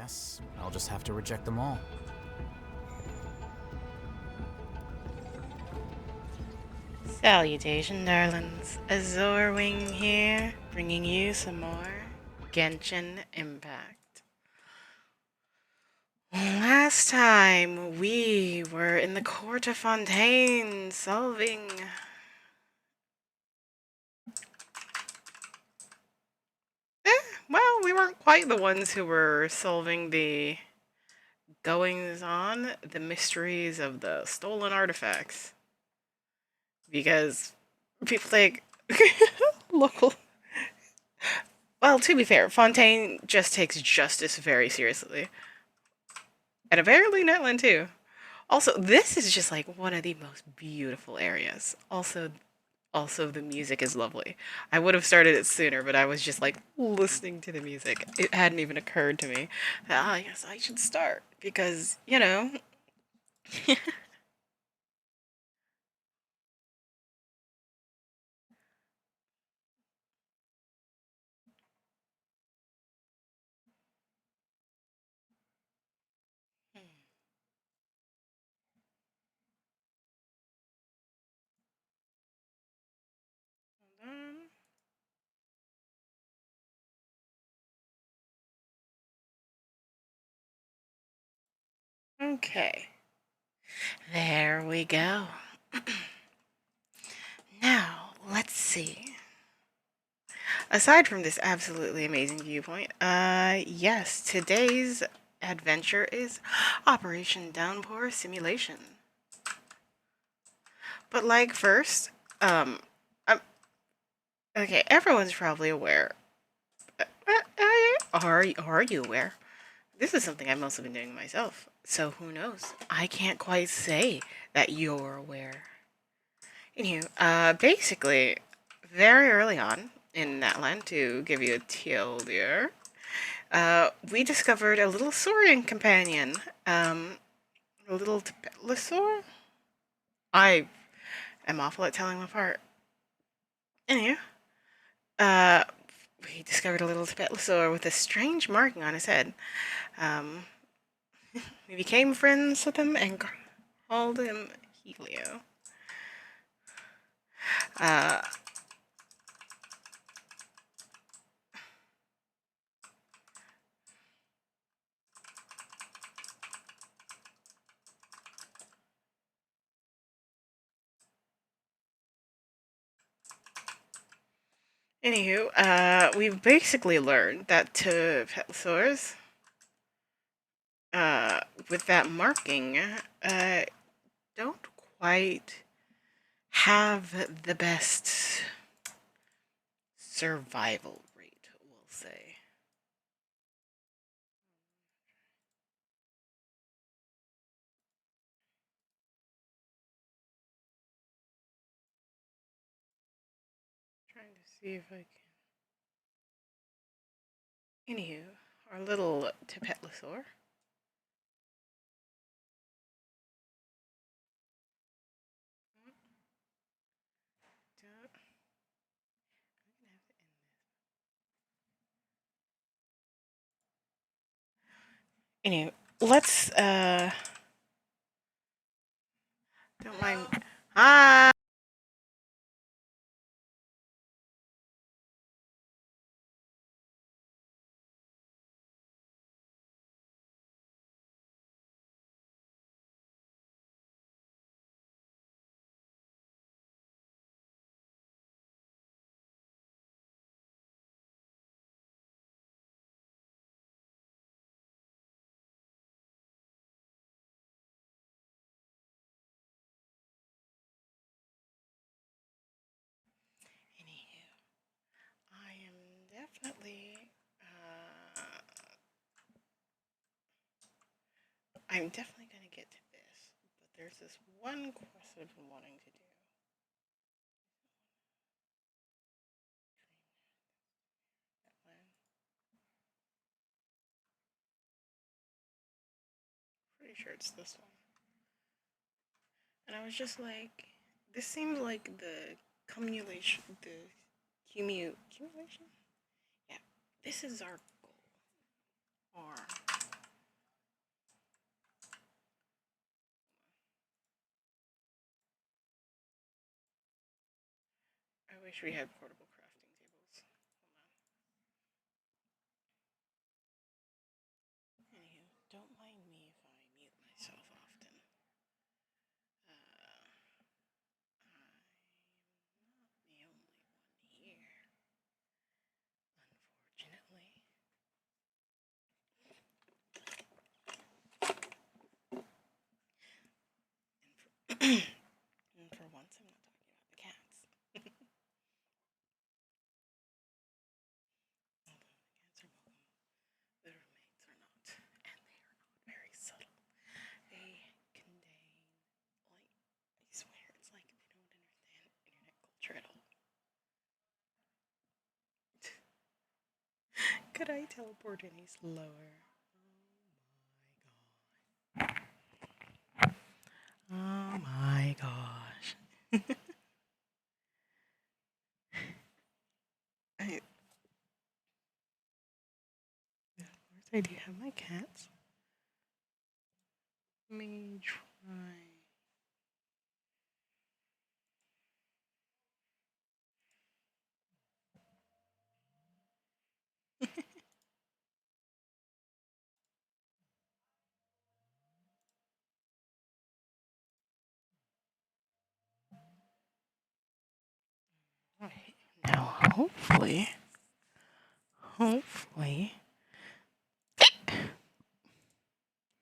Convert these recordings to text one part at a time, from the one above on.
guess I'll just have to reject them all. Salutation, darlings. Azorwing here, bringing you some more Genshin Impact. Last time we were in the Court of Fontaine solving... well, we weren't quite the ones who were solving the goings-on, the mysteries of the stolen artifacts. Because people think... local... Well, to be fair, Fontaine just takes justice very seriously. And apparently Netland too. Also, this is just like one of the most beautiful areas. Also the music is lovely. I would have started it sooner, but I was just like listening to the music. It hadn't even occurred to me that, yes, I should start because, you know. Okay. There we go. Now, let's see. Aside from this absolutely amazing viewpoint, yes, today's adventure is Operation Downpour Simulation. But like first, I'm, okay, everyone's probably aware. Are you aware? This is something I've mostly been doing myself. So who knows? I can't quite say that you're aware. Anywho, basically, very early on in Natland, to give you a TLDR, we discovered a little saurian companion. A little Tepetlosaur? I am awful at telling them apart. Anywho, uh, we discovered a little Tepetlosaur with a strange marking on his head. Um, we became friends with him and called him Helio. Uh, we've basically learned that Tepetlosaurs, with that marking, don't quite have the best survival rate, we'll say. Trying to see if I can. Anywho, our little Tepetlosaur. Anyway, let's don't mind. Ah. Anywho, I am definitely. I'm definitely gonna get to this, but there's this one quest I've been wanting to do. Pretty sure it's this one. And I was just like, this seems like the cumulation, the accumulation. Yeah, this is our goal. Or wish we had portable crafting tables. Hold on. Anywho, don't mind me if I mute myself often. I'm the only one here, unfortunately. And for once, I'm not talking about the cats. Although the cats are welcome, the roommates are not. And they are not very subtle. They contain, like, I swear, it's like they don't understand internet culture at all. Could I teleport any slower? Oh my gosh. Of course I do have my cats. Let me try. Right. Now hopefully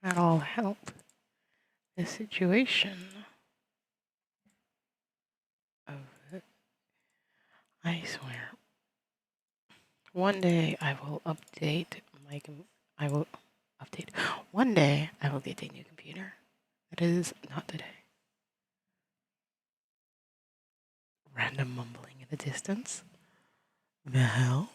that'll help the situation of it. I swear. One day I will update my I will update. One day I will get a new computer. That is not today. Random mumbling in the distance. The hell?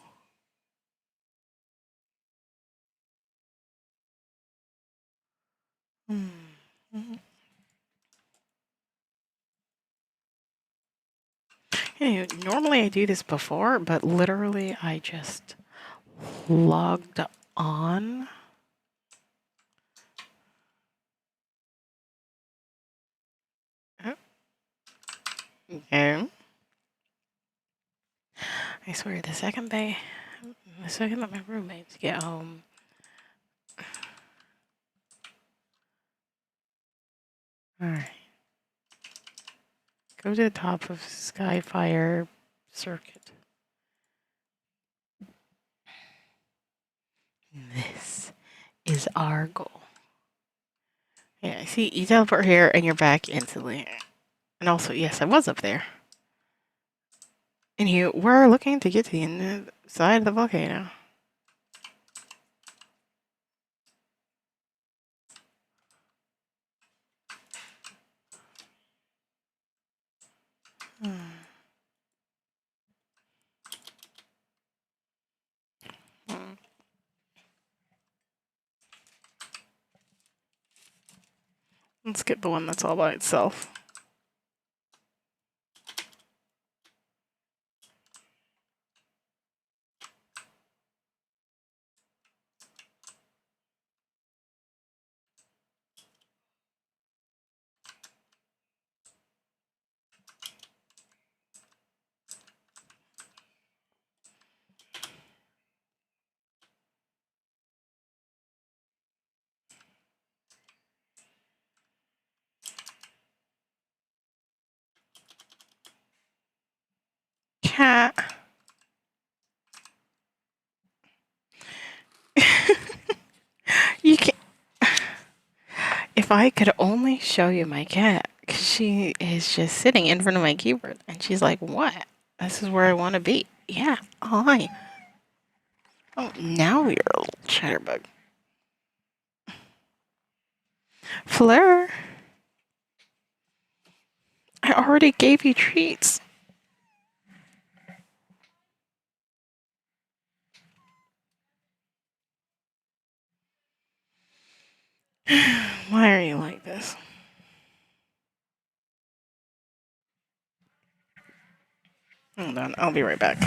Hey, normally I do this before, but literally I just logged on. Okay. I swear, the second that my roommates get home, all right. Go to the top of Skyfire Circuit. This is our goal. Yeah, see, you teleport here and you're back instantly. And also, yes, I was up there. And you were looking to get to the inside of the volcano. Let's get the one that's all by itself. Cat. You can. If I could only show you my cat, because she is just sitting in front of my keyboard, and she's like, "What? This is where I want to be." Yeah. Hi. Oh, now you're a little chatterbug. Fleur. I already gave you treats. Why are you like this? Hold on, I'll be right back.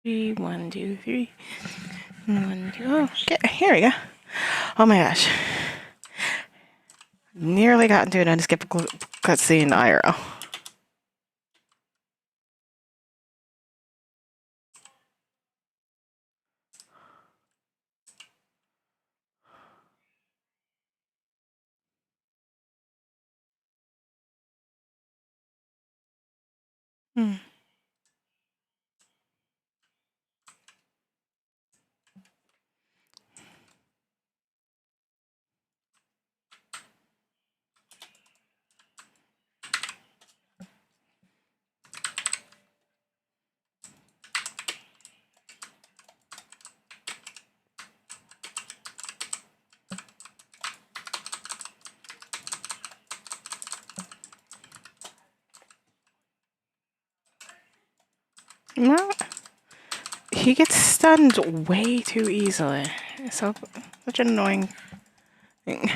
3, 1, 2, 3. 1, 2. Oh, okay, here we go. Oh my gosh. Nearly got into it and skipped a cutscene IRL. No, he gets stunned way too easily. So such an annoying thing.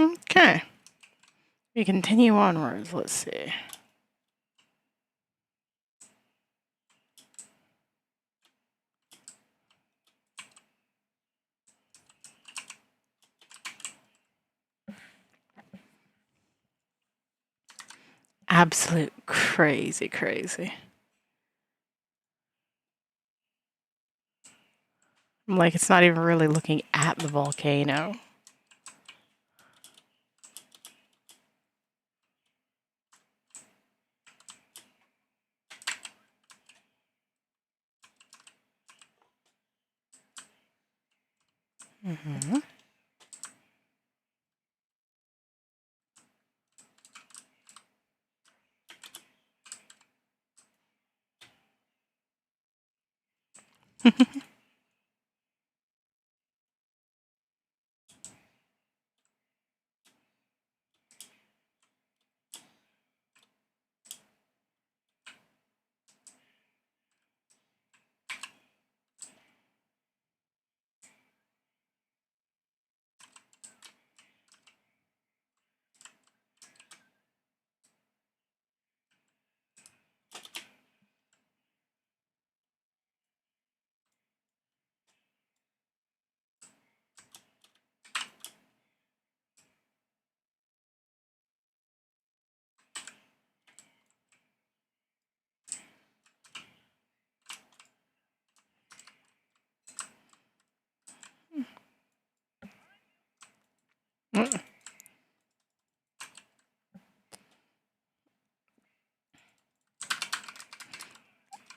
Okay. We continue onwards. Let's see. Absolute crazy. Like, it's not even really looking at the volcano. Mm-hmm.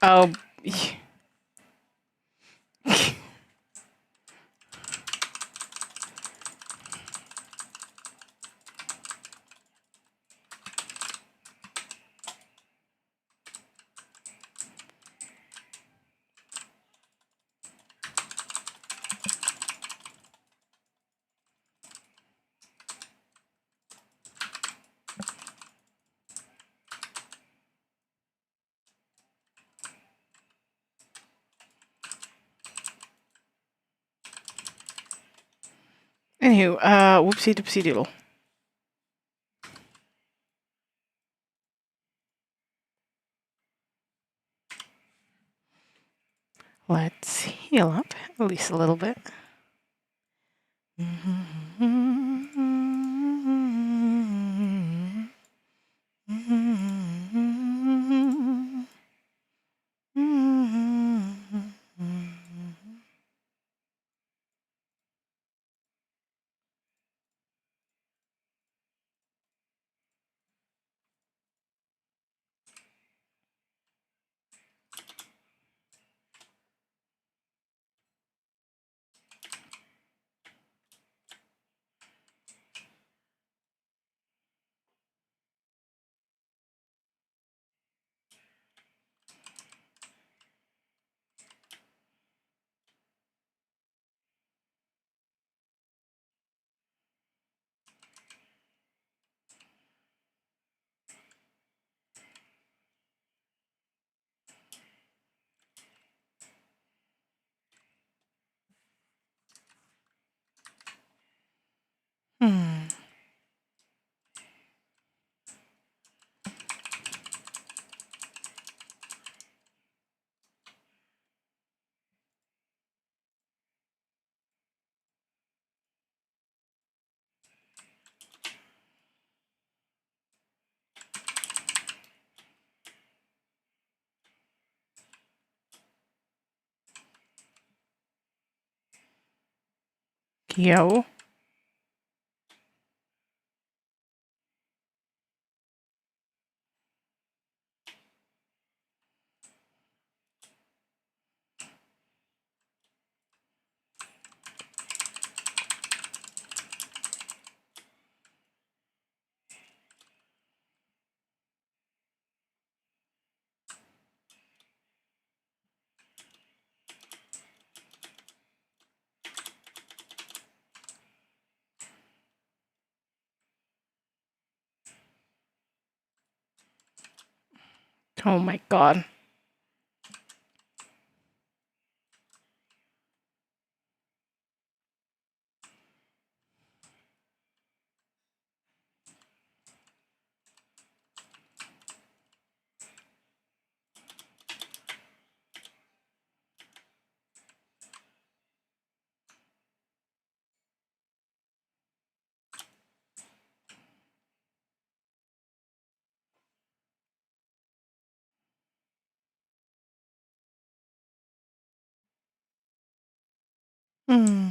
Oh. Anywho, whoopsie doopsie doodle. Let's heal up at least a little bit. Yo. Oh my god. Hmm.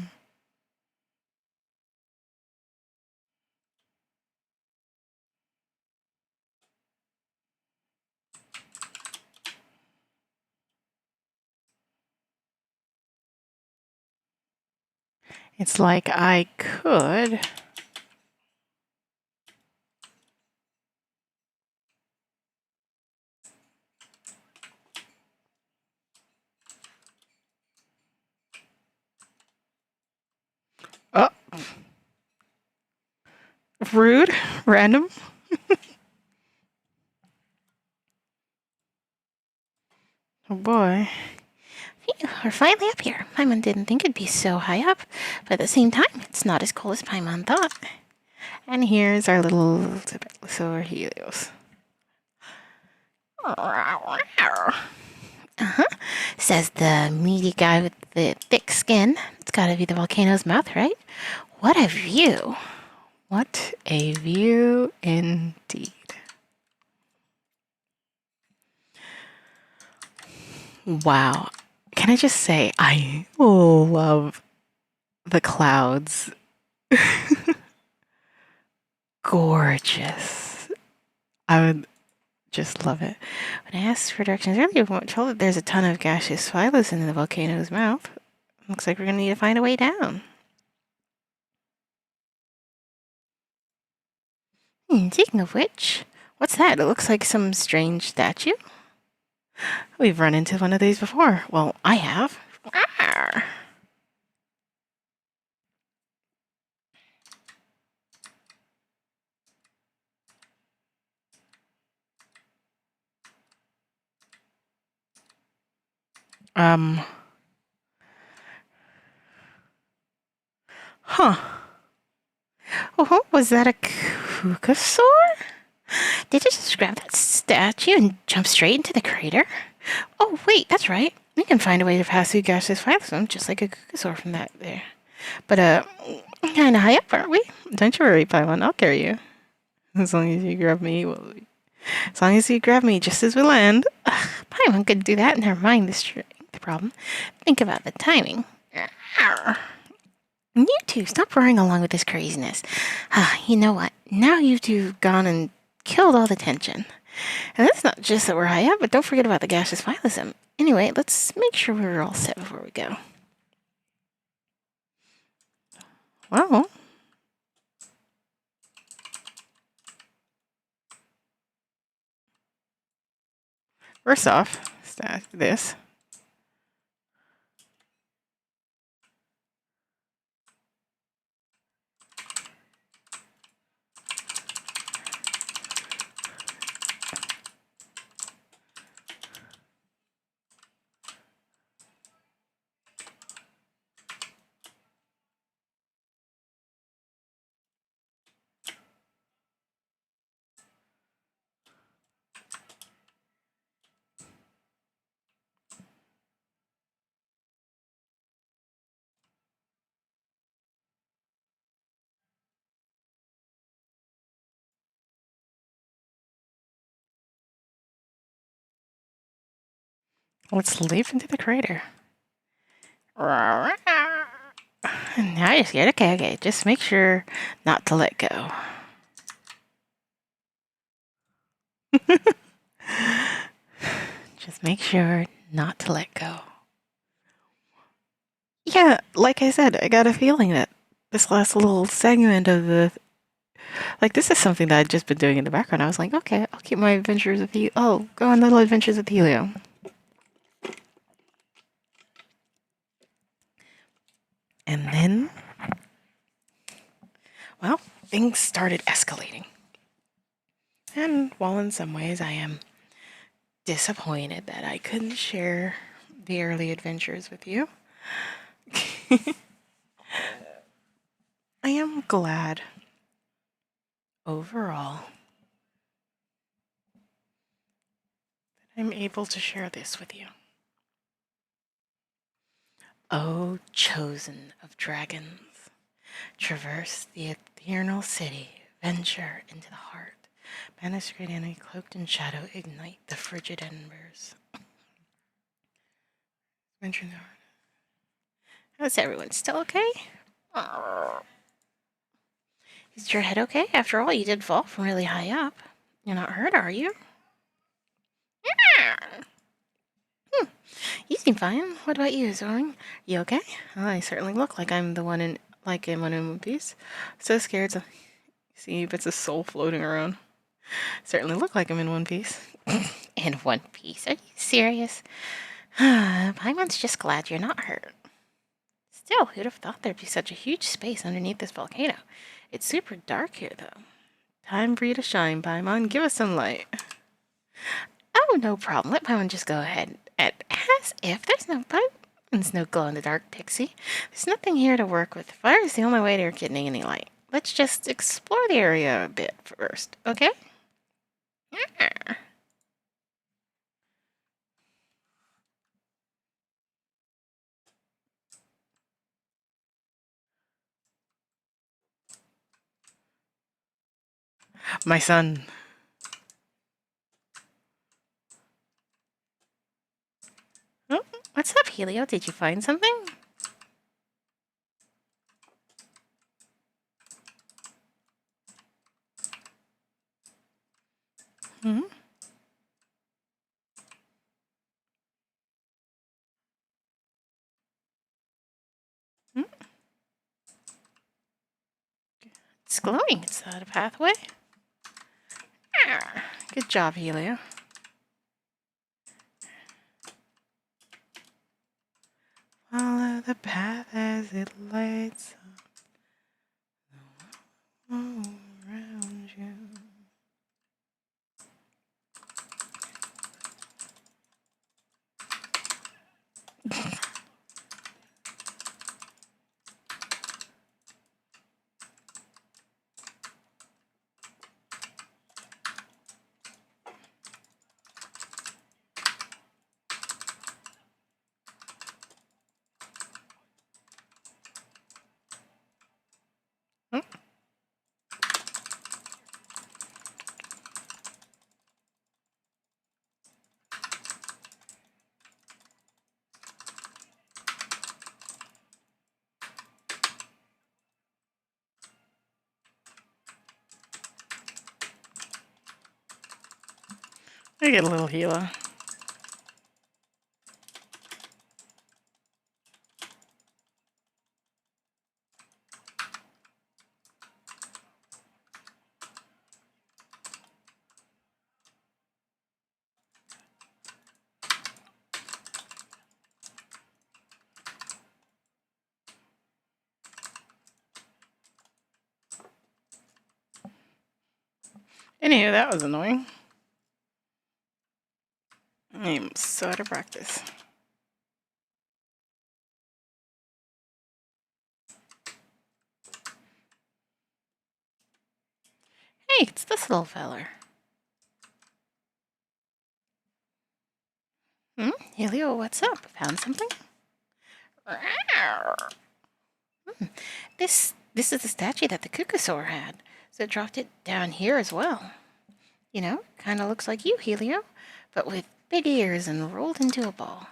It's like I could. Oh, rude, random. Oh boy. Phew, we're finally up here. Paimon didn't think it'd be so high up, but at the same time, it's not as cool as Paimon thought. And here's our little Solar Helios. Uh-huh. Says the meaty guy with the thick skin. It's gotta be the volcano's mouth, right? What a view. What a view indeed. Wow. Can I just say, I love the clouds. Gorgeous. I would just love it. When I asked for directions earlier, we were told that there's a ton of gaseous phyllis in the volcano's mouth. Looks like we're gonna need to find a way down. Speaking of which, what's that? It looks like some strange statue. We've run into one of these before. Well, I have. Arr. Um. Huh. Oh, was that a Kukasaur? Did you just grab that statue and jump straight into the crater? Oh, wait, that's right. We can find a way to pass through gaseous phylum, just like a Kukasaur from that there. But, kind of high up, aren't we? Don't you worry, Paimon. I'll carry you. As long as you grab me, as long as you grab me just as we land. Paimon could do that. Never mind the problem. Think about the timing. Arr. You two, stop roaring along with this craziness. You know what? Now you two have gone and killed all the tension. And that's not just that we're high up, but don't forget about the gaseous phylum. Anyway, let's make sure we're all set before we go. Well, first off, start this. Let's leap into the crater. Now you're scared. Okay, okay. Just make sure not to let go. Just make sure not to let go. Yeah, like I said, I got a feeling that this last little segment of the this is something that I'd just been doing in the background. I was like, okay, I'll keep my adventures with you. Oh, go on little adventures with Helio. And then, well, things started escalating. And while in some ways I am disappointed that I couldn't share the early adventures with you, I am glad overall that I'm able to share this with you. O chosen of dragons, traverse the eternal city, venture into the heart. Banish great enemy cloaked in shadow, ignite the frigid embers. Venture in the heart. How's everyone? Still okay? Is your head okay? After all, you did fall from really high up. You're not hurt, are you? You seem fine. What about you, Zoring? You okay? Oh, I certainly look like I'm the one in One Piece. So scared to see bits of soul floating around. Certainly look like I'm in One Piece. In One Piece? Are you serious? Paimon's just glad you're not hurt. Still, who'd have thought there'd be such a huge space underneath this volcano? It's super dark here, though. Time for you to shine, Paimon. Give us some light. Oh, no problem. Let Paimon just go ahead. As if there's no glow-in-the-dark pixie. There's nothing here to work with. Fire is the only way to getting any light. Let's just explore the area a bit first, okay? Yeah. My son. Oh, what's up, Helio? Did you find something? Hmm? Hmm? It's glowing. Is that a pathway? Ah, good job, Helio. Follow the path as it lights up all around you. Hmm? I get a little Helio. Anywho, that was annoying. I'm so out of practice. Hey, it's this little feller. Helio, what's up? Found something? This is the statue that the Kukusaur had, so it dropped it down here as well. You know, kind of looks like you, Helio, but with big ears and rolled into a ball.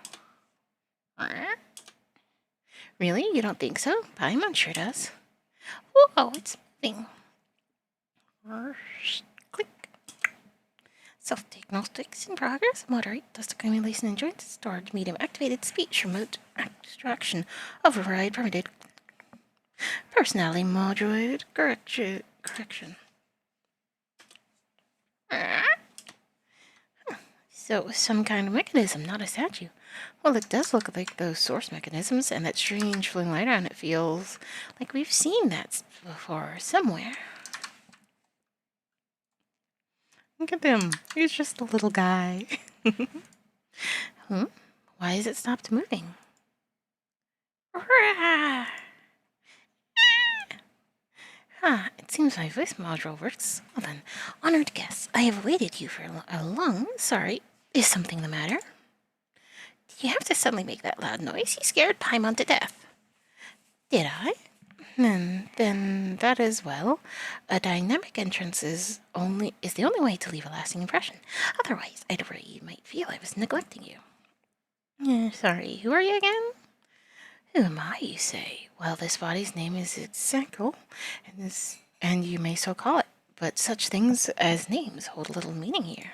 Really? You don't think so? Paimon sure does. Whoa, it's moving. Click. Self-diagnostics in progress. Moderate dust accumulation in joints. Storage medium activated. Speech remote extraction. Override permitted. Personality modulated. Correction. So it was some kind of mechanism, not a statue. Well, it does look like those source mechanisms, and that strange flowing light on it feels like we've seen that before somewhere. Look at him. He's just a little guy. Why has it stopped moving? It seems my voice module works. Well then, honored guests, I have awaited you for a long. Sorry, is something the matter? Did you have to suddenly make that loud noise? You scared Paimon to death. Did I? Then that is well. A dynamic entrance is the only way to leave a lasting impression. Otherwise, I'd worry you might feel I was neglecting you. Sorry, who are you again? Who am I, you say? Well, this body's name is Itzenkel, and you may so call it, but such things as names hold little meaning here.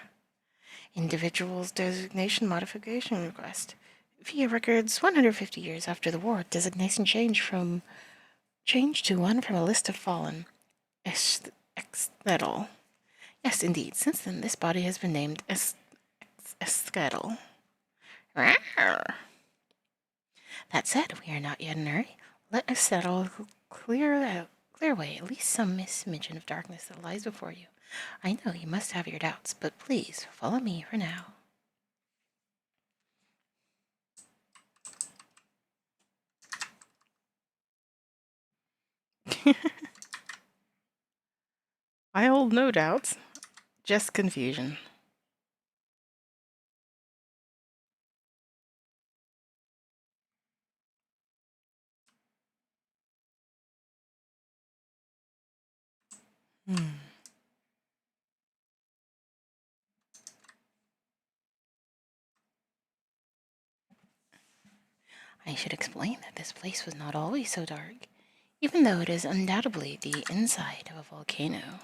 Individual's designation modification request. Via records 150 years after the war, designation changed to one from a list of fallen. Eskedal. Yes, indeed. Since then, this body has been named Eskedal. That said, we are not yet in a hurry. Let us settle clear away at least some smidgen of darkness that lies before you. I know you must have your doubts, but please follow me for now. I hold no doubts, just confusion. I should explain that this place was not always so dark, even though it is undoubtedly the inside of a volcano.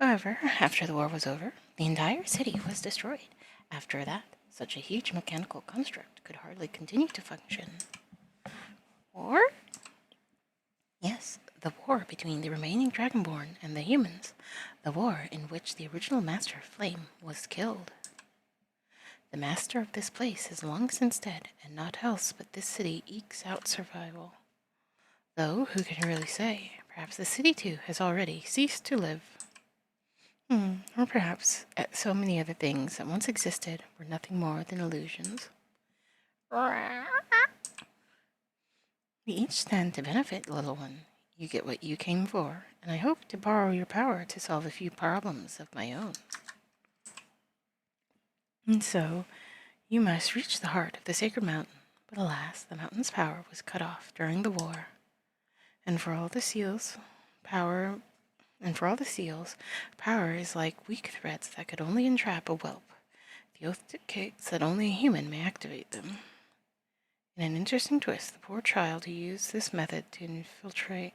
However, after the war was over, the entire city was destroyed. After that, such a huge mechanical construct could hardly continue to function. War? Yes, the war between the remaining Dragonborn and the humans. The war in which the original Master of Flame was killed. The master of this place is long since dead, and naught else but this city ekes out survival. Though, who can really say? Perhaps the city too has already ceased to live. Or perhaps so many other things that once existed were nothing more than illusions. We each stand to benefit, little one. You get what you came for, and I hope to borrow your power to solve a few problems of my own. And so, you must reach the heart of the sacred mountain, but alas, the mountain's power was cut off during the war. And for all the seals, power is like weak threads that could only entrap a whelp. The oath dictates that only a human may activate them. In an interesting twist, the poor child who used this method to infiltrate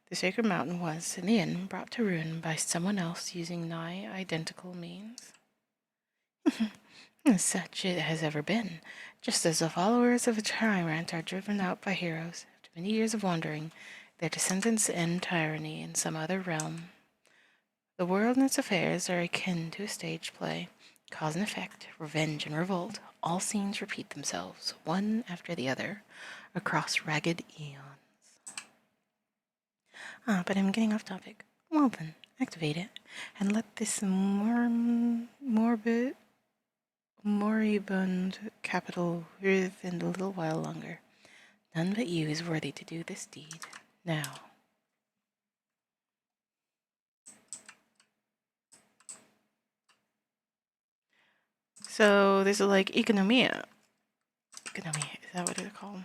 the sacred mountain was, in the end, brought to ruin by someone else using nigh identical means. Such it has ever been, just as the followers of a tyrant are driven out by heroes. After many years of wandering, their descendants end tyranny in some other realm. The world and its affairs are akin to a stage play. Cause and effect, revenge and revolt, all scenes repeat themselves, one after the other, across ragged eons. But I'm getting off topic. Well then, activate it, and let this moribund capital live in a little while longer. None but you is worthy to do this deed. Now. So this is like economia. Economy, is that what it's called?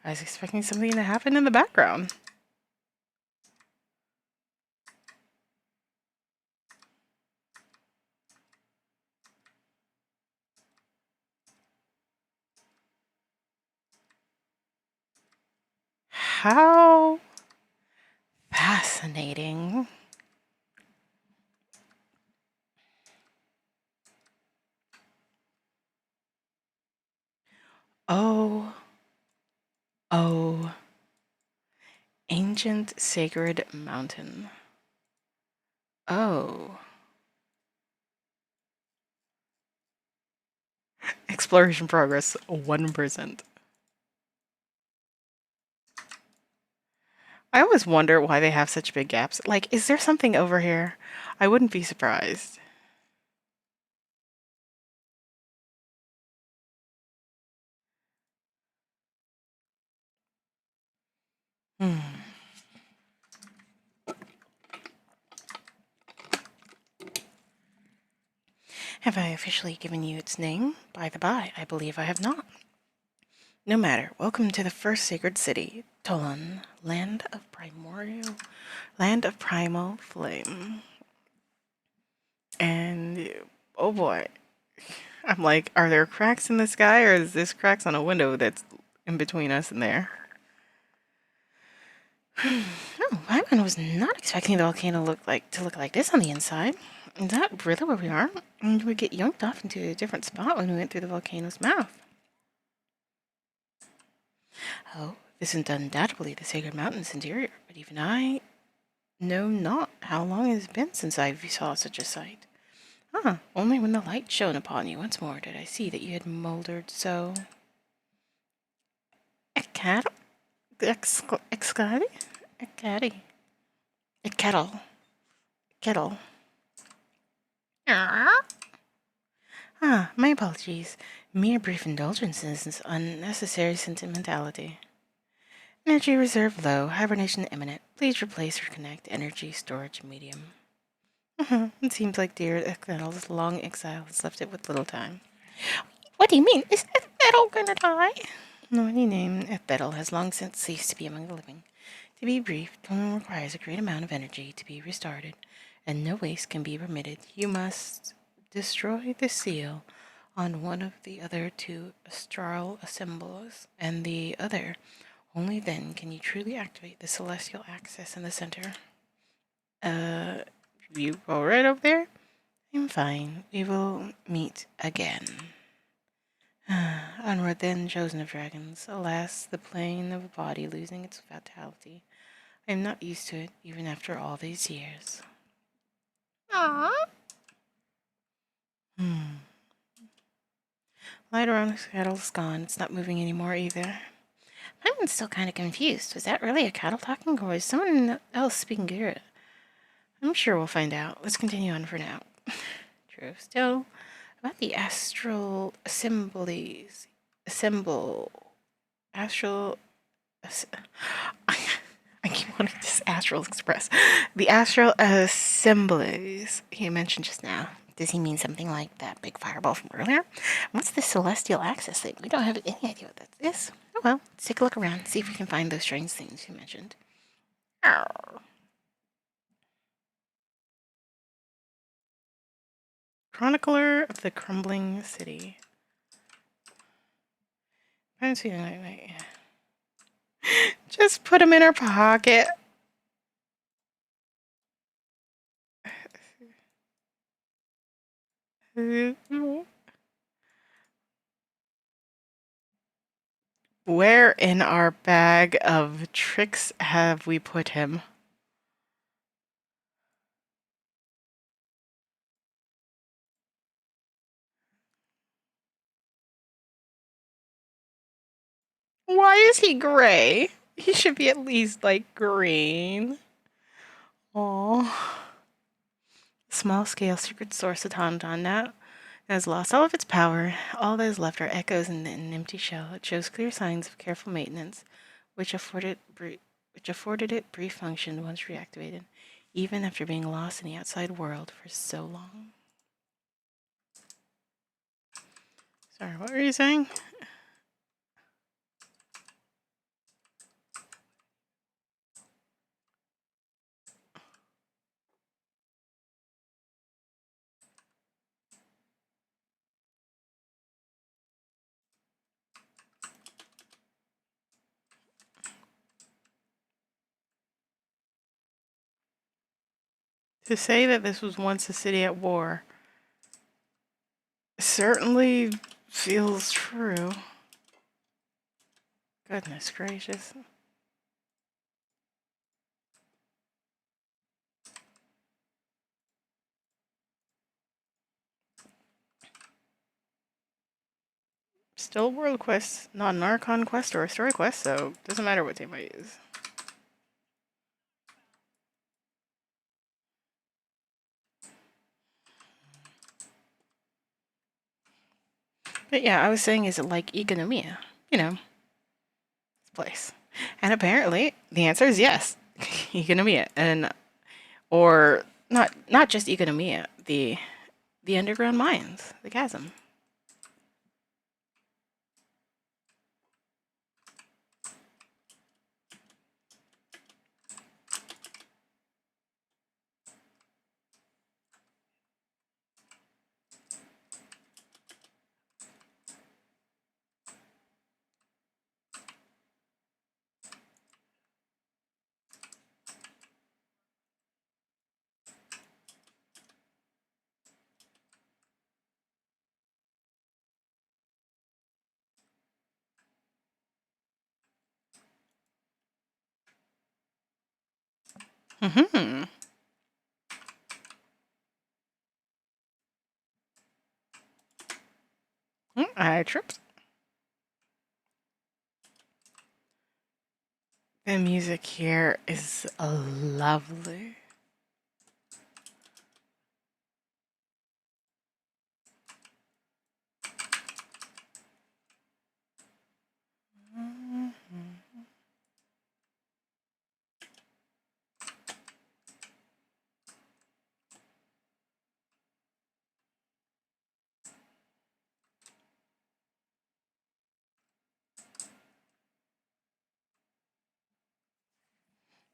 I was expecting something to happen in the background. How fascinating. Oh, oh, ancient sacred mountain. Oh. Exploration progress 1%. I always wonder why they have such big gaps. Like, is there something over here? I wouldn't be surprised. Hmm. Have I officially given you its name? By the by, I believe I have not. No matter. Welcome to the first sacred city, Tolan, land of primal flame. And oh boy, I'm like, are there cracks in the sky, or is this cracks on a window that's in between us and there? Oh, I was not expecting the volcano to look like this on the inside. Is that really where we are? And we get yoinked off into a different spot when we went through the volcano's mouth. Oh, this is undoubtedly the sacred mountain's interior, but even I know not how long it has been since I saw such a sight. Ah, only when the light shone upon you once more did I see that you had moldered so. A cat? Excadi? A caddy. A kettle. Kettle. Ah, my apologies. Mere brief indulgences is unnecessary sentimentality. Energy reserve low, hibernation imminent. Please replace or connect energy storage medium. It seems like dear Ethel's long exile has left it with little time. What do you mean? Is Ethel gonna die? No, any name Ethel has long since ceased to be among the living. To be brief, Tolan requires a great amount of energy to be restarted, and no waste can be permitted. You must destroy the seal on one of the other two astral symbols, and the other. Only then can you truly activate the celestial axis in the center. You all right up there? I'm fine. We will meet again. Onward then, chosen of dragons. Alas, the plane of a body losing its vitality. I am not used to it, even after all these years. Aww. Light around the cattle's gone. It's not moving anymore either. I'm still kind of confused. Was that really a cattle talking, or was someone else speaking Garrett? I'm sure we'll find out. Let's continue on for now. True. Still, about the astral assemblies. Astral. I keep wanting this Astral Express. The Astral assemblies he mentioned just now. Does he mean something like that big fireball from earlier? What's the celestial axis thing? We don't have any idea what that is. Oh well, let's take a look around, see if we can find those strange things you mentioned. Arr. Chronicler of the Crumbling City. I don't see anything. Just put him in our pocket. Where in our bag of tricks have we put him? Why is he gray? He should be at least like green. Oh, small scale secret source of Tauntaun now has lost all of its power. All that is left are echoes and an empty shell. It shows clear signs of careful maintenance, which afforded it brief function once reactivated, even after being lost in the outside world for so long. Sorry, what were you saying? To say that this was once a city at war certainly feels true. Goodness gracious. Still a world quest, not an Archon quest or a story quest, so doesn't matter what team I use. But yeah, I was saying, is it like Economia? You know, this place. And apparently, the answer is yes. Economia. And, or not just Economia, the underground mines, the chasm. Mm-hmm. I tripped. The music here is lovely.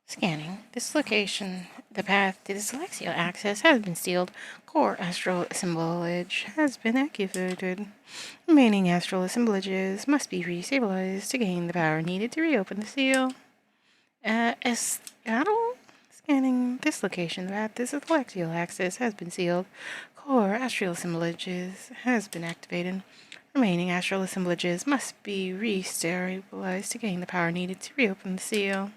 Scanning. This location, the path to the celestial access has been sealed. Core astral assemblage has been activated. Remaining astral assemblages must be restabilized to gain the power needed to reopen the seal. Astral? Scanning this location, the path to the celestial access has been sealed. Core astral assemblages has been activated. Remaining astral assemblages must be restabilized to gain the power needed to reopen the seal.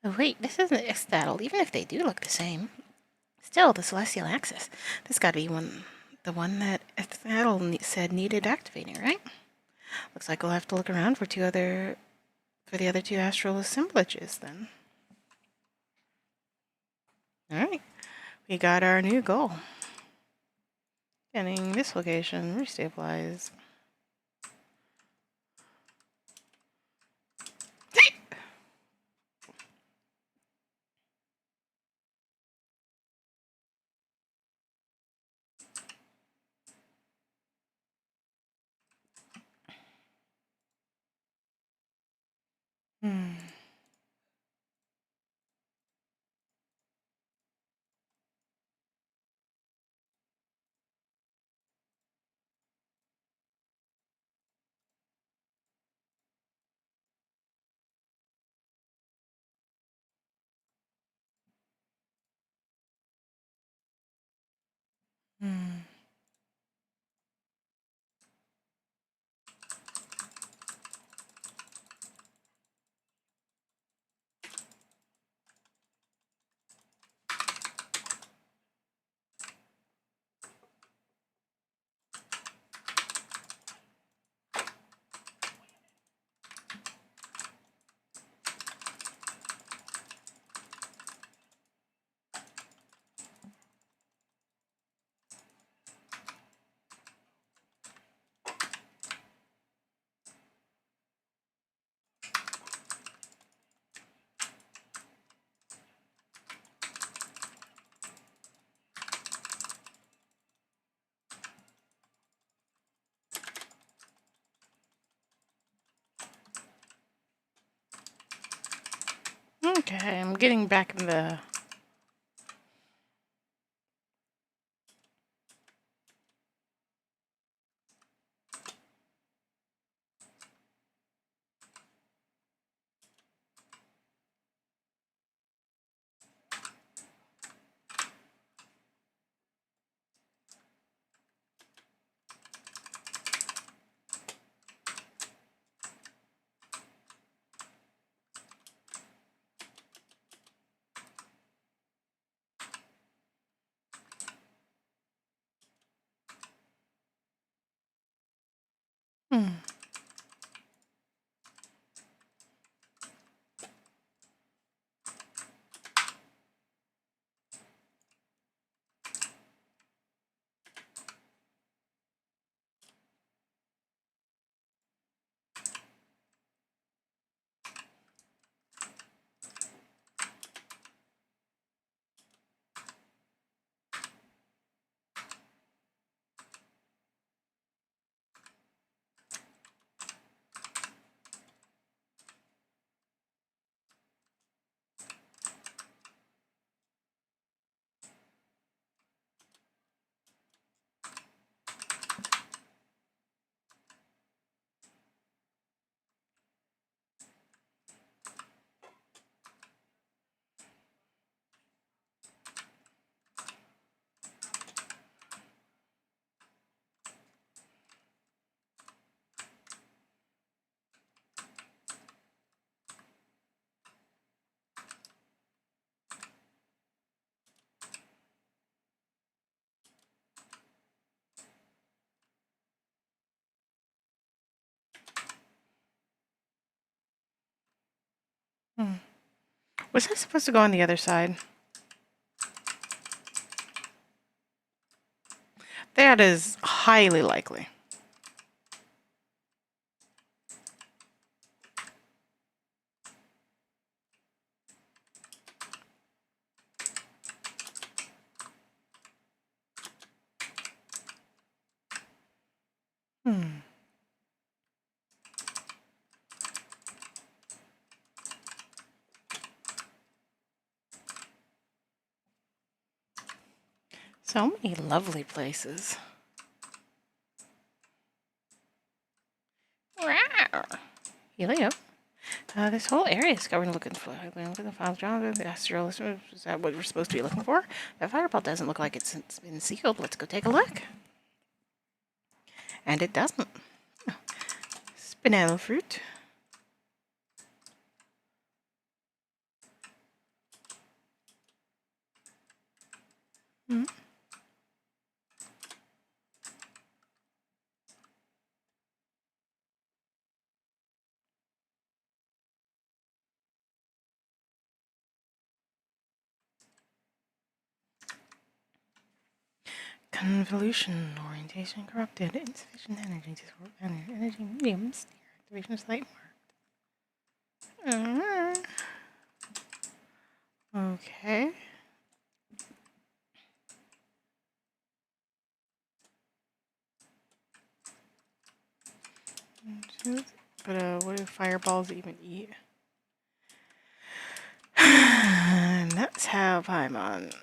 Oh, wait, this isn't Ixtadal, even if they do look the same. Still, the Celestial Axis. This gotta be the one that Ixtadal said needed activating, right? Looks like we'll have to look around for the other two astral assemblages then. Alright, we got our new goal. Getting this location restabilized. Hmm. Hmm. Okay, I'm getting back in the... Hmm. Hmm. Was I supposed to go on the other side? That is highly likely. Hmm. So many lovely places. Wow. Helio. This whole area is covered in looking for the files. John, the astral. Is that what we're supposed to be looking for? That fireball doesn't look like it's been sealed. Let's go take a look. And it doesn't. Spinel fruit. Hmm. Convolution, orientation corrupted, insufficient energy, energy mediums, activation slight marked. Okay. But what do fireballs even eat? And that's how Paimon.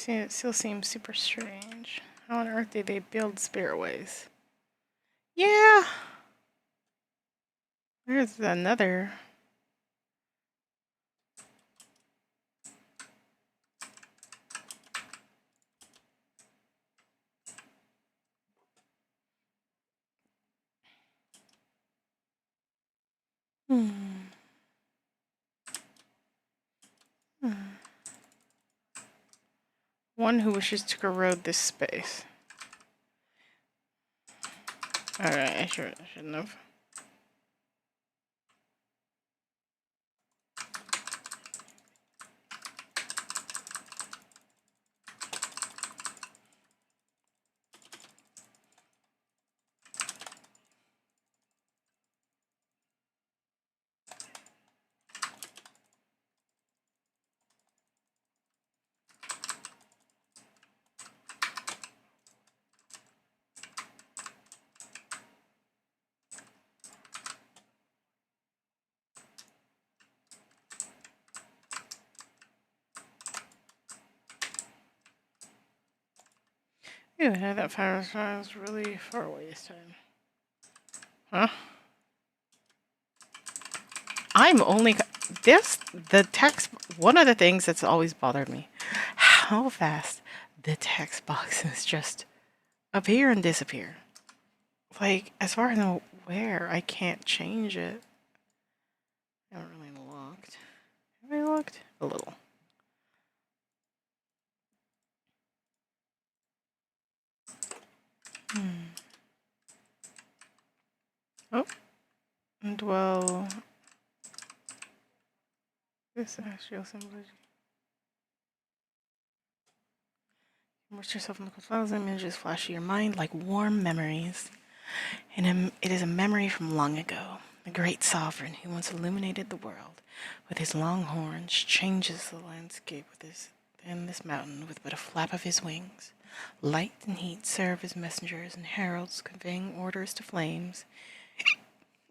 It still seems super strange. How on earth did they build spiraways? Yeah. There's another. Hmm. Hmm. One who wishes to corrode this space. Alright, I shouldn't have. Yeah, that fire was really far away this time. Huh? I'm only the text. One of the things that's always bothered me, how fast the text boxes just appear and disappear. Like, as far as I'm aware, I can't change it. I haven't really looked. Have I looked? A little. Oh, and well, this astral symbology. Immerse yourself in the clouds and images flash to your mind like warm memories. And it is a memory from long ago. The great sovereign who once illuminated the world with his long horns changes the landscape in this mountain with but a flap of his wings. Light and heat serve as messengers and heralds conveying orders to flames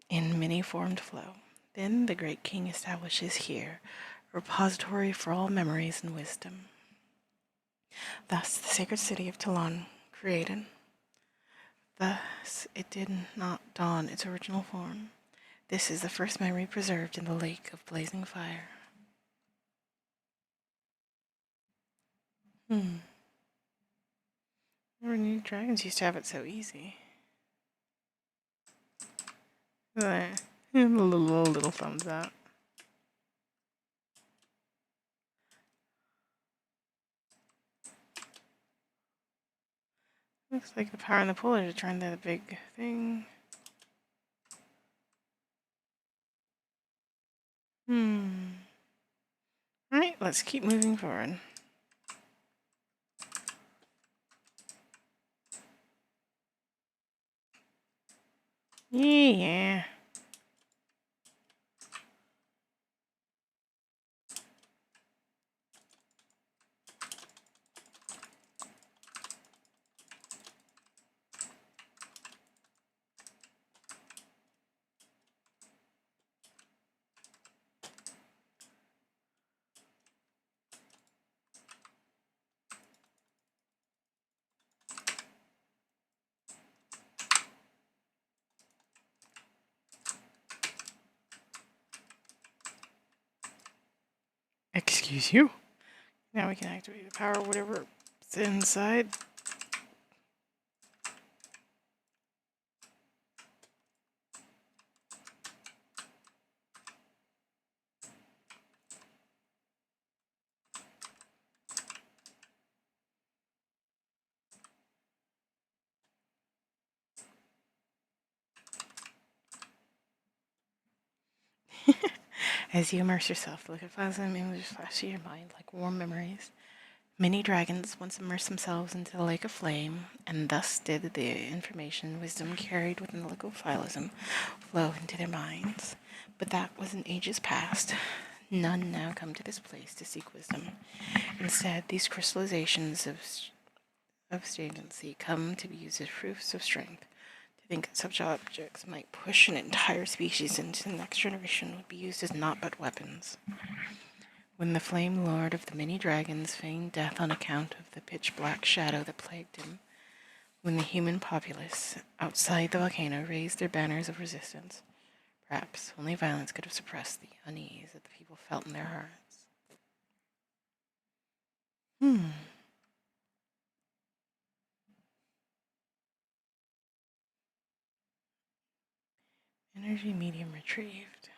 in many-formed flow. Then the great king establishes here a repository for all memories and wisdom. Thus the sacred city of Talon created. Thus it did not don its original form. This is the first memory preserved in the lake of blazing fire. Never knew dragons used to have it so easy. There. Little thumbs up. Looks like the power and the puller to turn that big thing. Alright, let's keep moving forward. Yeah. Excuse you? Now we can activate the power of whatever's inside. As you immerse yourself, look at plasma images flash to your mind like warm memories. Many dragons once immersed themselves into the lake of flame, and thus did the information and wisdom carried within the liquid phylism flow into their minds. But that was in ages past. None now come to this place to seek wisdom. Instead, these crystallizations of stagnancy come to be used as proofs of strength. To think that such objects might push an entire species into the next generation would be used as naught but weapons. When the flame lord of the many dragons feigned death on account of the pitch-black shadow that plagued him, when the human populace outside the volcano raised their banners of resistance, perhaps only violence could have suppressed the unease that the people felt in their hearts. Energy medium retrieved.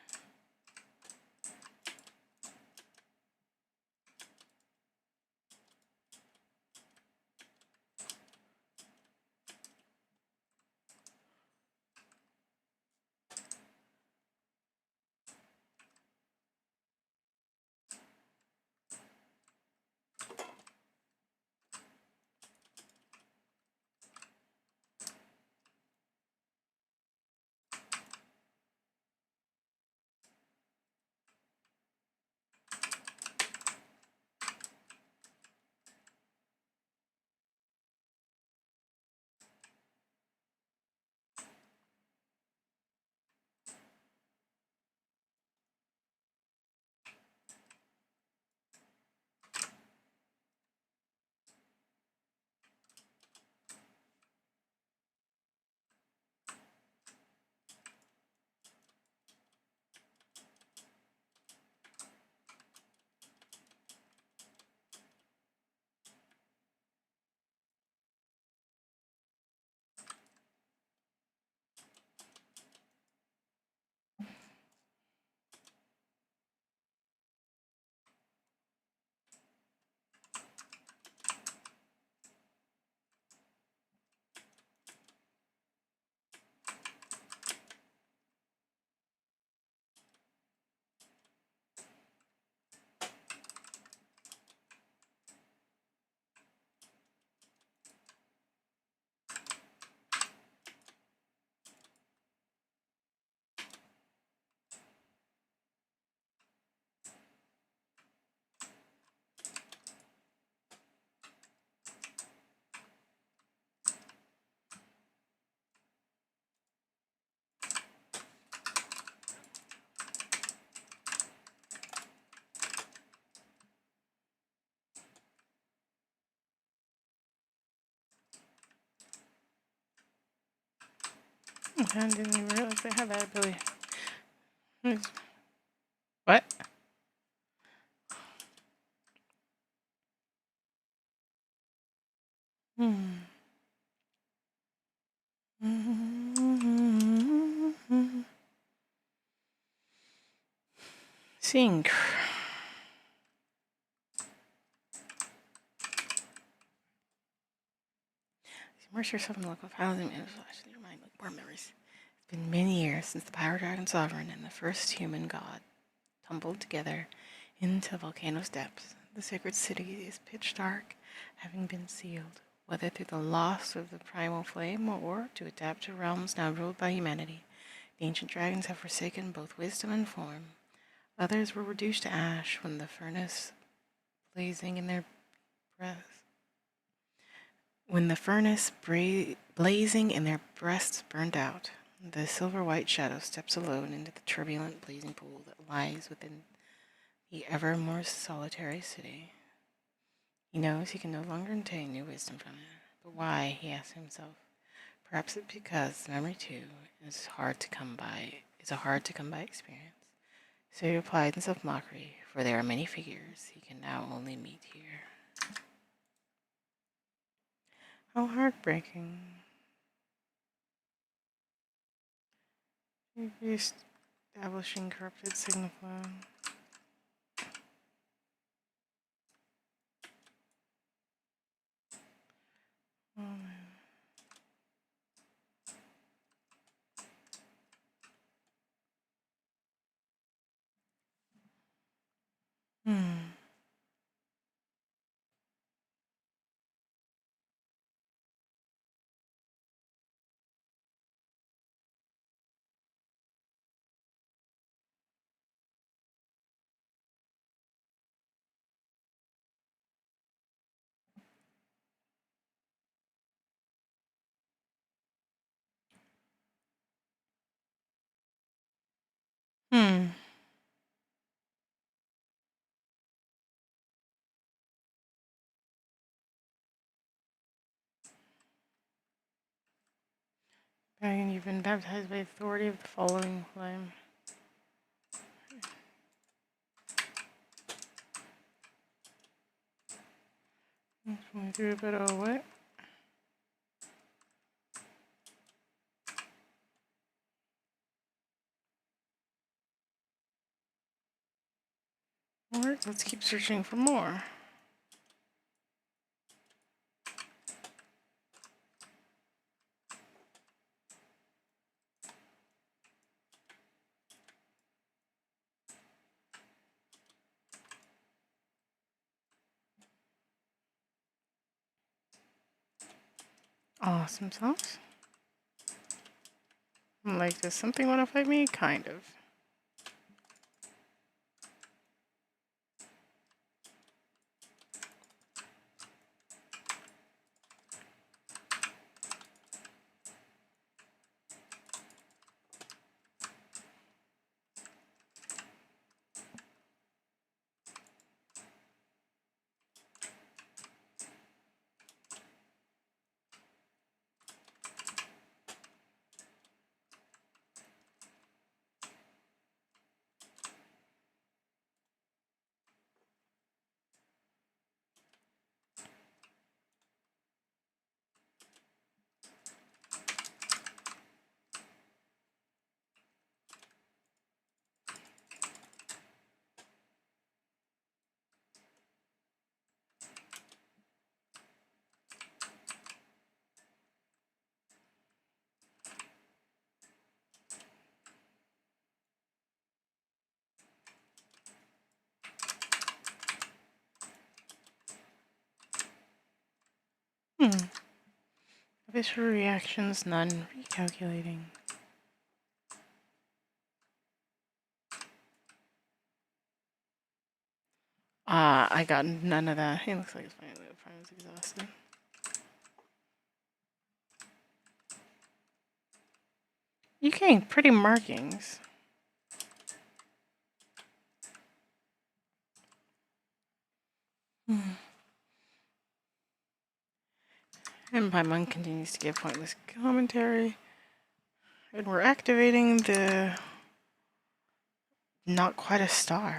I didn't even realize they had that ability. What? Sink. Immerse yourself in the local files and flash in your mind like more memories. It's been many years since the Pyro Dragon Sovereign and the first human god tumbled together into the volcano's depths. The sacred city is pitch dark, having been sealed, whether through the loss of the primal flame or to adapt to realms now ruled by humanity. The ancient dragons have forsaken both wisdom and form. Others were reduced to ash when the furnace blazing in their breaths. When the furnace blazing in their breasts burned out, the silver-white shadow steps alone into the turbulent blazing pool that lies within the ever more solitary city. He knows he can no longer obtain new wisdom from it. But why, he asks himself. Perhaps it's because memory too is hard to come by experience. So he replied in self-mockery, for there are many figures he can now only meet here. How heartbreaking. Establishing corrupted signal flow. Oh man. And you've been baptized by the authority of the following flame. Let's through a bit of what? Alright, let's keep searching for more. Awesome sauce. I'm like, does something want to fight me? Kind of. Visceral reactions, none. Recalculating. I got none of that. He looks like his prime is exhausted. You gain pretty markings. And Paimon continues to give pointless commentary. And we're activating the... Not quite a star.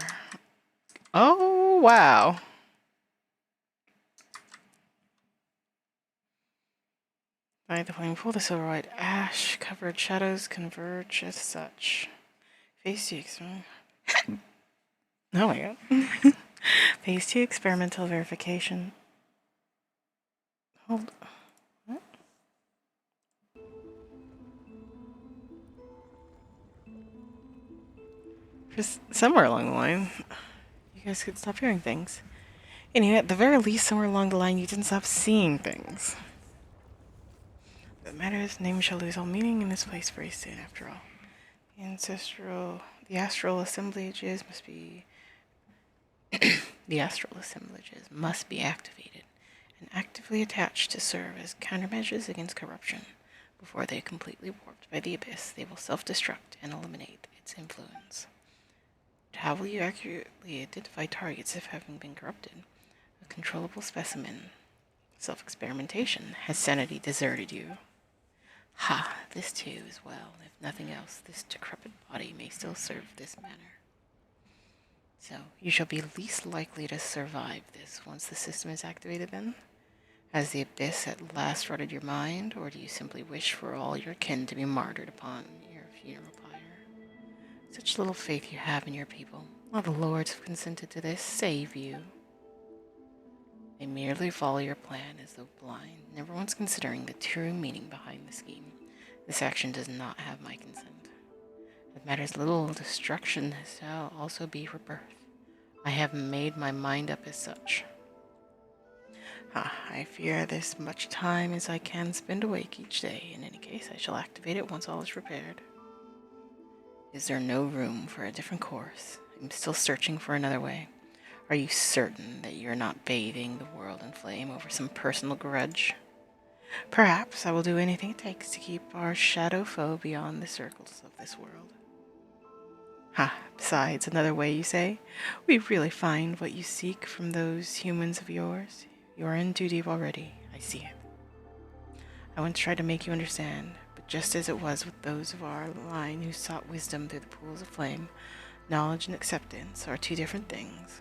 Oh, wow. By the flame pool, the silver white ash covered shadows converge as such. Phase 2 Oh my god. Phase 2 experimental verification. Hold. What? Just somewhere along the line, you guys could stop hearing things. Anyway, at the very least, somewhere along the line, you didn't stop seeing things. The matter is, name shall lose all meaning in this place very soon, after all. The astral assemblages must be... the astral assemblages must be activated and actively attached to serve as countermeasures against corruption. Before they are completely warped by the abyss, they will self-destruct and eliminate its influence. But how will you accurately identify targets if having been corrupted? A controllable specimen. Self-experimentation. Has sanity deserted you? Ha! This too is well. If nothing else, this decrepit body may still serve this manner. So, you shall be least likely to survive this once the system is activated then? Has the abyss at last rotted your mind, or do you simply wish for all your kin to be martyred upon your funeral pyre? Such little faith you have in your people. All the lords have consented to this, save you. They merely follow your plan as though blind, never once considering the true meaning behind the scheme. This action does not have my consent. It matters little, destruction shall also be rebirth. I have made my mind up as such. I fear this much time as I can spend awake each day. In any case, I shall activate it once all is repaired. Is there no room for a different course? I'm still searching for another way. Are you certain that you're not bathing the world in flame over some personal grudge? Perhaps I will do anything it takes to keep our shadow foe beyond the circles of this world. Besides, another way, you say? We really find what you seek from those humans of yours. You are in too deep already. I see it. I once tried to make you understand, but just as it was with those of our line who sought wisdom through the pools of flame, knowledge and acceptance are two different things.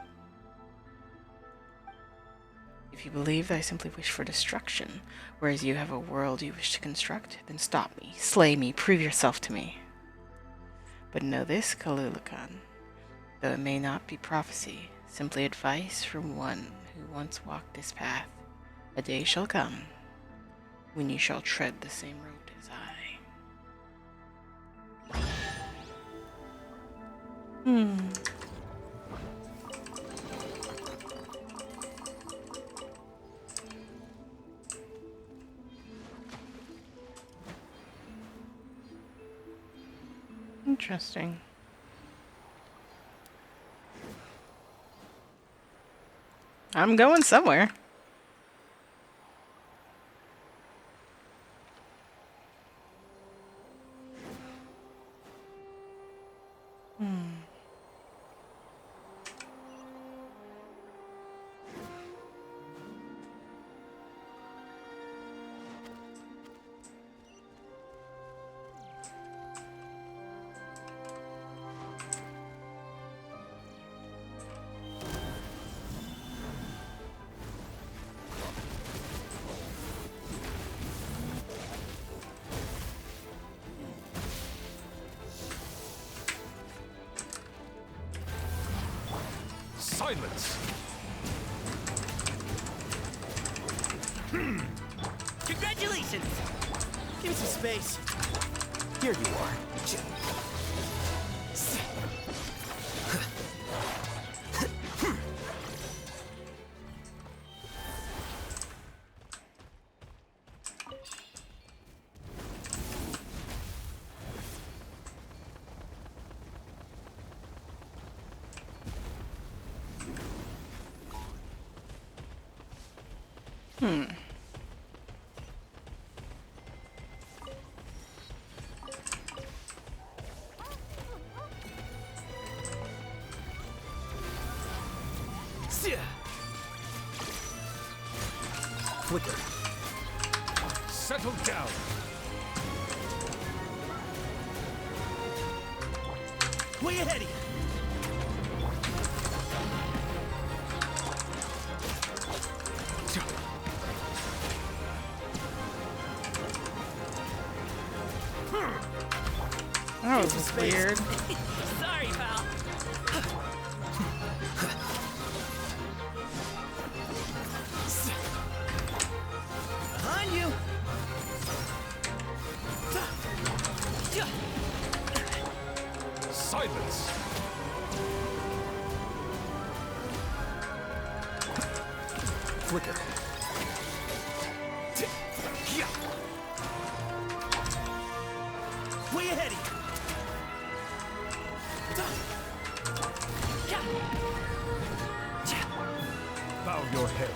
If you believe that I simply wish for destruction, whereas you have a world you wish to construct, then stop me, slay me, prove yourself to me. But know this, Kalulakan, though it may not be prophecy, simply advice from one who once walked this path, a day shall come when you shall tread the same road as I. Interesting. I'm going somewhere. Silence! Congratulations! Give me some space. Here you are. Flicker. Settle down. Way ahead of you. That was weird. Sorry, pal. Behind you. Silence! Quicker. Way ahead of you. Bow your head.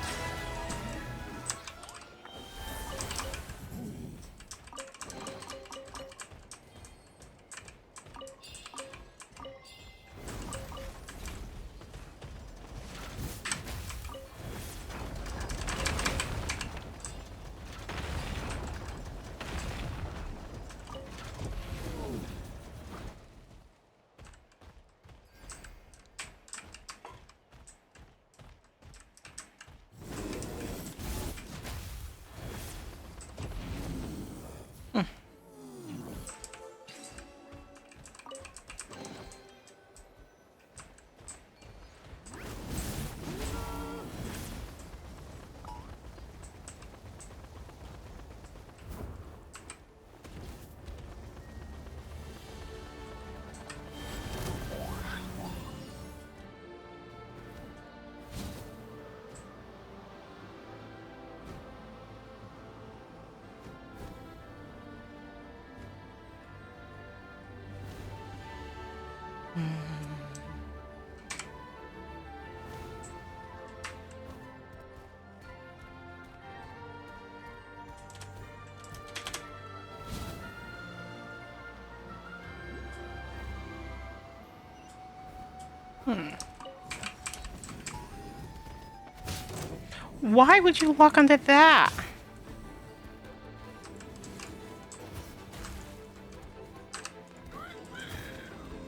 Why would you walk onto that?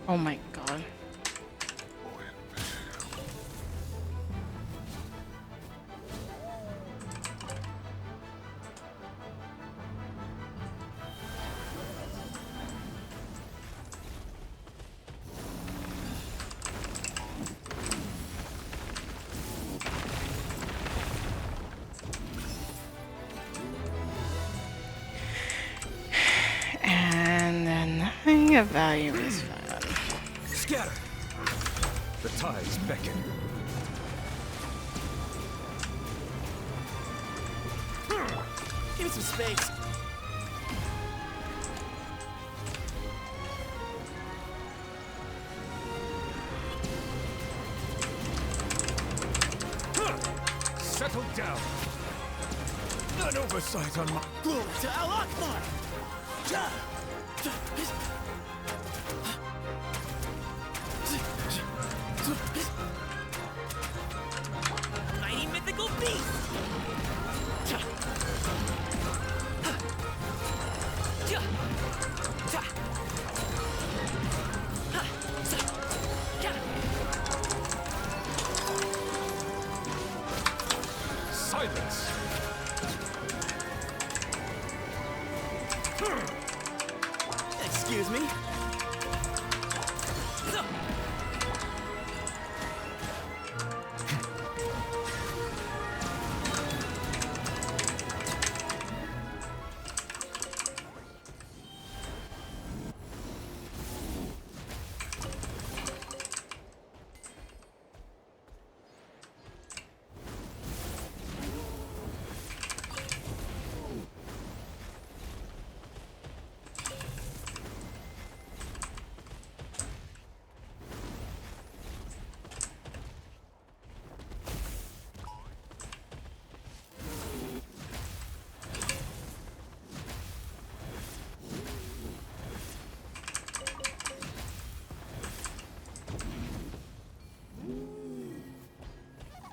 Oh my god. And then nothing of value is found. Scatter! The tides beckon. Give me some space. Settle down. An oversight on my... Glory to Al Akbar. Mighty mythical beast. Silence! Excuse me.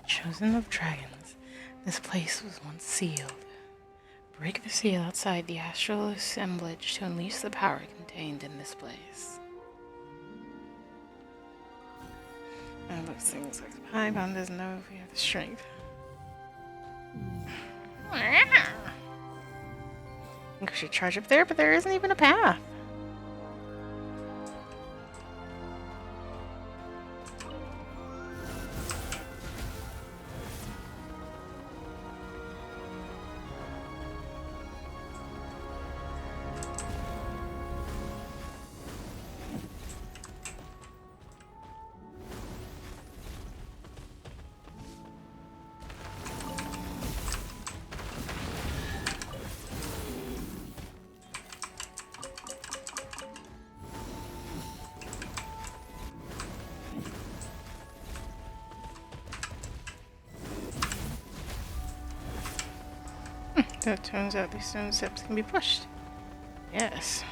Chosen of dragons, this place was once sealed. Break the seal outside the astral assemblage to unleash the power contained in this place. And looks things like the Python doesn't know if we have the strength. I think we should charge up there, but there isn't even a path. So it turns out these stone steps can be pushed. Yes.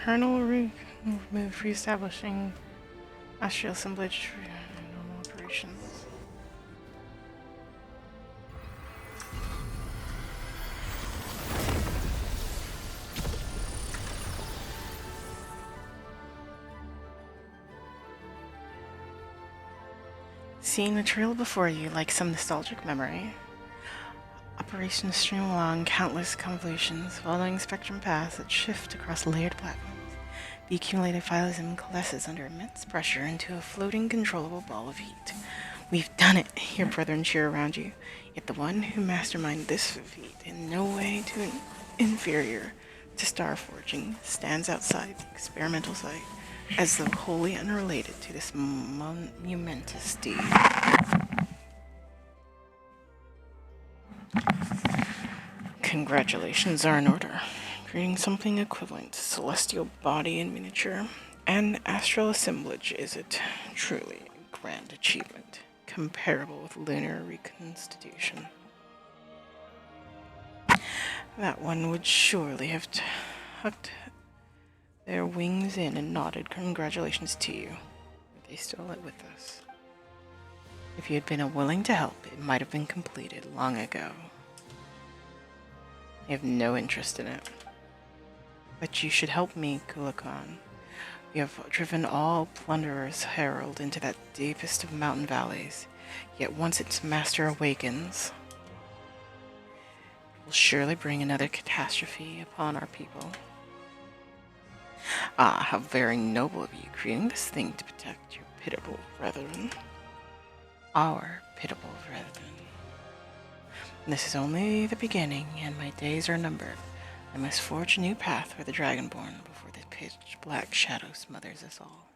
Eternal movement re-establishing astral assemblage for normal operations. Seeing the trail before you like some nostalgic memory. Operations stream along countless convolutions, following spectrum paths that shift across layered platforms. The accumulated phylism coalesces under immense pressure into a floating, controllable ball of heat. We've done it, your brethren cheer around you. Yet the one who masterminded this feat, in no way too inferior to star forging, stands outside the experimental site, as though wholly unrelated to this momentous deed. Congratulations are in order. Creating something equivalent to celestial body in miniature and astral assemblage is it truly a grand achievement, comparable with lunar reconstitution. That one would surely have tucked their wings in and nodded congratulations to you, but they still lit with us. If you had been willing to help, it might have been completed long ago. I have no interest in it. But you should help me, Kulakan. We have driven all plunderers' herald into that deepest of mountain valleys, yet once its master awakens, it will surely bring another catastrophe upon our people. Ah, how very noble of you, creating this thing to protect your pitiable brethren. Our pitiable brethren. This is only the beginning, and my days are numbered. I must forge a new path for the Dragonborn before the pitch-black shadow smothers us all.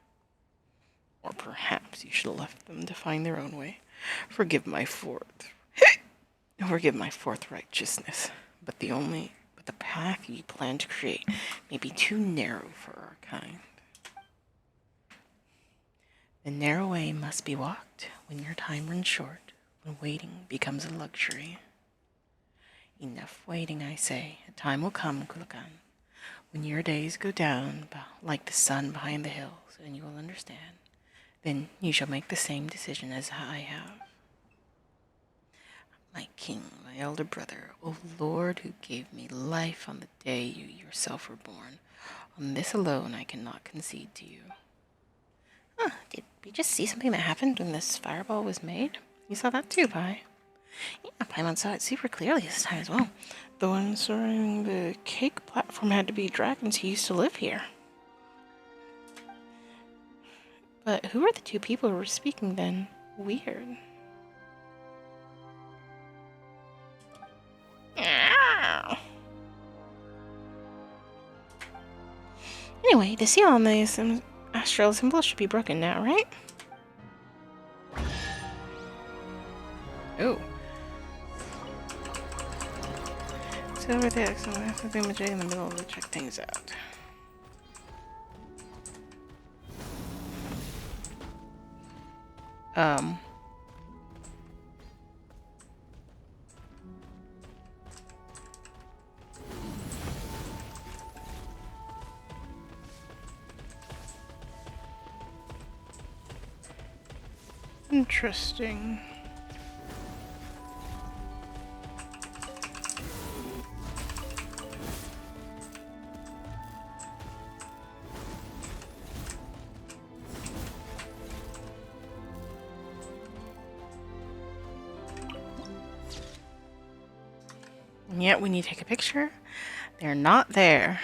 Or perhaps you should have left them to find their own way. Forgive my forthrighteousness, but the path you plan to create may be too narrow for our kind. The narrow way must be walked when your time runs short, when waiting becomes a luxury. Enough waiting, I say. A time will come, Kulakan, when your days go down like the sun behind the hills, and you will understand. Then you shall make the same decision as I have. My king, my elder brother, O Lord, who gave me life on the day you yourself were born, on this alone I cannot concede to you. Huh, did we just see something that happened when this fireball was made? You saw that too, Pi. Yeah, Paimon saw it super clearly this time as well. The one surrounding the cake platform had to be dragons who used to live here. But who were the two people who were speaking then? Weird. Anyway, the seal on the astral symbol should be broken now, right? Oh. So over there, so I have something major in the middle to check things out. Interesting. And yet, when you take a picture, they're not there.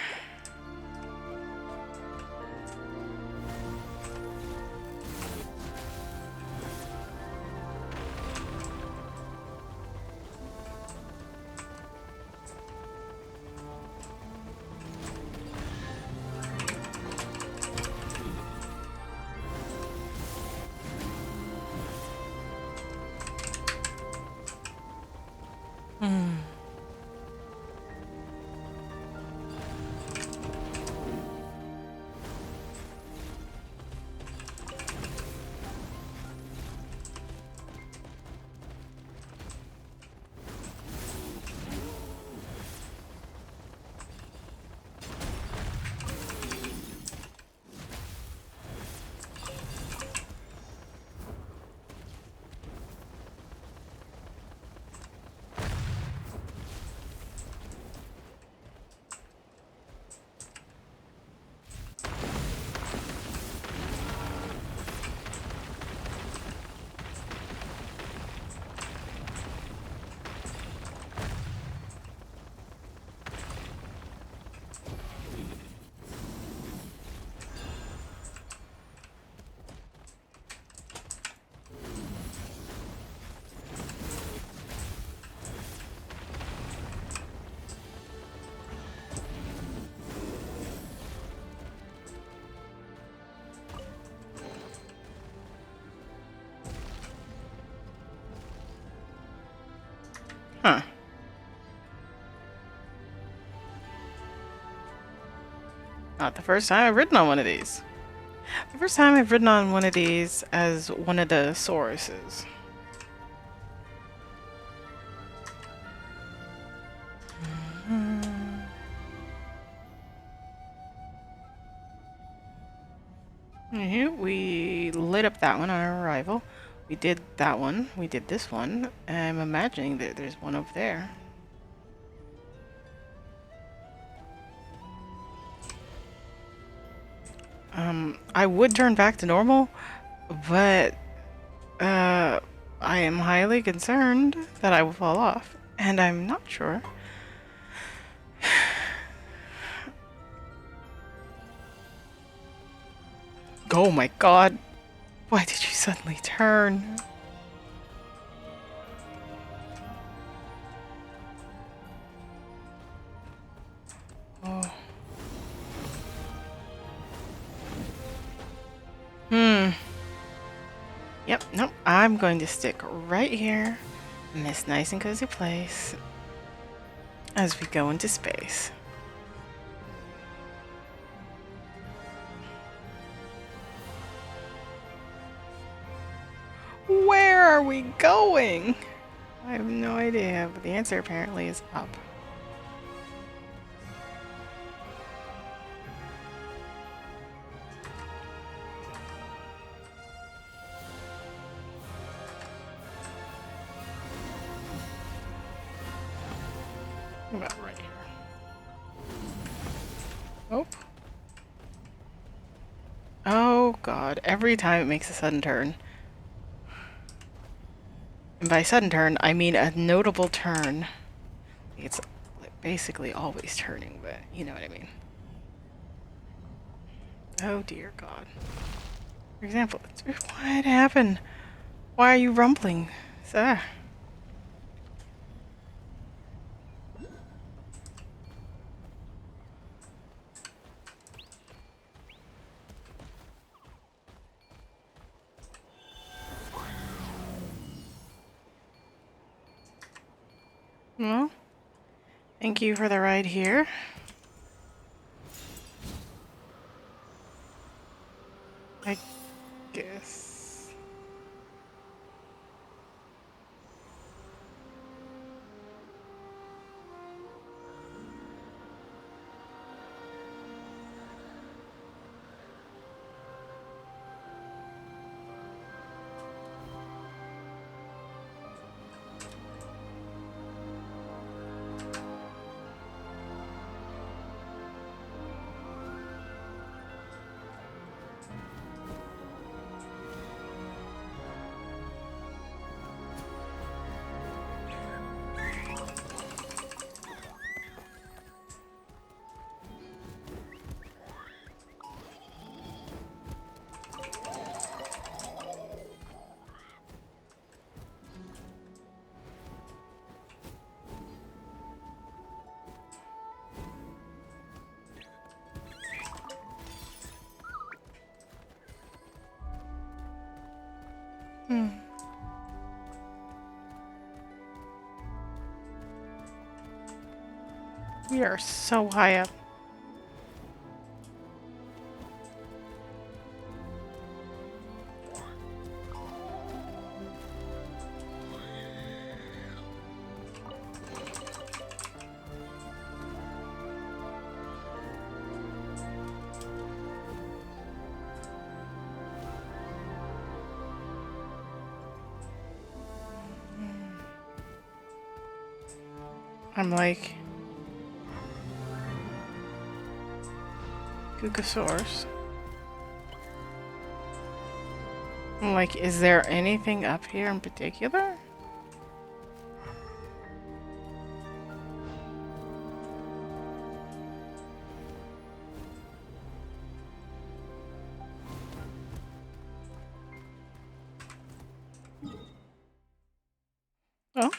Huh. Not the first time I've ridden on one of these. The first time I've ridden on one of these as one of the Sauruses. We lit up that one on our arrival. We did that one. We did this one. I'm imagining that there's one over there. I would turn back to normal, but I am highly concerned that I will fall off, and I'm not sure. Oh my god. Why did you suddenly turn? Oh. Yep, nope. I'm going to stick right here in this nice and cozy place as we go into space. are we going? I have no idea, but the answer apparently is up. About right here. Oh. Oh god, every time it makes a sudden turn. And by sudden turn, I mean a notable turn. It's like basically always turning, but you know what I mean. Oh dear god. For example, what happened? Why are you rumbling, sir? Well, thank you for the ride here. I guess. We are so high up. I'm like Googosaurus. I'm like, is there anything up here in particular? Oh.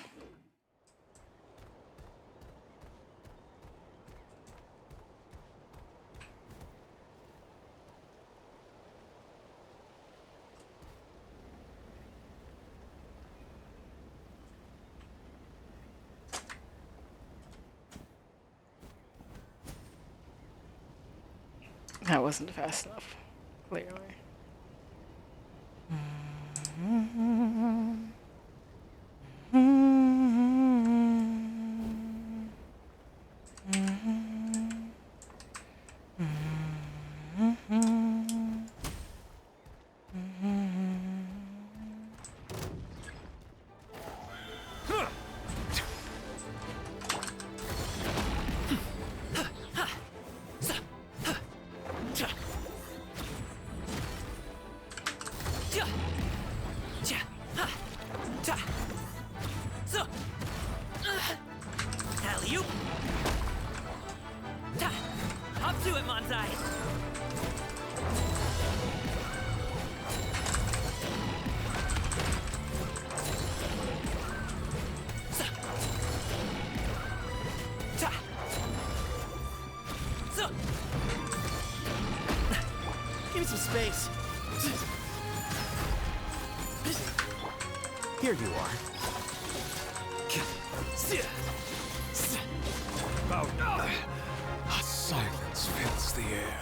That wasn't fast enough, clearly. Alley-oop. Hop to it, Manzai. Give me some space. Here you are. Bow down. A silence fills the air.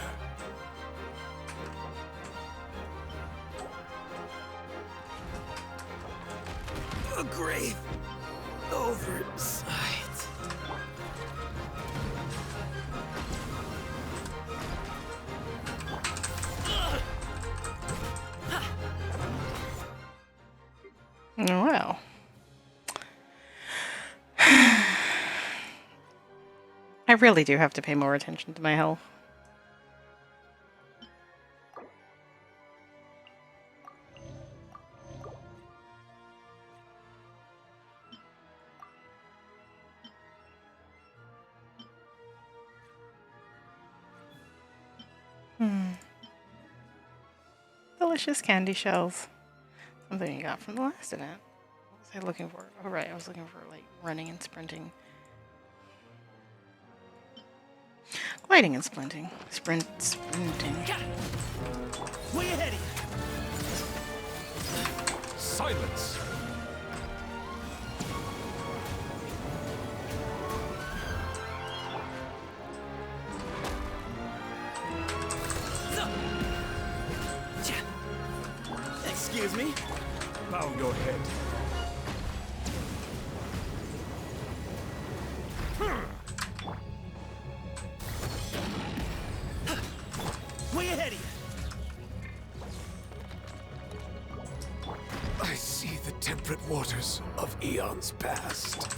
grave oversight. Well. I really do have to pay more attention to my health. Delicious candy shells. Something you got from the last event. What was I looking for? Oh, right. I was looking for, like, running and sprinting. Gliding and sprinting. Sprinting. Way ahead of you. Silence. Excuse me. Bow your head. Way ahead of you. I see the temperate waters of eons past.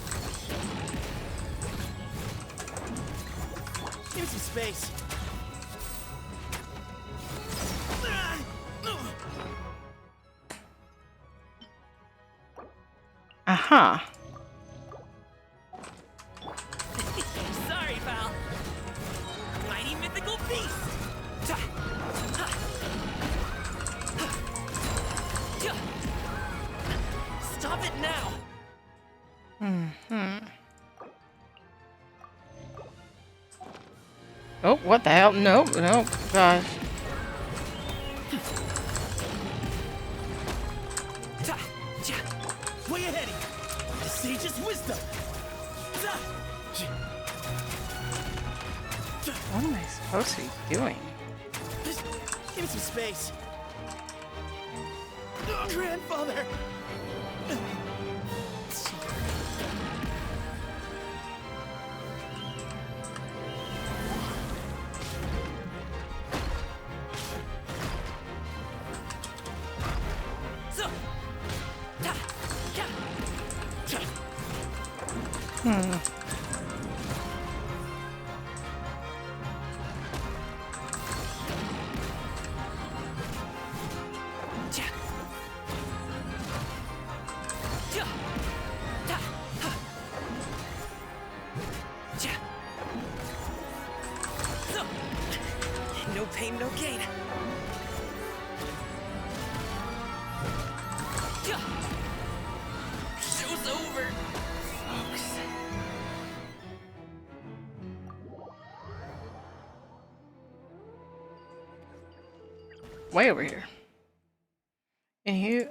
Give me some space. Aha. Sorry, pal. Mighty mythical beast. Stop it now. Oh, what the hell? Nope, nope, gosh. Way ahead of you. The sage's wisdom. What am I supposed to be doing? Give me some space. Grandfather. No pain, no gain. Show's over, folks. Way over here. And you,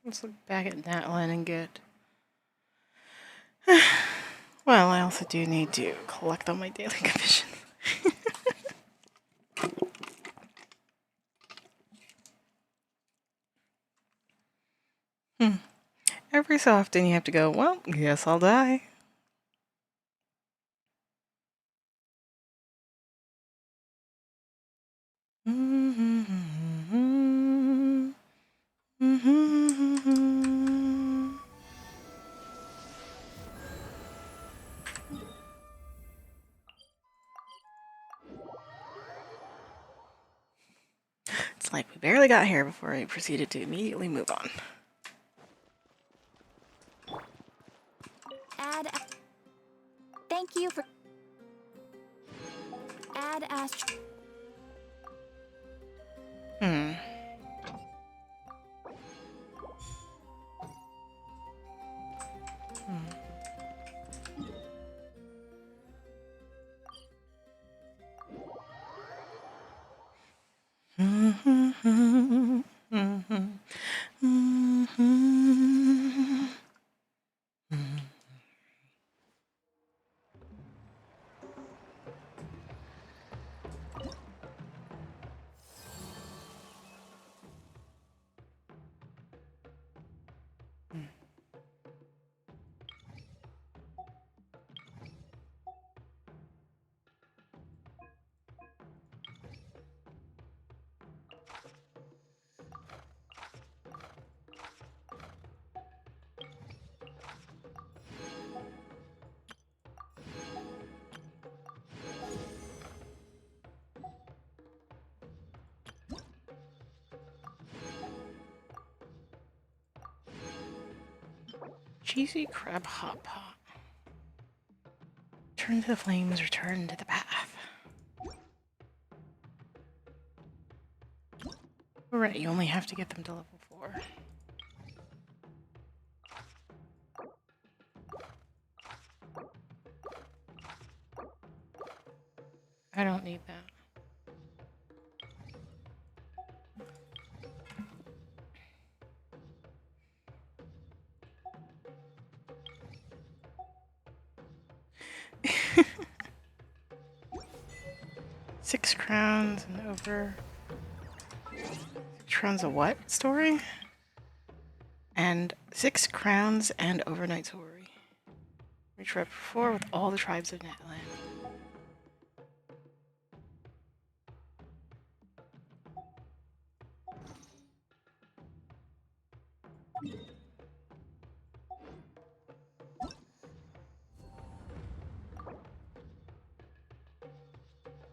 let's look back at that line and get... Well, I also do need to collect all my daily commissions. Every so often you have to go, well, guess I'll die. It's like we barely got here before we proceeded to immediately move on. Thank you for... Add Astro... cheesy crab hot pot. Turn to the flames, return to the path. Alright, you only have to get them to level 4. I don't need that. Six crowns and over. 6 crowns a what story? And 6 crowns and overnight story. Reach rep 4 with all the tribes of Netland.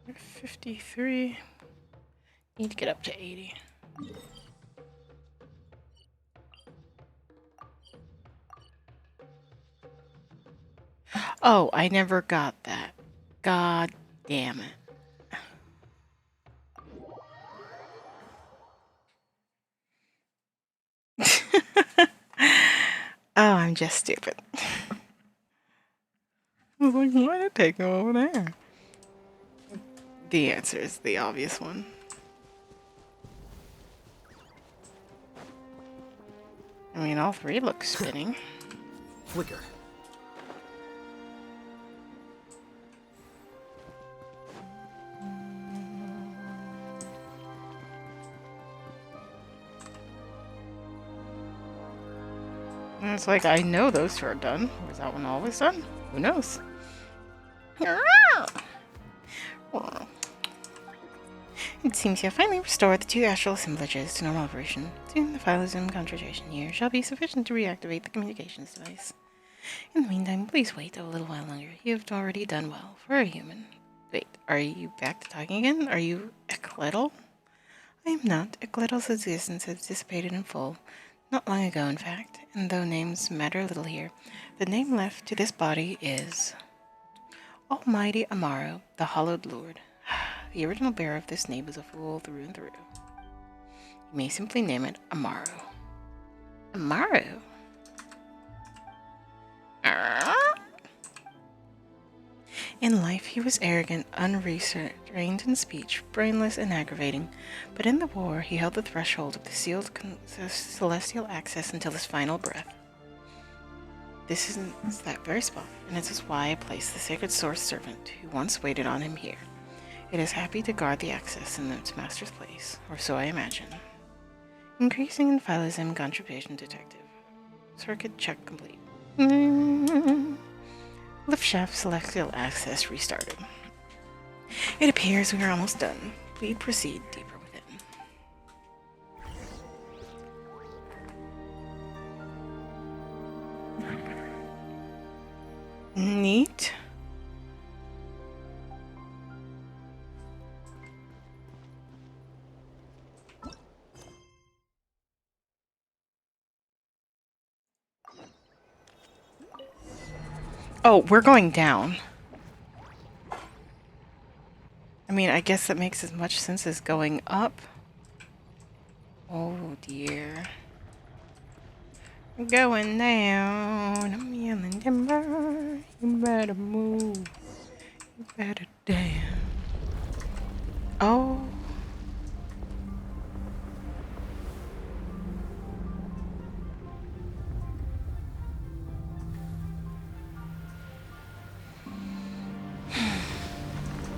We're 53. Need to get up to 80. Oh, I never got that. God damn it. Oh, I'm just stupid. I was like, why did it take me over there? The answer is the obvious one. I mean, all 3 look spinning. Flicker. And it's like, I know those 2 are done. Was that one always done? Who knows? It seems you have finally restored the 2 astral assemblages to normal operation. Soon the Phylosm concentration here shall be sufficient to reactivate the communications device. In the meantime, please wait a little while longer. You have already done well for a human. Wait, are you back to talking again? Are you Ecletl? I am not. Ecletl's existence has dissipated in full. Not long ago, in fact, and though names matter little here, the name left to this body is Almighty Amaro, the Hallowed Lord. The original bearer of this name is a fool through and through. You may simply name it Amaro. Amaro? In life, he was arrogant, unrestrained in speech, brainless and aggravating, but in the war, he held the threshold of the sealed celestial access until his final breath. This is that very spot, and it is why I placed the sacred source servant who once waited on him here. It is happy to guard the access in its master's place, or so I imagine. Increasing in Phylosm contribution detective. Circuit check complete. Lift shaft celestial access restarted. It appears we are almost done. We proceed deeper within. Neat. Oh, we're going down. I mean, I guess that makes as much sense as going up. Oh dear. We're going down. I'm yelling timber. You better move. You better dance. Oh.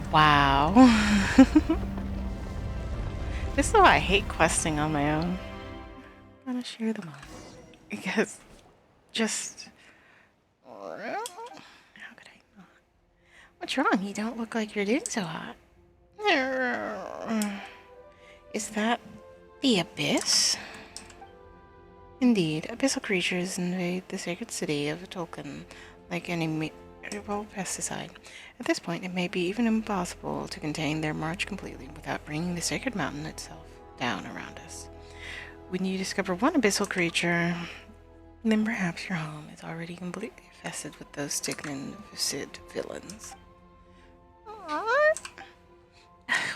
Wow. This is why I hate questing on my own. I'm gonna share them all. Because just... How could I not? What's wrong? You don't look like you're doing so hot. Is that the Abyss? Indeed, abyssal creatures invade the sacred city of Tolkien like any pesticide. At this point, it may be even impossible to contain their march completely without bringing the sacred mountain itself down around us. When you discover one abyssal creature, then perhaps your home is already completely infested with those stignin-infested villains.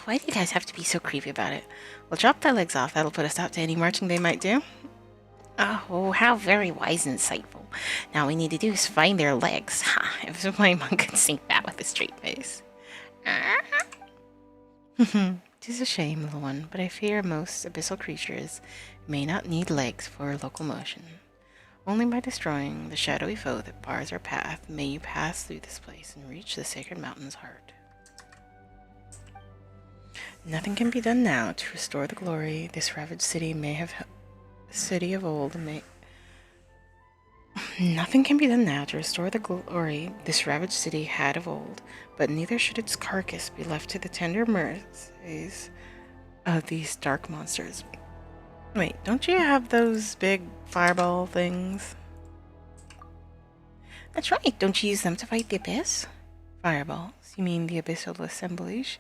Why do you guys have to be so creepy about it? We'll drop their legs off. That'll put a stop to any marching they might do. Oh, how very wise and insightful. Now all we need to do is find their legs. Ha, if my monk could sink that with a straight face. Tis a shame, little one, but I fear most abyssal creatures may not need legs for locomotion. Only by destroying the shadowy foe that bars our path may you pass through this place and reach the sacred mountain's heart. Nothing can be done now to restore the glory this ravaged city may have. City of old may. Nothing can be done now to restore the glory this ravaged city had of old, but neither should its carcass be left to the tender mercies of these dark monsters. Wait, don't you have those big fireball things? That's right, don't you use them to fight the abyss? Fireballs? You mean the abyssal assemblage?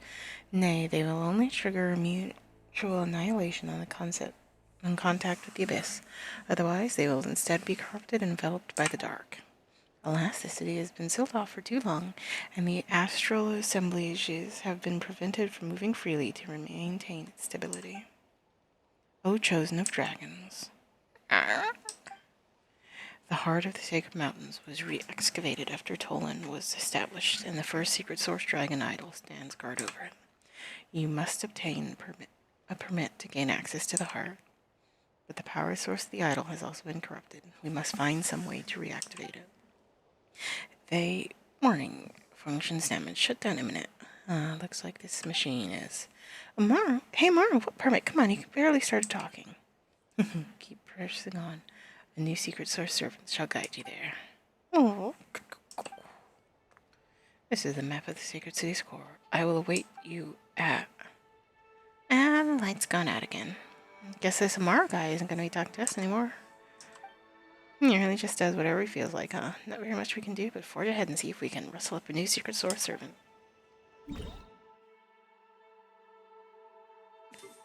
Nay, they will only trigger mutual annihilation on contact with the abyss. Otherwise, they will instead be corrupted and enveloped by the dark. Alas, the city has been sealed off for too long, and the astral assemblages have been prevented from moving freely to maintain its stability. O chosen of dragons. The heart of the sacred mountains was re-excavated after Tolan was established, and the first secret source dragon idol stands guard over it. You must obtain a permit to gain access to the heart, but the power source of the idol has also been corrupted. We must find some way to reactivate it. Warning, functions damaged. Shutdown imminent. Looks like this machine is. Maru, hey Maru, what permit? Come on, you barely started talking. Keep pressing on. A new secret source servant shall guide you there. Oh. This is the map of the sacred city's core. I will await you at. And the light's gone out again. Guess this Amara guy isn't going to be talking to us anymore. He really just does whatever he feels like, huh? Not very much we can do, but forge ahead and see if we can rustle up a new secret source servant.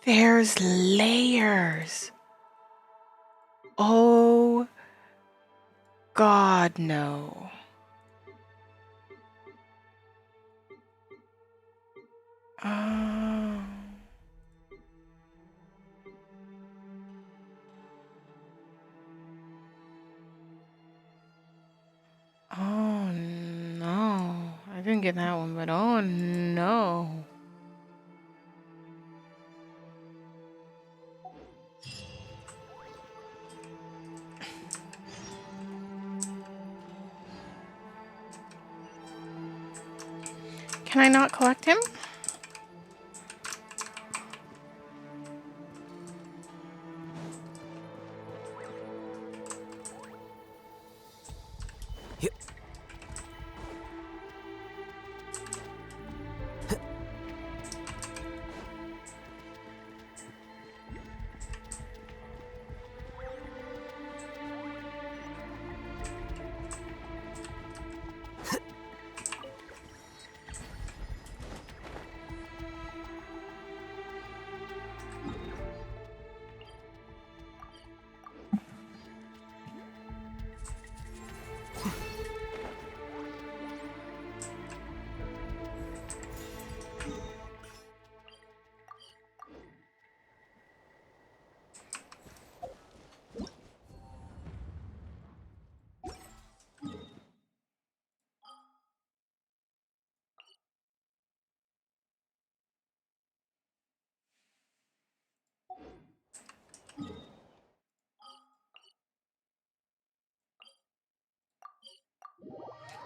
There's layers. Oh, God, no. Oh. Oh, no. I didn't get that one, but oh, no. Can I not collect him?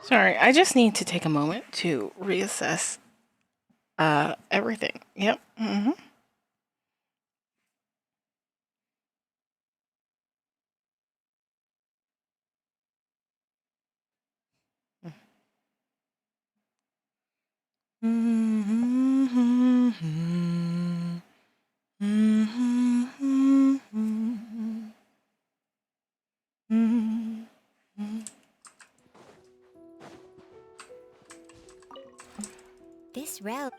Sorry, I just need to take a moment to reassess everything. Yep. Mm-hmm. This route.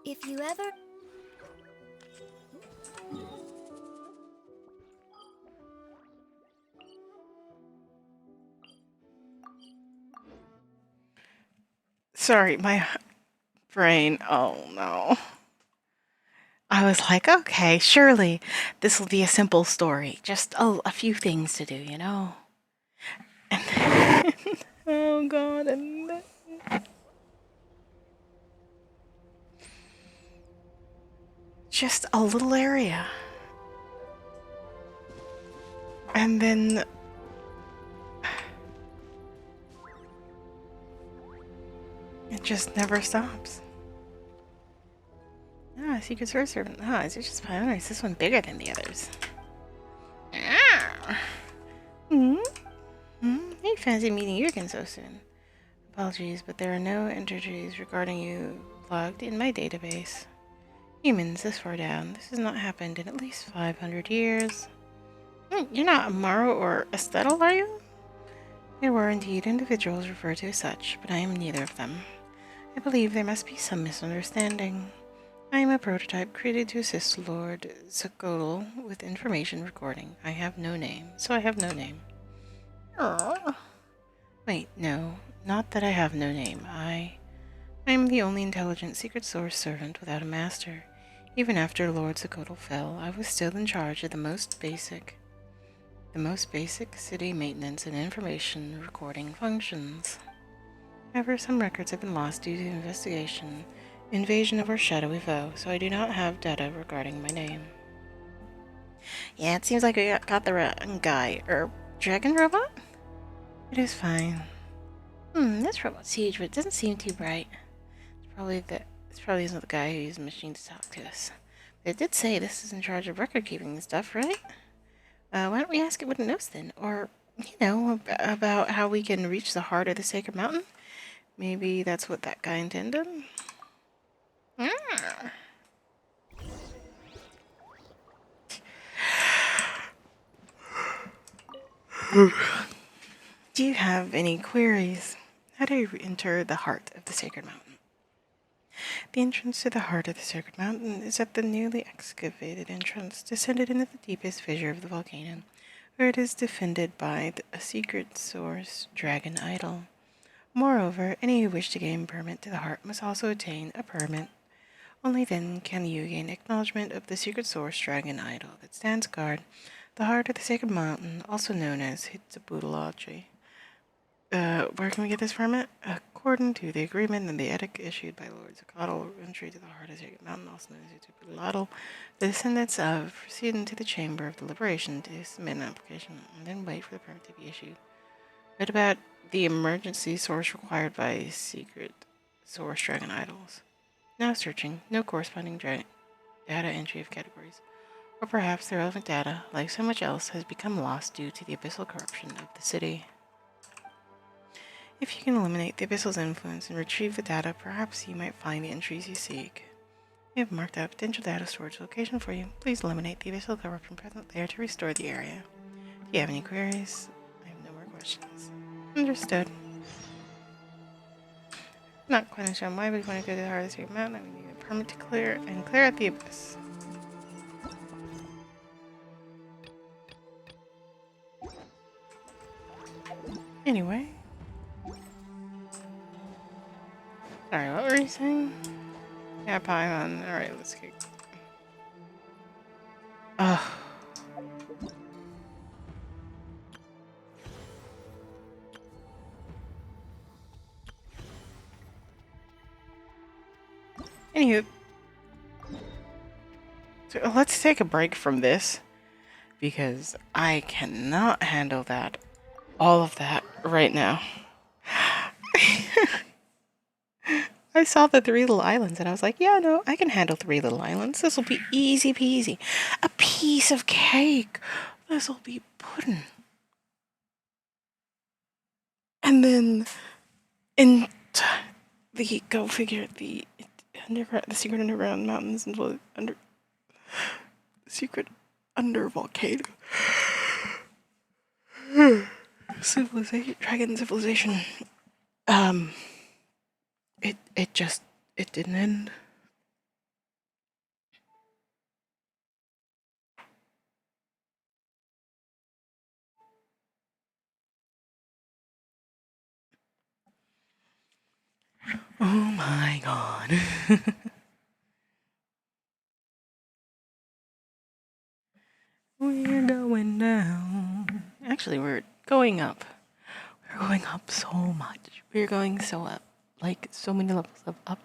If you ever... Sorry, my brain. Oh no. I was like, okay, surely this will be a simple story. Just a few things to do, you know? And then, oh god, and then, just a little area. And then it just never stops. Ah, Secret Source Servant. Ah, is it just fine? Or is this one bigger than the others? Ah. Hmm? Hey, fancy meeting you again so soon. Apologies, but there are no entries regarding you logged in my database. Humans this far down. This has not happened in at least 500 years. You're not Amaro or Estetl, are you? There were indeed individuals referred to as such, but I am neither of them. I believe there must be some misunderstanding. I am a prototype created to assist Lord Zakotl with information recording. I have no name, so I have no name. Aww. Wait, no. Not that I have no name. I am the only intelligent secret source servant without a master. Even after Lord Zakotl fell, I was still in charge of the most basic city maintenance and information recording functions. However, some records have been lost due to invasion of our shadowy foe, so I do not have data regarding my name. Yeah, it seems like we got the wrong guy. Dragon robot? It is fine. This robot's huge, but it doesn't seem too bright. This probably isn't the guy who used the machine to talk to us. But it did say this is in charge of record keeping and stuff, right? Why don't we ask it what it knows then? Or, about how we can reach the heart of the Sacred Mountain? Maybe that's what that guy intended? Do you have any queries? How do you enter the heart of the Sacred Mountain? The entrance to the heart of the Sacred Mountain is at the newly excavated entrance, descended into the deepest fissure of the volcano, where it is defended by a secret source dragon idol. Moreover, any who wish to gain permit to the heart must also attain a permit. Only then can you gain acknowledgement of the secret source dragon idol that stands guard the heart of the Sacred Mountain, also known as Hitzabudology. Where can we get this permit? According to the agreement and the edict issued by Lord Zakotl, entry to the heart of the Sacred Mountain, also known as Hitzabudology, the descendants of proceed into the Chamber of Deliberation to submit an application and then wait for the permit to be issued. What about the emergency source required by secret source dragon idols? Now searching, no corresponding data entry of categories. Or perhaps the relevant data, like so much else, has become lost due to the abyssal corruption of the city. If you can eliminate the abyssal's influence and retrieve the data, perhaps you might find the entries you seek. We have marked out a potential data storage location for you. Please eliminate the abyssal corruption present there to restore the area. Do you have any queries? I have no more questions. Understood. Not quite understand why, but if you want to go to the heart of the Sacred Mountain, we need a permit to clear out the abyss. Anyway. Sorry, what were you saying? Yeah, Paimon. Alright, let's get... Ugh. Anywho. So let's take a break from this. Because I cannot handle that. All of that right now. I saw the 3 little islands and I was like, yeah, no, I can handle 3 little islands. This will be easy peasy. A piece of cake. This will be pudding. And then, go figure, the secret underground mountains and the secret under volcano. Dragon civilization. It didn't end. my god. We're going down. Actually, we're going up. We're going up so much. We're going so up. Like, so many levels of up.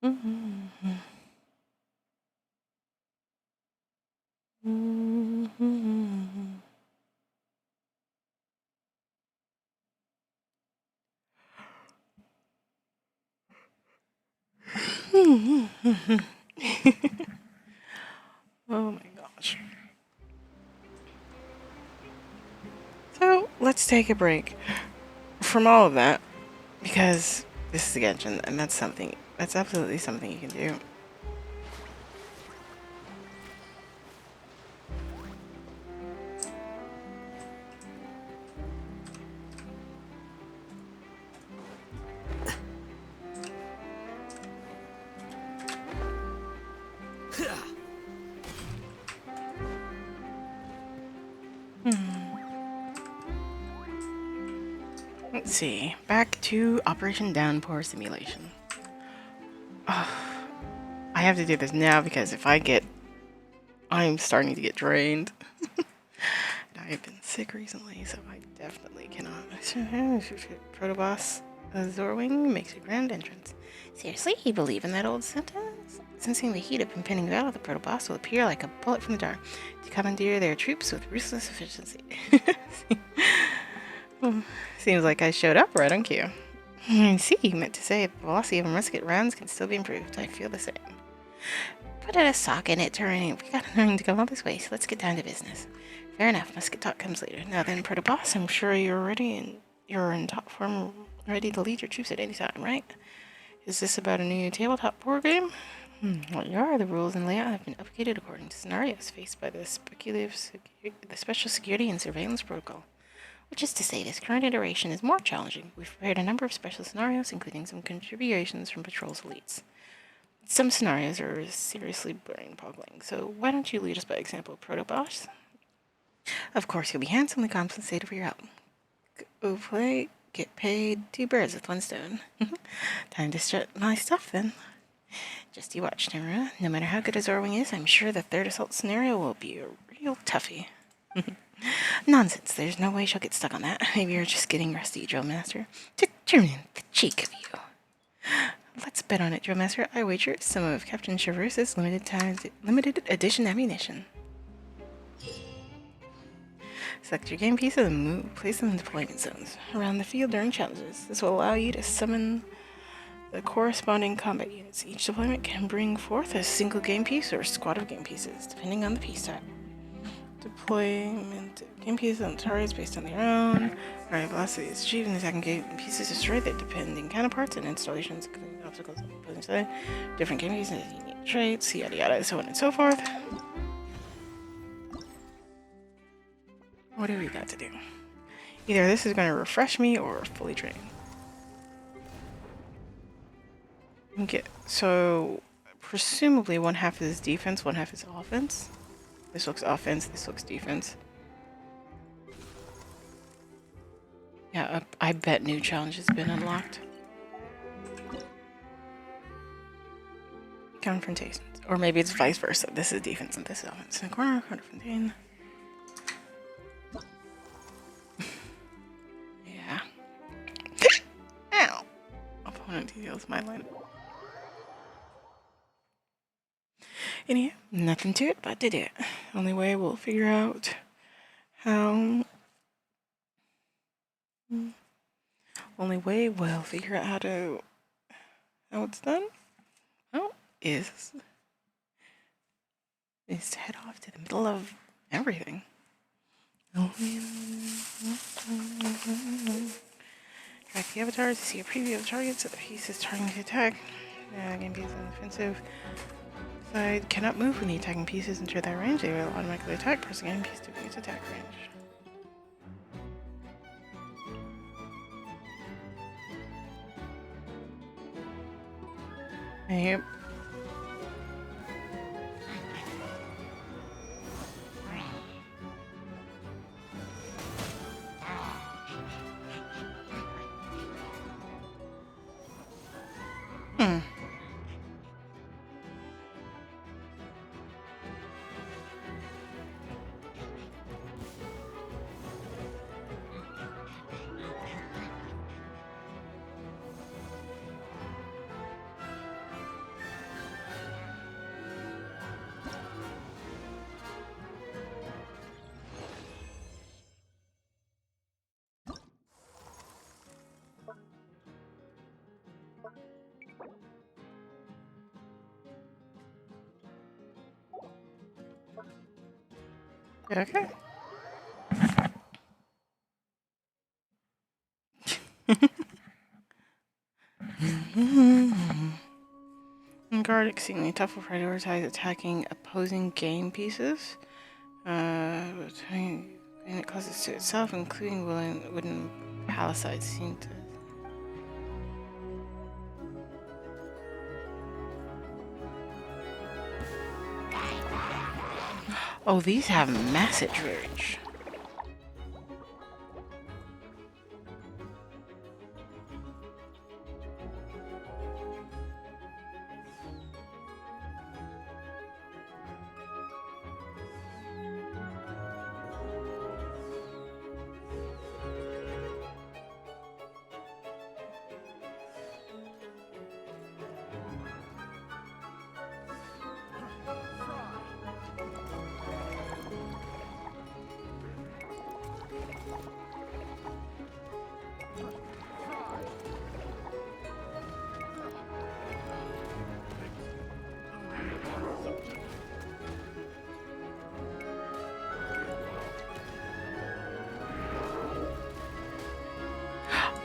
Mm-hmm. Mm-hmm. Oh my gosh. So let's take a break from all of that because this is Genshin and that's absolutely something you can do. Let's see. Back to Operation Downpour simulation. I have to do this now because I'm starting to get drained. I've been sick recently, so I definitely cannot. Protoboss Zorwing makes a grand entrance. Seriously, you believe in that old sentence? Sensing the heat of impending battle, the protoboss will appear like a bullet from the dark to commandeer their troops with ruthless efficiency. Seems like I showed up right on cue. I see, you meant to say the velocity of musket rounds can still be improved. I feel the same. Put a sock in it, Terrain. We got nothing to come all this way, so let's get down to business. Fair enough, musket talk comes later. Now then, Protoboss, I'm sure you're ready and you're in top form, ready to lead your troops at any time, right? Is this about a new tabletop board game? Well, the rules and layout have been updated according to scenarios faced by the Special Security and Surveillance Protocol. Which is to say, this current iteration is more challenging. We've prepared a number of special scenarios, including some contributions from Patrol's elites. Some scenarios are seriously brain-boggling, so why don't you lead us by example, Protoboss? Of course, you'll be handsomely compensated for your help. Go play, get paid, 2 birds with 1 stone. Time to start my stuff, then. Just you watch, Tamara. No matter how good a Zorwing is, I'm sure the 3rd assault scenario will be a real toughie. Nonsense, there's no way she'll get stuck on that. Maybe you're just getting rusty, Drill Master. Determined, the cheek of you. Let's bet on it, Drill Master. I wager some of Captain Traverse's limited edition ammunition. Select your game pieces and place them in deployment zones around the field during challenges. This will allow you to summon the corresponding combat units. Each deployment can bring forth a single game piece or a squad of game pieces, depending on the piece type. Deployment of game pieces on targets based on their own. Alright, velocity is achieved and attacking game pieces destroy their depending counterparts and installations, including obstacles on the opposing side. Different game pieces, unique traits, yada yada, so on and so forth. What do we got to do? Either this is going to refresh me or fully train. Okay, so presumably 1/2 is defense, 1/2 is offense. This looks offense, this looks defense. Yeah, I bet new challenge has been unlocked. Confrontations. Or maybe it's vice versa. This is defense and this is offense. In the corner, confrontation. Yeah. Ow. Opponent deals my line. Anyhow, nothing to it but to do it. Only way we'll figure out how. Only way we'll figure out how it's done. How is to head off to the middle of everything. Track the avatars to see a preview of targets at the pieces targeting to attack. Game piece on defensive side cannot move when the attacking pieces enter that range. They will automatically attack. Press the game piece to view its attack range. Yep. Hmm. Okay. Guard exceedingly tough will prioritize attacking opposing game pieces. And it causes to itself, including wooden palisades, seem to. Oh, these have message reach.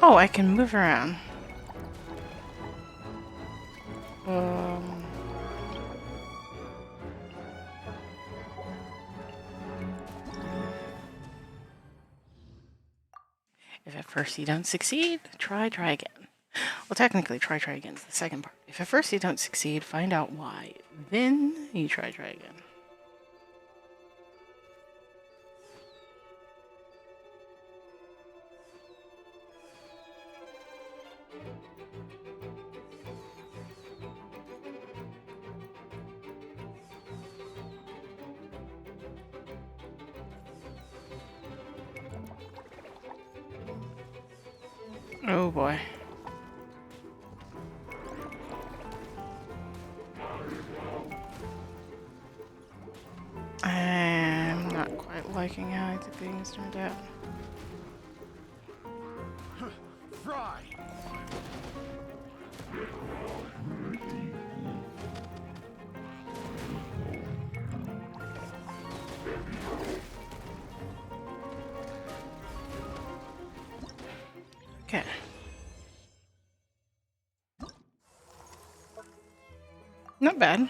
Oh, I can move around. If at first you don't succeed, try again. Well, technically, try again is the second part. If at first you don't succeed, find out why. Then you try again. Oh boy. I'm not quite liking how the things turned out. Fry! Okay. Not bad.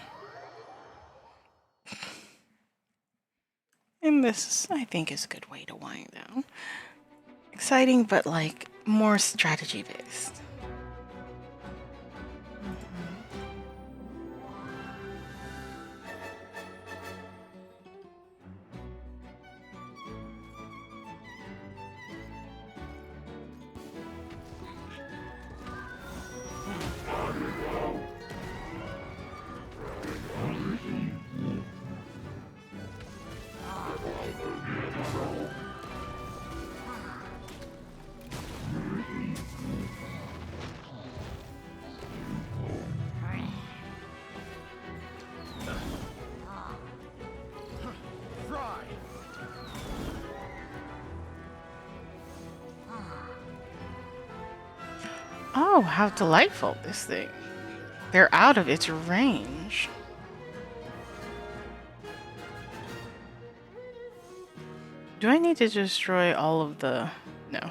And this, I think, is a good way to wind down. Exciting, but like more strategy based. Oh, how delightful this thing. They're out of its range. Do I need to destroy all of the... No.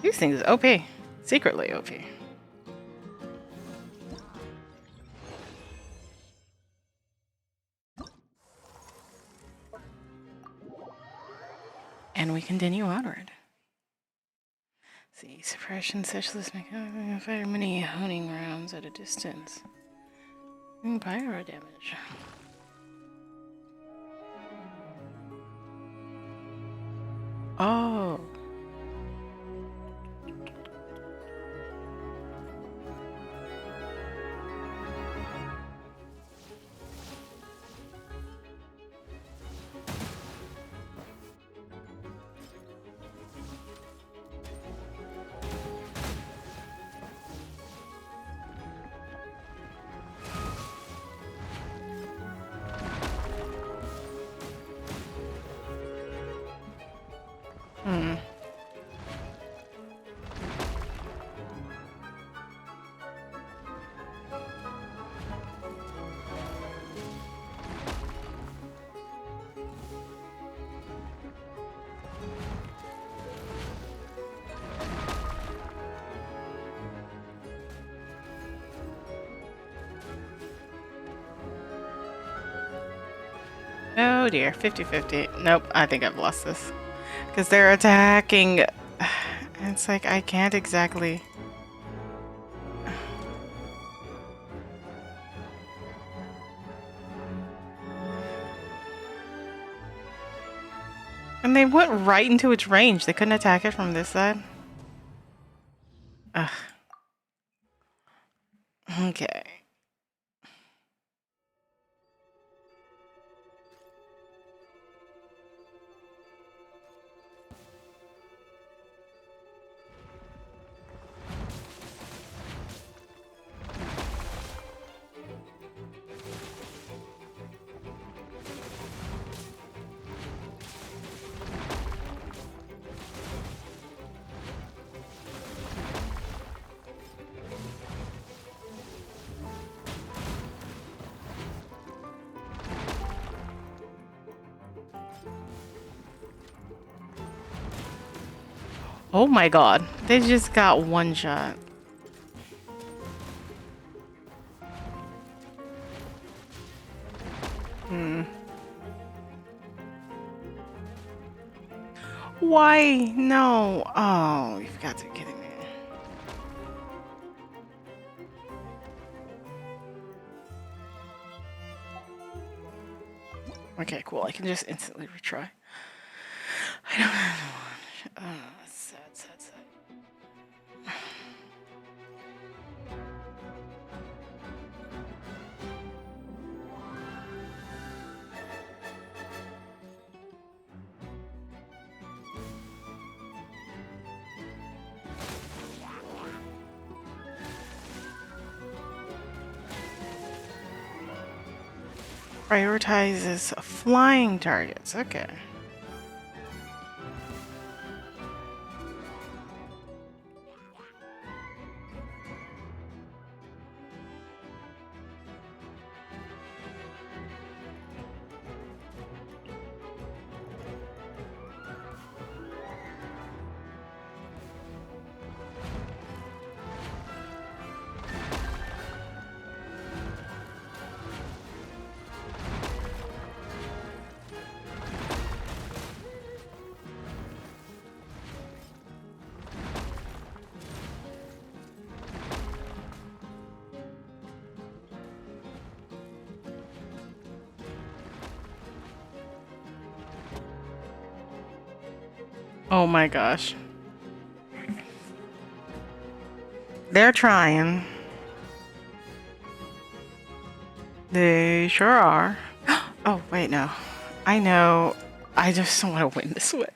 These things OP. Secretly OP. And we continue onward. See, suppression specialist make fire many honing rounds at a distance. Pyro damage. Oh. Hmm. Oh dear, 50-50. Nope, I think I've lost this. Because they're attacking. It's like I can't exactly. And they went right into its range. They couldn't attack it from this side. Ugh. Okay. Oh my god. They just got one shot. Why? No. Oh, you've got to be kidding me. Okay, cool. I can just instantly retry. I don't have to watch. Sad, sad, sad. Prioritizes flying targets. Okay. Oh my gosh. They're trying. They sure are. Oh, wait, no. I know. I just don't want to win this way.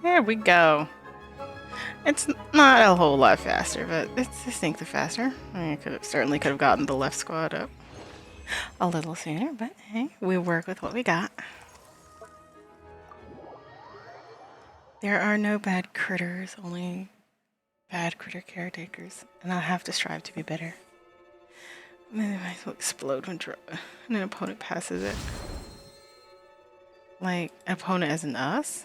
There we go. It's not a whole lot faster, but it's distinctly faster. I mean, certainly could have gotten the left squad up a little sooner, but hey, we work with what we got. There are no bad critters, only bad critter caretakers, and I'll have to strive to be better. And then it might as well explode when an opponent passes it. Like, an opponent as in us?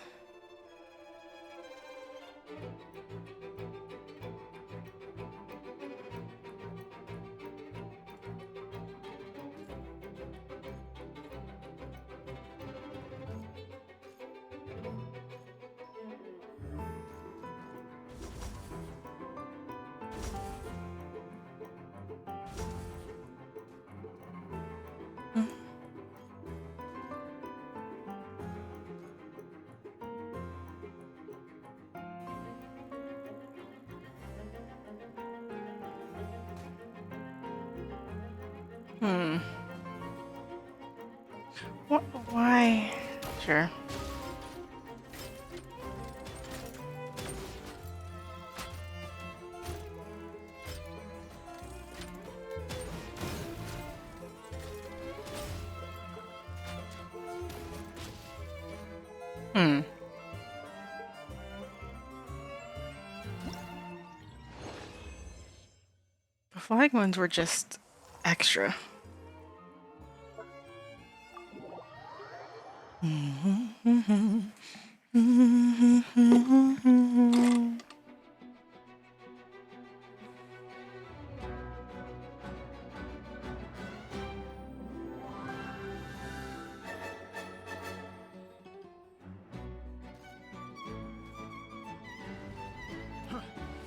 Hmm. What? Why? Sure. Hmm. The flying ones were just extra.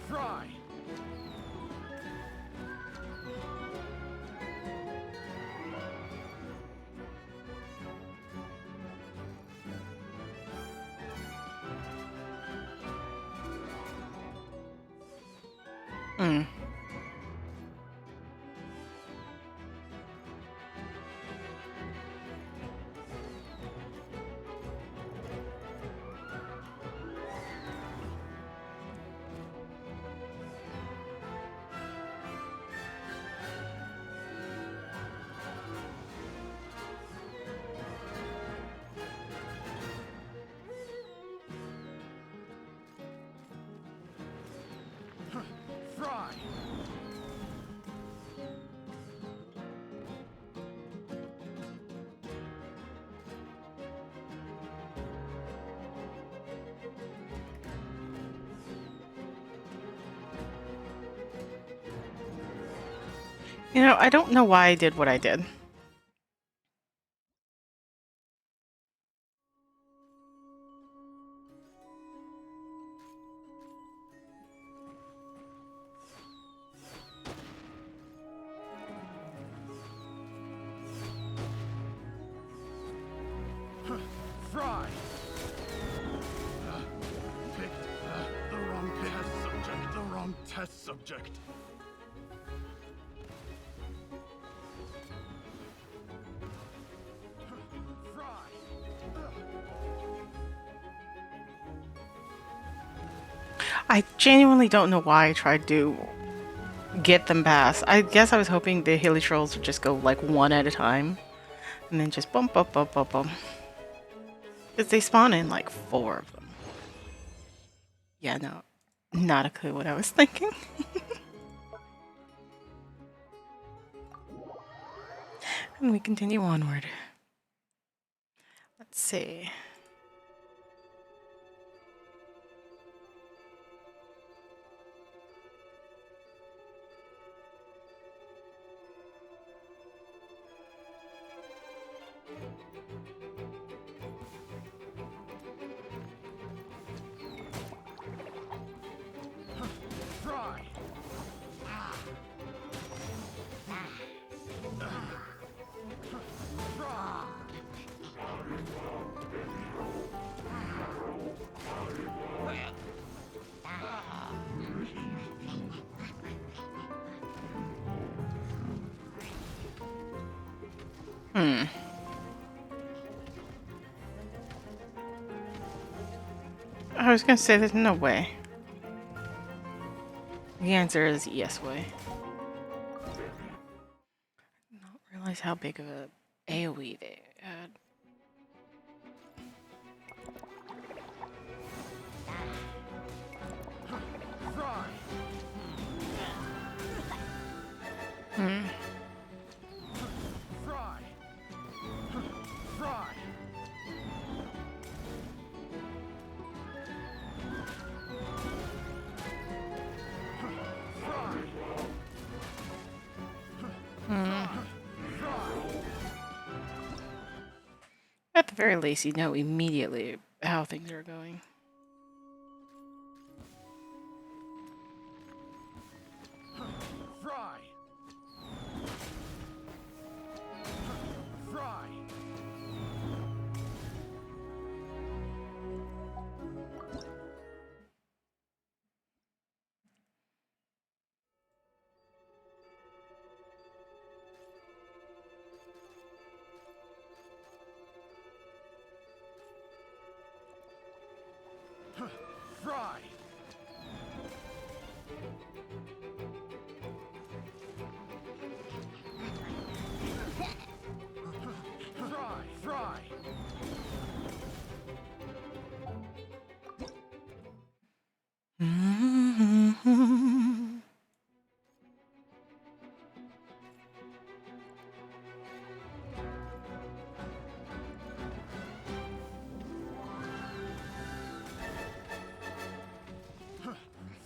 Fry! Hmm. Fry! You know, I don't know why I did what I did. Fry! Picked the wrong test subject. The wrong test subject. Fry! I genuinely don't know why I tried to get them past. I guess I was hoping the Hilly Trolls would just go like one at a time. And then just bump, bump, bump, bump, bump. Because they spawn in like 4 of them. Yeah, no. Not a clue what I was thinking. And we continue onward. Let's see. Fry! Hmm. I was gonna say there's no way. The answer is yes way. I don't realize how big of a AoE they had. Fry! Hmm. Fry! Fry! At the very least, you know immediately how things are going. Fry! Fry! Fry! Fry! Fry!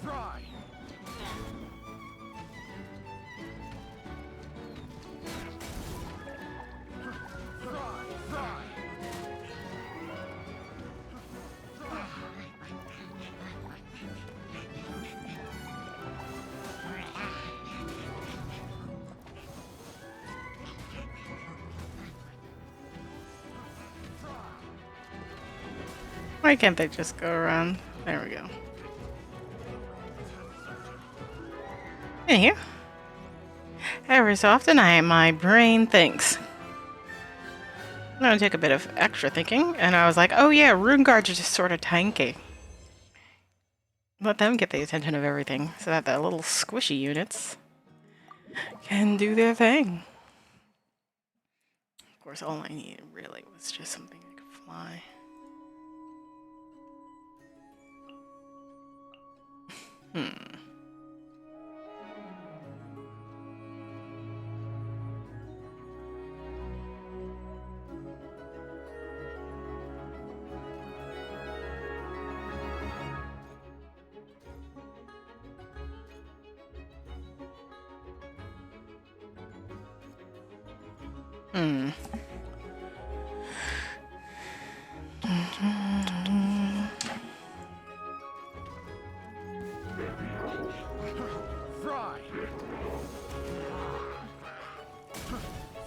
Fry! Fry! Fry! Why can't they just go around? There we go. Anywho, every so often my brain thinks. I'm gonna take a bit of extra thinking, and I was like, oh yeah, rune guards are just sort of tanky. Let them get the attention of everything, so that the little squishy units can do their thing. Of course, all I needed really was just something that could fly.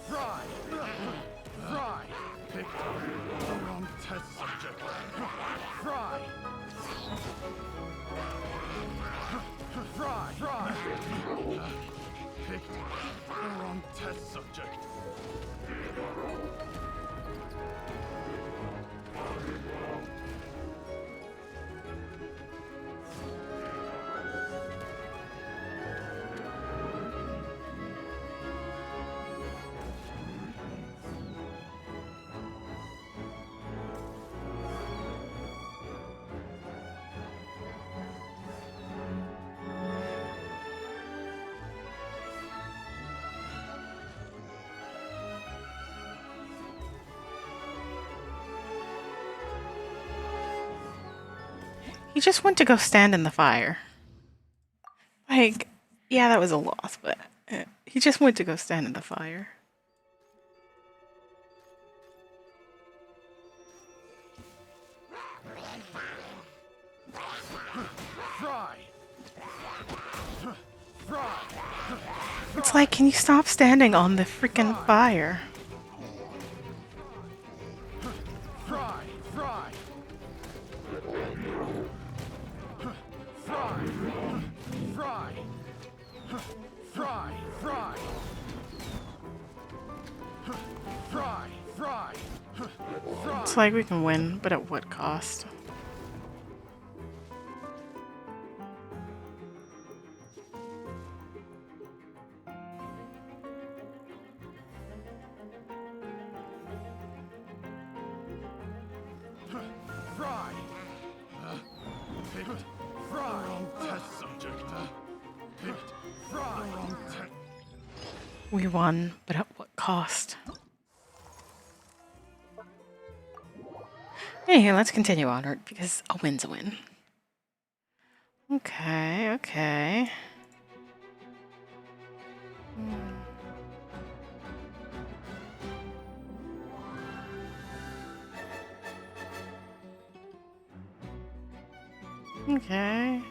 Fry! Fry! Fry! Picked the wrong test subject. Fry! Fry! Fry! Picked the wrong test subject. He just went to go stand in the fire. Like, yeah, that was a loss, but he just went to go stand in the fire. Fry! Fry! It's like, can you stop standing on the freaking fire? Fry! Fry! Fry! Fry! Fry! Fry! Fry! Fry! It's like we can win, but at what cost? Fry! Picked Fry! Wrong test subject. Picked Fry! Wrong test. We won, but at what cost? Anyway, let's continue onward, because a win's a win. Okay, okay. Okay.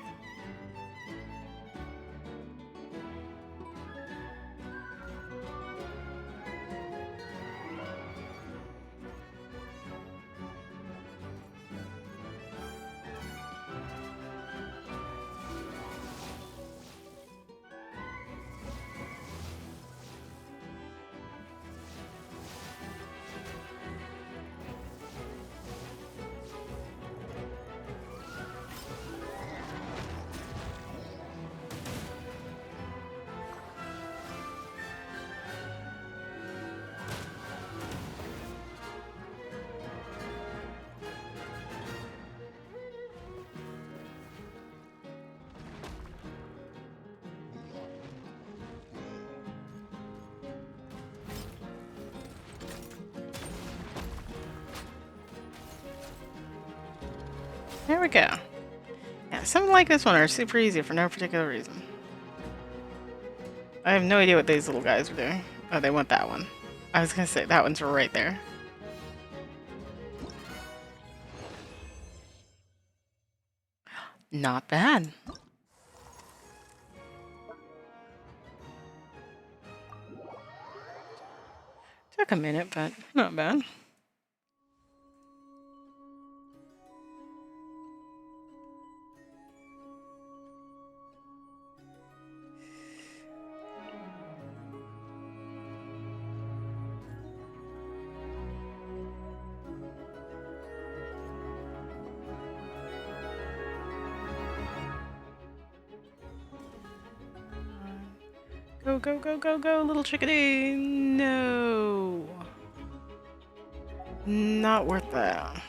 There we go. Yeah, something like this one are super easy for no particular reason. I have no idea what these little guys are doing. Oh, they want that one. I was gonna say that one's right there. Not bad. Took a minute, but not bad. Go, go, go, go, go, little chickadee. No. Not worth that.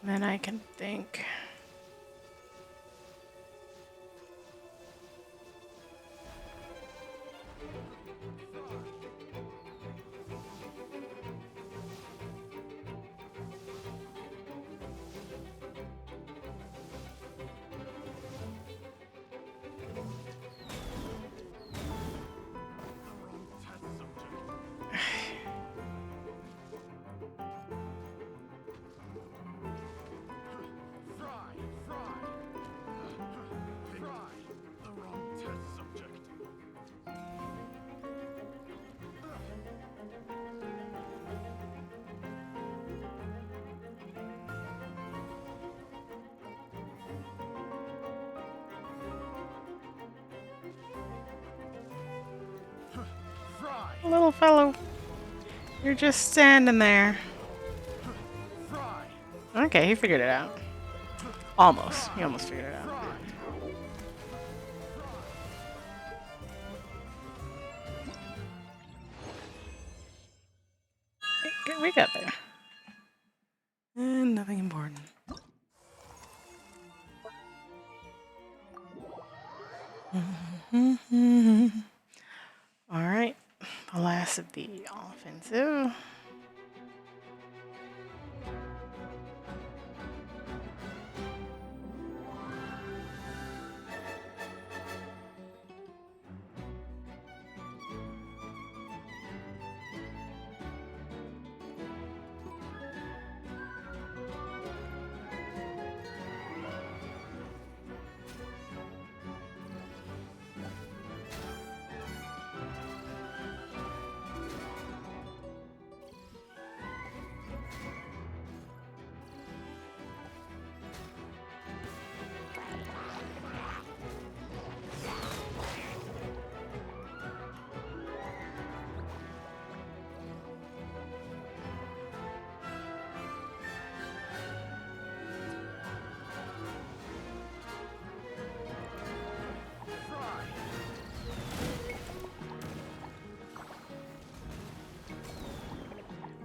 Then I can think. Little fellow, you're just standing there. Okay, he figured it out. Almost. He almost figured it out. We got there. And nothing important. All right. The last of the offensive.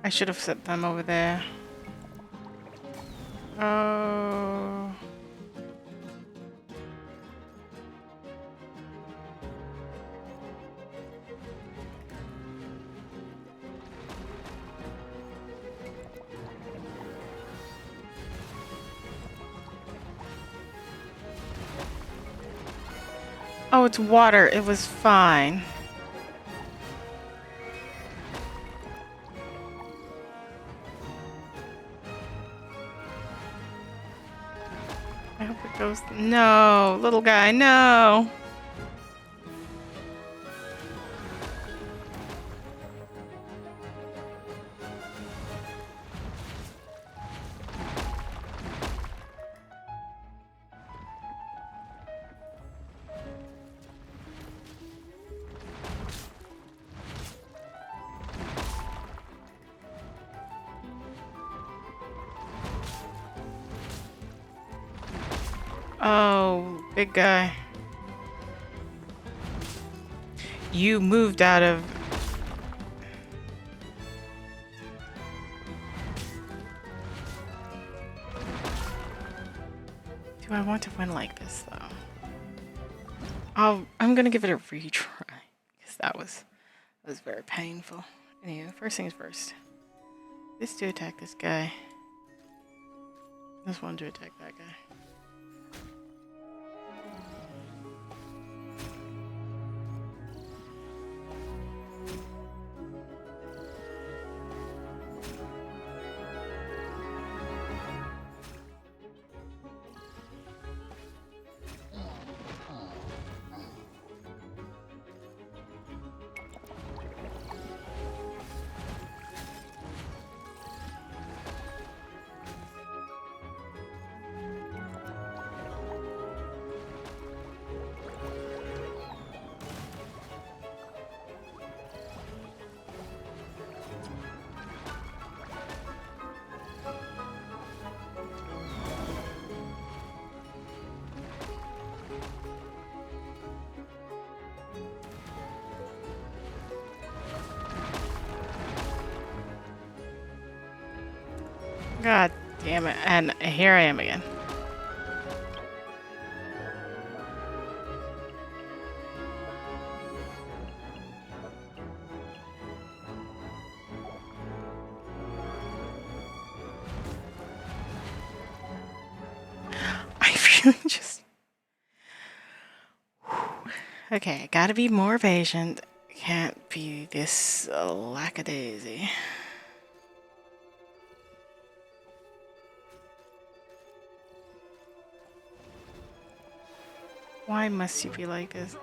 I should have set them over there. Oh. Oh, it's water. It was fine. I hope it goes. No, little guy, no. Oh, big guy. You moved out of... Do I want to win like this, though? I'm gonna give it a retry. Jesus, that was very painful. Anyway, first things first. This to attack this guy. This one to attack that guy. God damn it. And here I am again. I really just... Okay, I gotta be more patient. Can't be this lackadaisy. Why must you be like this?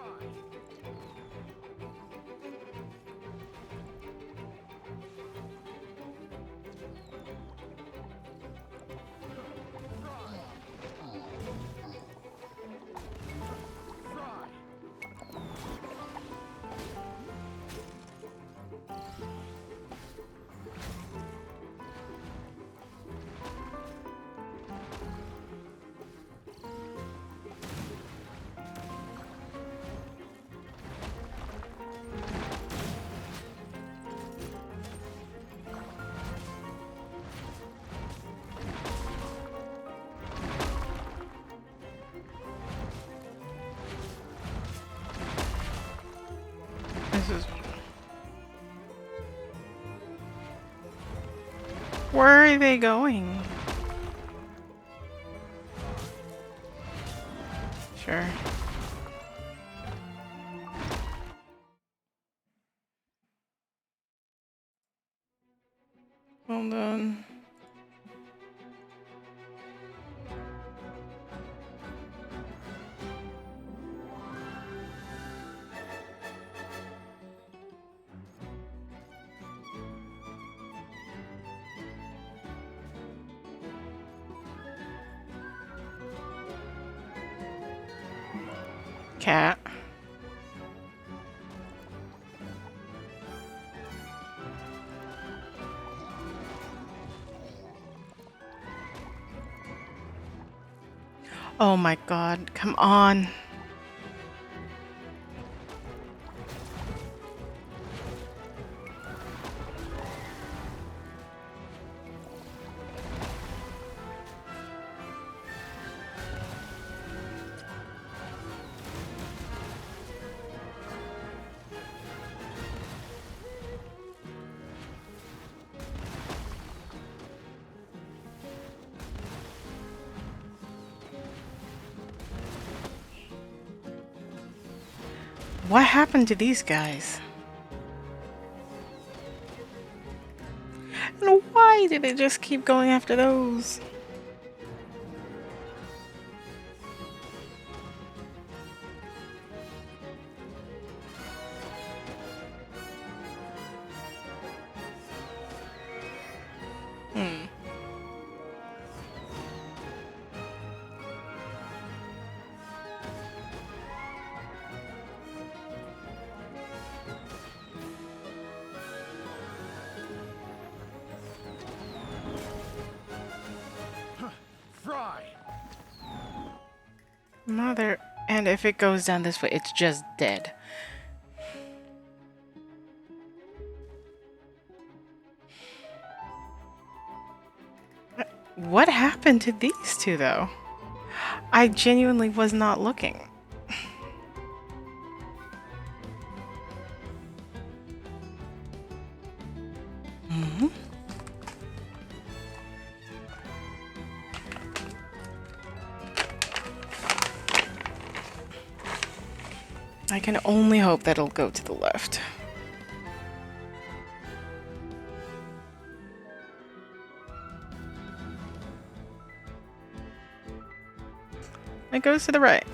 This is... Where are they going? Sure. Hold on. Cat. Oh my god, come on. What happened to these guys? And why did they just keep going after those? Mother, and if it goes down this way, it's just dead. What happened to these two, though? I genuinely was not looking. I can only hope that it'll go to the left. It goes to the right.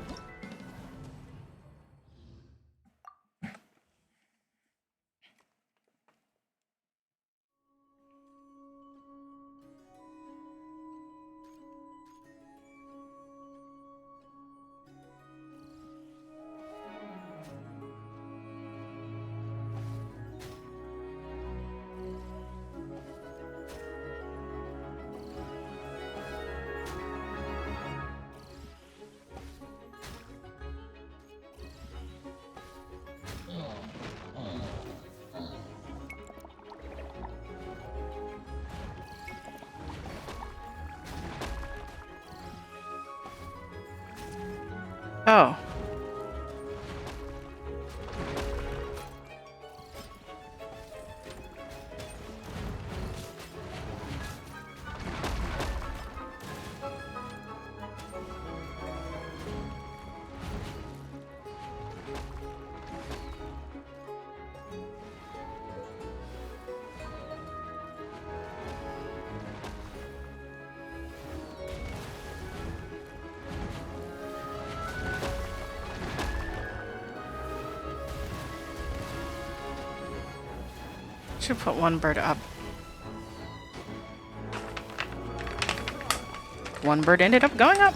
Oh. Should put one bird up. One bird ended up going up.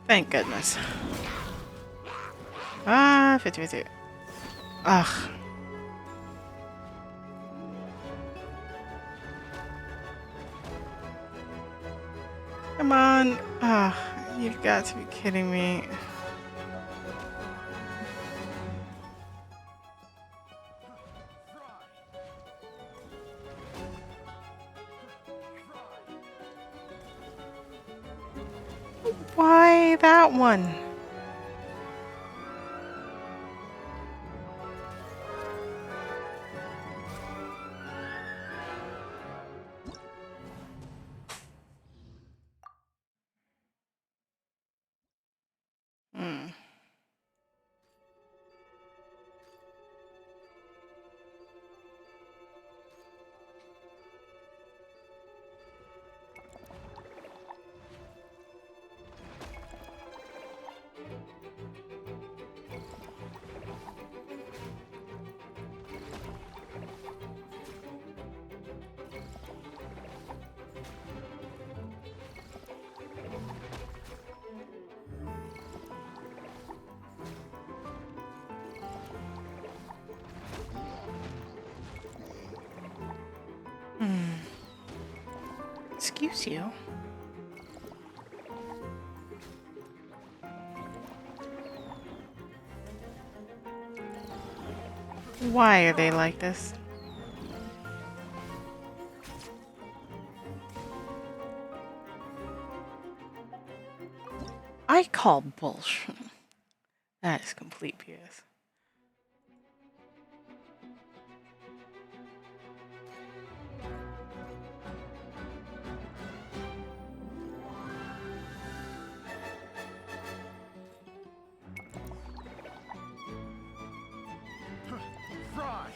Thank goodness. 50-50. Ugh. Come on. You've got to be kidding me. Why that one? Excuse you. Why are they like this? I call bullshit. That is complete BS. Fry!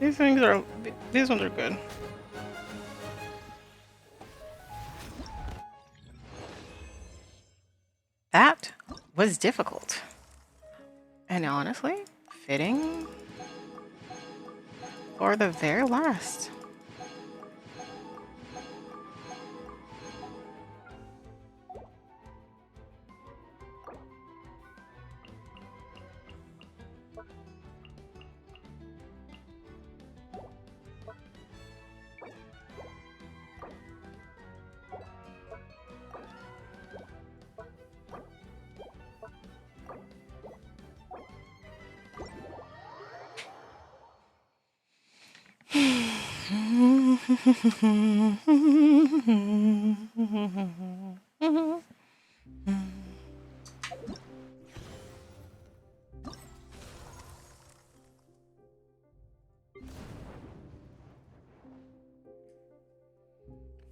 These ones are good. That was difficult. And honestly, fitting for the very last.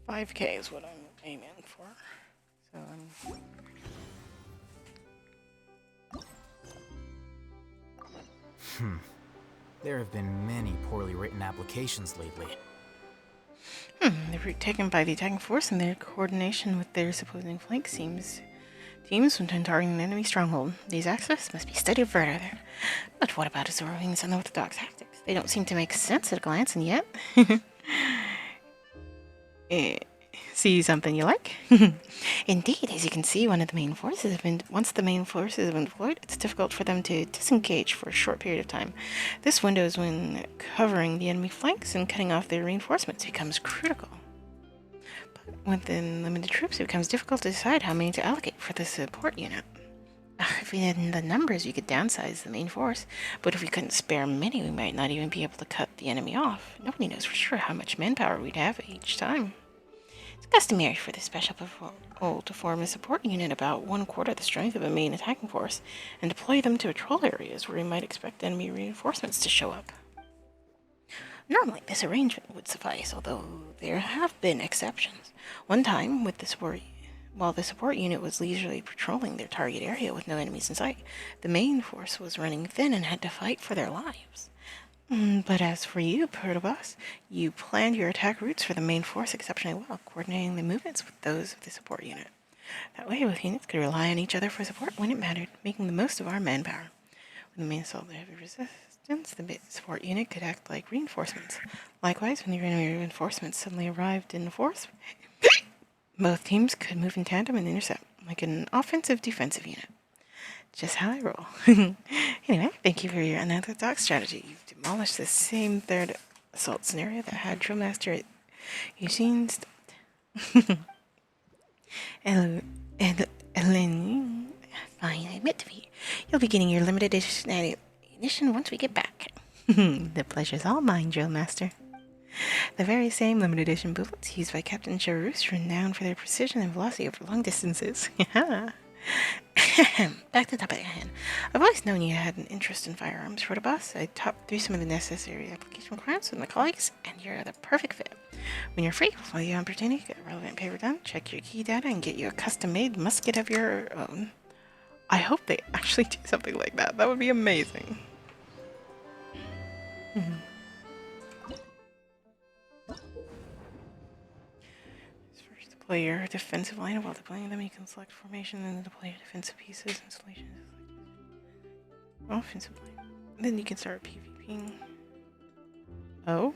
$5K is what I'm aiming for. So There have been many poorly written applications lately. the route taken by the attacking force and their coordination with their supposing flank teams when targeting an enemy stronghold. These access must be studied further. But what about absorbing some orthodox tactics? They don't seem to make sense at a glance, and yet... See something you like? Indeed, as you can see, once the main forces have been deployed, it's difficult for them to disengage for a short period of time. This window is when covering the enemy flanks and cutting off their reinforcements becomes critical. But within limited troops, it becomes difficult to decide how many to allocate for the support unit. If we had the numbers, we could downsize the main force, but if we couldn't spare many, we might not even be able to cut the enemy off. Nobody knows for sure how much manpower we'd have each time. It's customary for this special patrol to form a support unit about 1/4 the strength of a main attacking force and deploy them to patrol areas where we might expect enemy reinforcements to show up. Normally, this arrangement would suffice, although there have been exceptions. One time, while the support unit was leisurely patrolling their target area with no enemies in sight, the main force was running thin and had to fight for their lives. But as for you, Pertobas, you planned your attack routes for the main force exceptionally well, coordinating the movements with those of the support unit. That way, both units could rely on each other for support when it mattered, making the most of our manpower. When the main assault had heavy resistance, the support unit could act like reinforcements. Likewise, when the enemy reinforcements suddenly arrived in force, both teams could move in tandem and intercept, like an offensive-defensive unit. Just how I roll. Anyway, thank you for your unorthodox strategy. You've demolished the same third assault scenario that had Drill Master at Eugene's. Eleni, fine, I admit defeat. You'll be getting your limited edition ammunition once we get back. The pleasure's all mine, Drill Master. The very same limited edition bullets used by Captain Charus, renowned for their precision and velocity over long distances. Back to the topic at hand. I've always known you had an interest in firearms, Protobus. I talked through some of the necessary application requirements with my colleagues, and you're the perfect fit. When you're free, follow the opportunity, get relevant paper done, check your key data, and get you a custom-made musket of your own. I hope they actually do something like that. That would be amazing. First, deploy your defensive line. While deploying them, you can select formation and deploy your defensive pieces. Installation is selected. Offensive line. Then you can start PvPing. Oh?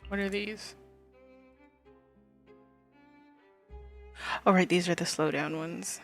What are these? Oh, right, these are the slowdown ones.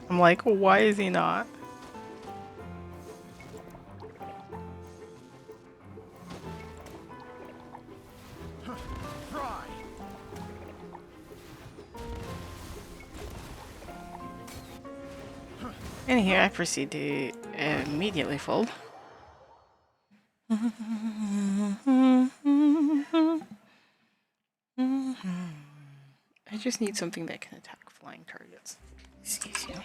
I'm like, why is he not? Fry! And here I proceed to immediately fold. I just need something that can attack flying targets. It's easier.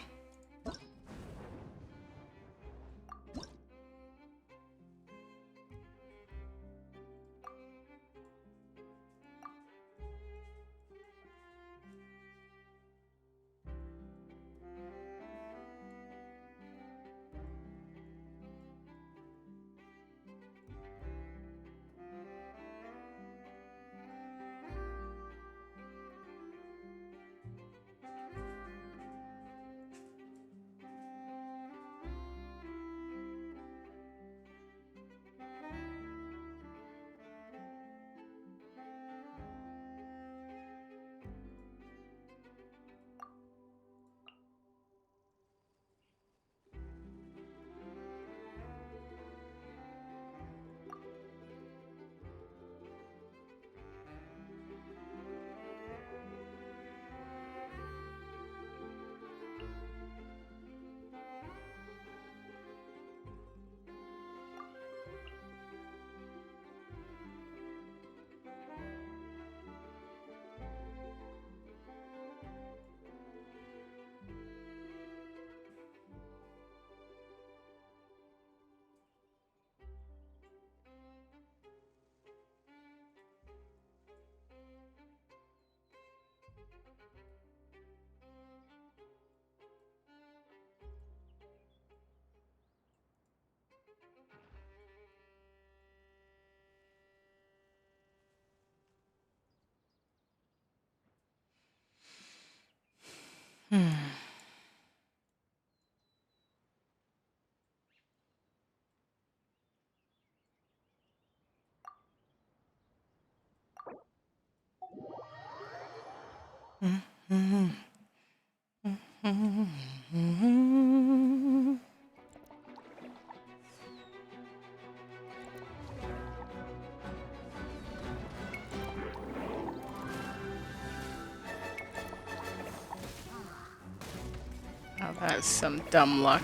Oh, that's some dumb luck.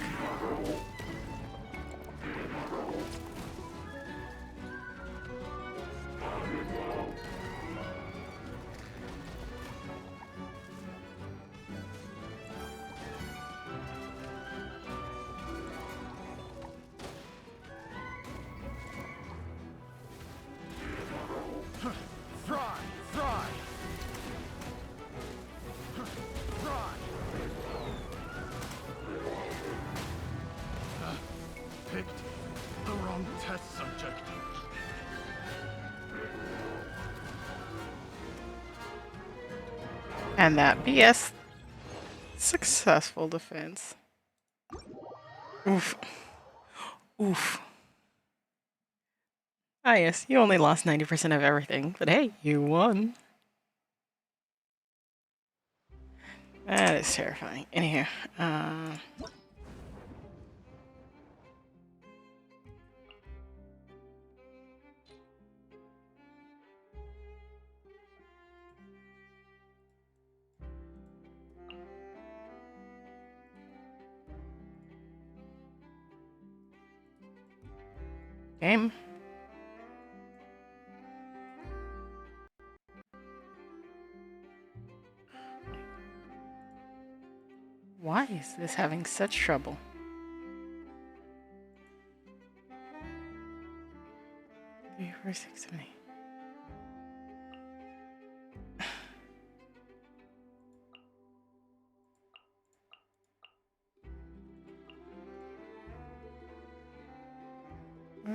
Fry! Fry! Fry! Picked the wrong test subject. And that BS successful defense. Oof. Oof. Ah, yes, you only lost 90% of everything, but hey, you won. That is terrifying. Anywho, game. Why is this having such trouble? 3, 4, 6, 7, 8.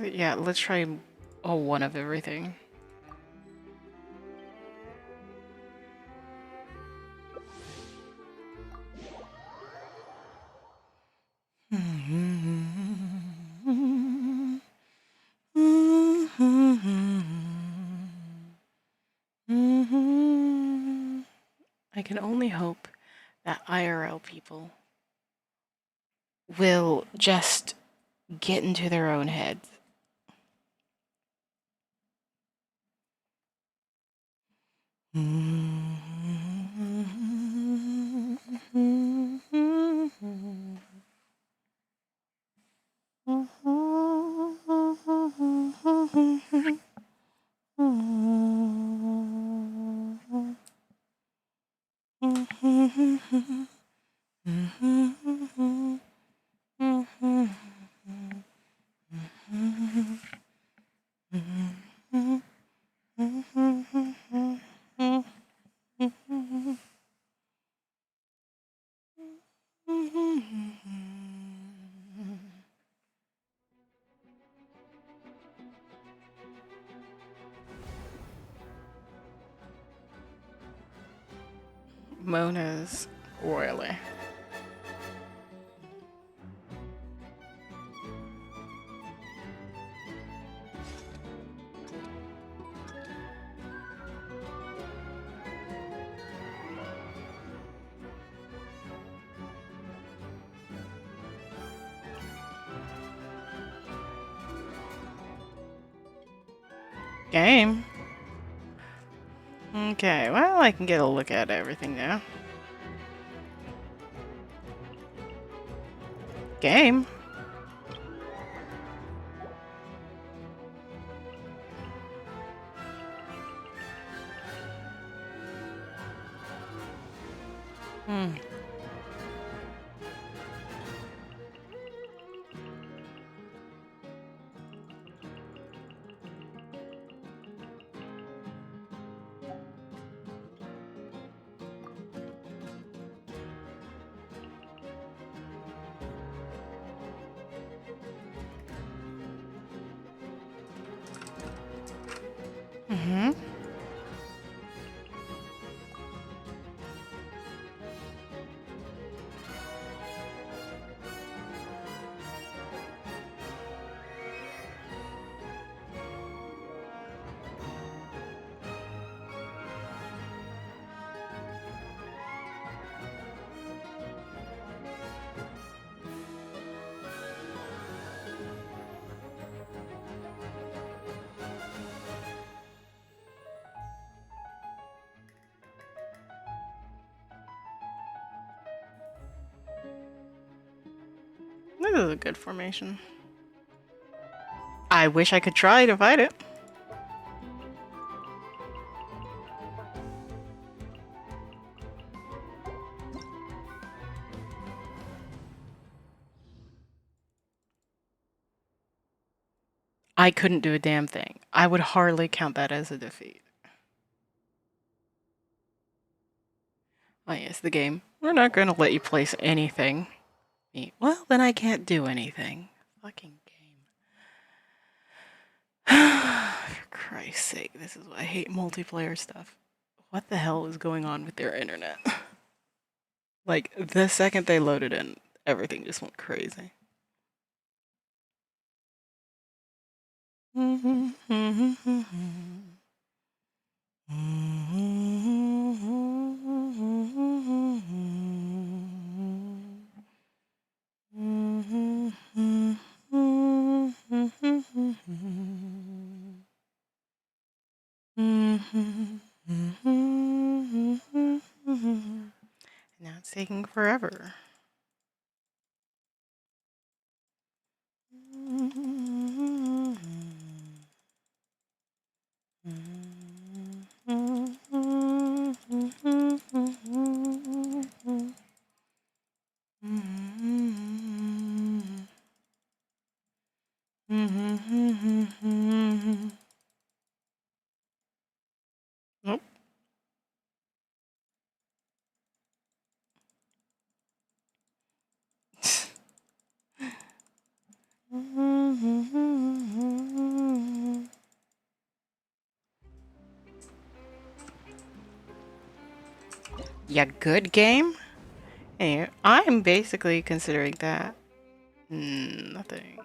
Yeah, let's try a one of everything. I can only hope that IRL people will just get into their own heads. Mona's royally. Game. Okay, well, I can get a look at everything now. Game. This is a good formation. I wish I could try to fight it. I couldn't do a damn thing. I would hardly count that as a defeat. Oh yes, the game. We're not going to let you place anything. Well, then I can't do anything. Fucking game. For Christ's sake, this is why I hate multiplayer stuff. What the hell is going on with their internet? Like, the second they loaded in, everything just went crazy. Now it's taking forever. Nope. Yeah, good game? Anyway, I'm basically considering that nothing.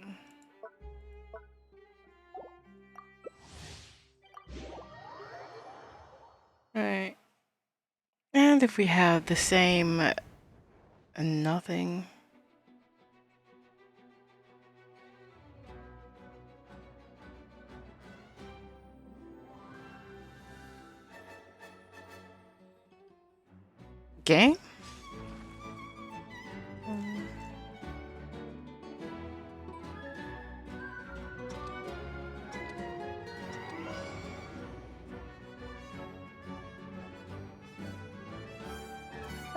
Right. And if we have the same nothing. Game?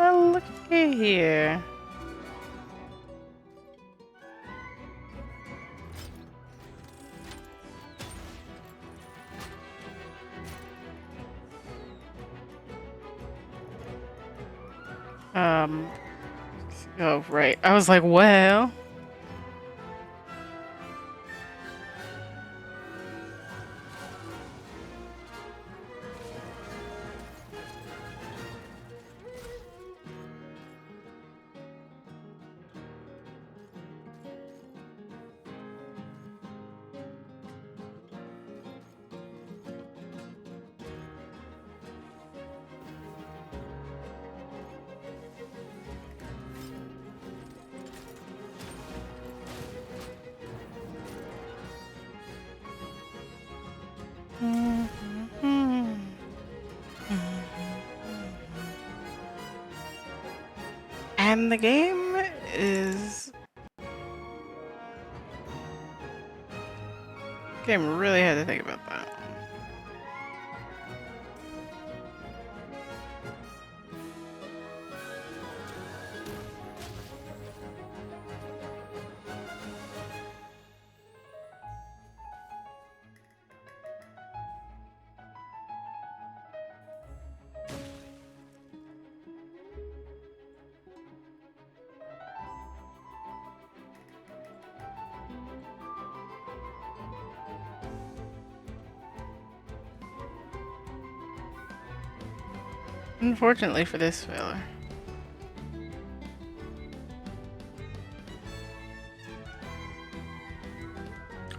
Oh, look here. Oh, right. I was like, well. And the game is... Game really had to think about that. Unfortunately for this fella.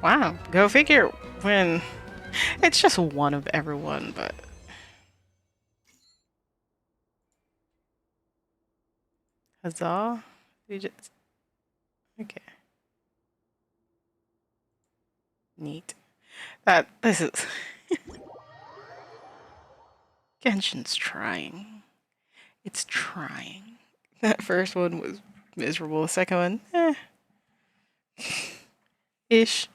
Wow, go figure when it's just one of everyone, but huzzah. You just okay. Neat. This is Genshin's trying. It's trying. That first one was miserable. The second one, ish.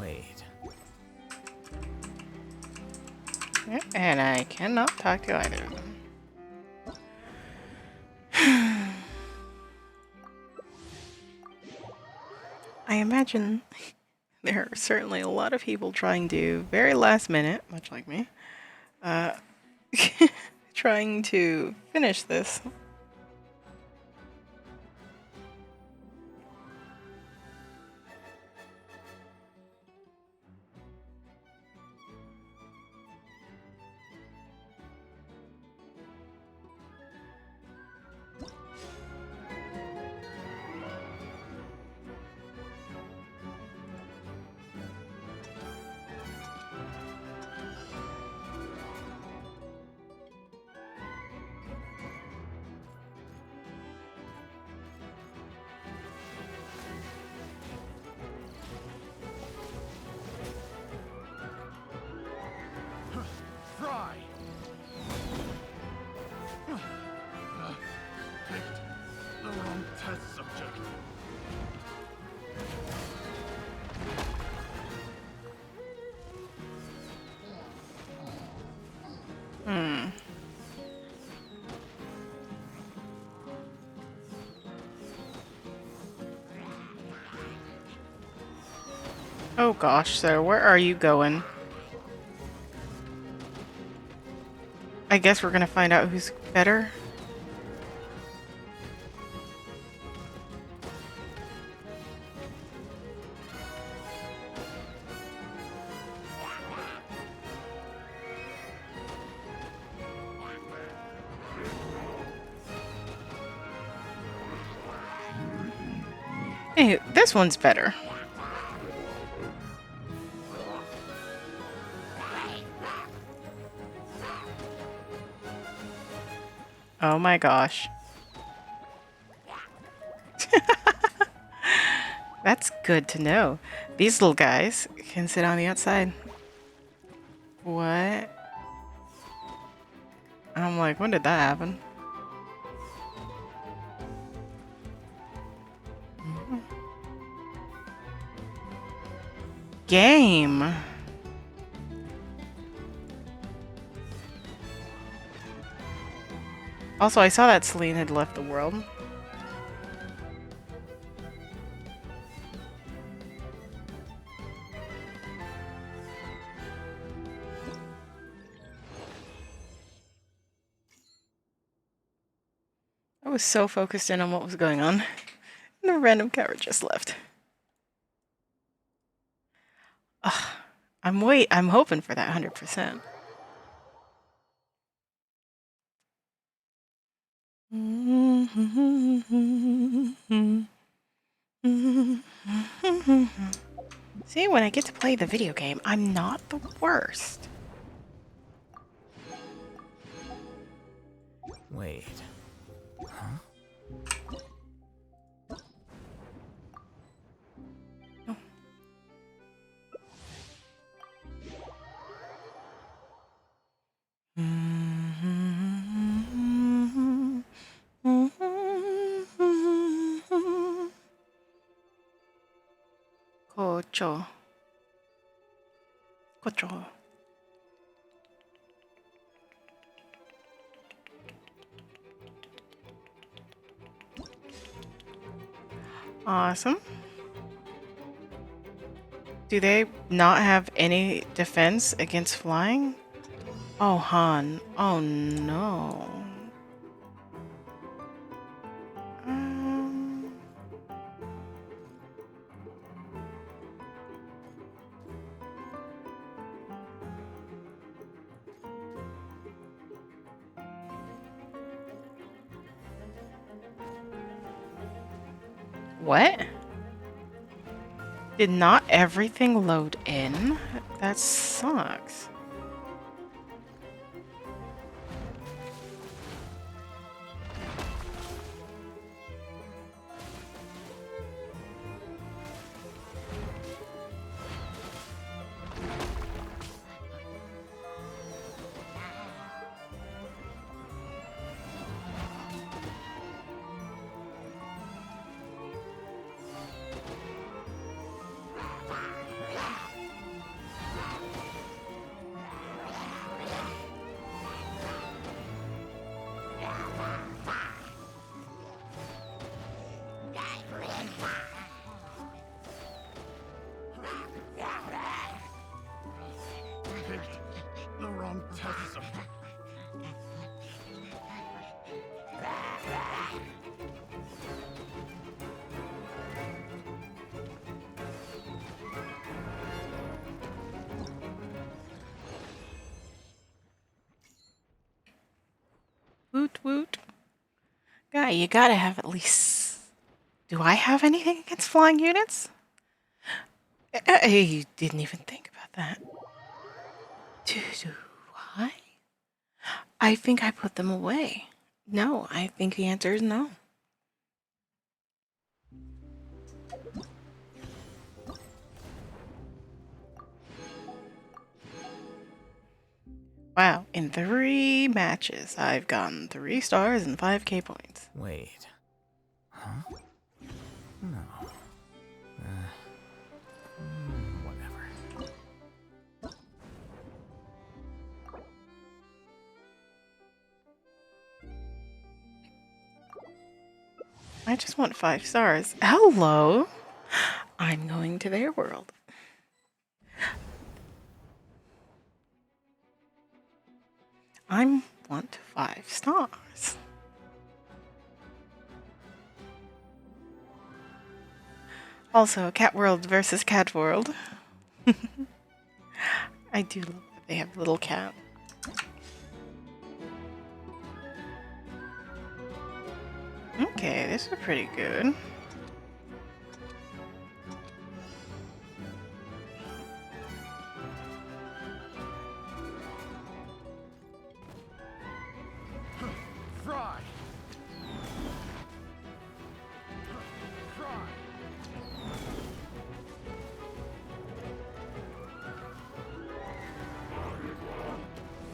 Wait. And I cannot talk to either of them. I imagine there are certainly a lot of people trying to, very last minute, much like me, trying to finish this. Oh gosh, sir, where are you going? I guess we're gonna find out who's better. Hey, this one's better. Oh my gosh. That's good to know. These little guys can sit on the outside. What? I'm like, when did that happen? Game. Also, I saw that Celine had left the world. I was so focused in on what was going on. And a random carrot just left. Ugh, I'm hoping for that 100%. See, when I get to play the video game, I'm not the worst. Wait. Huh? No. Kocho. Kocho. Awesome. Do they not have any defense against flying? Oh, Han. Oh, no. Um, what? Did not everything load in? That sucks. Picked the wrong test. Woot woot. Guy, you gotta have at least... Do I have anything against flying units? I didn't even think about that. Do I? I think I put them away. No, I think the answer is no. Wow, in 3 matches, I've gotten 3 stars and 5k points. Wait. Huh? No. Whatever. I just want 5 stars. Hello! I'm going to their world. I'm 1 to 5 stars. Also, Cat World versus Cat World. I do love that they have little cat. Okay, this is pretty good. Fry! Fry!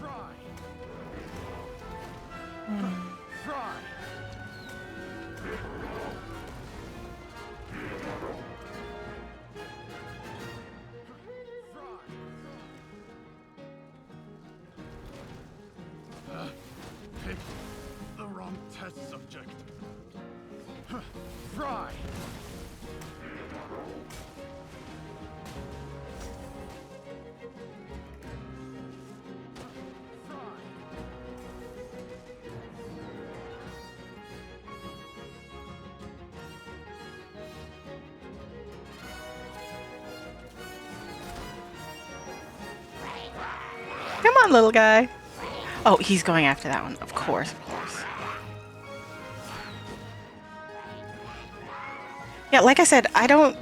Fry! Fry! Picked the wrong test subject. Fry! Come on, little guy. Oh, he's going after that one. Of course, of course. Yeah, like I said, I don't...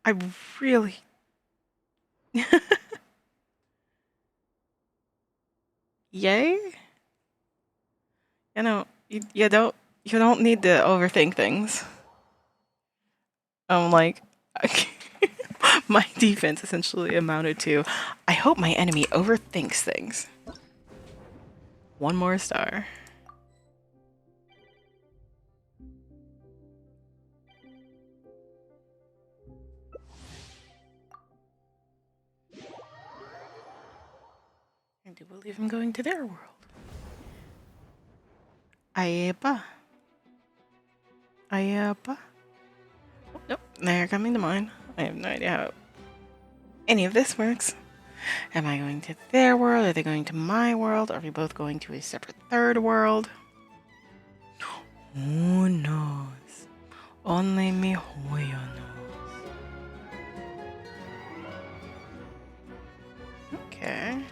I really... Yay? You know, you don't need to overthink things. Like, my defense essentially amounted to, I hope my enemy overthinks things. 1 more star. I do believe I'm going to their world. Ayepa. Ayepa. Oh, nope, they're coming to mine. I have no idea how any of this works. Am I going to their world? Are they going to my world? Are we both going to a separate third world? Who knows? Only mi Hoyo knows. Okay.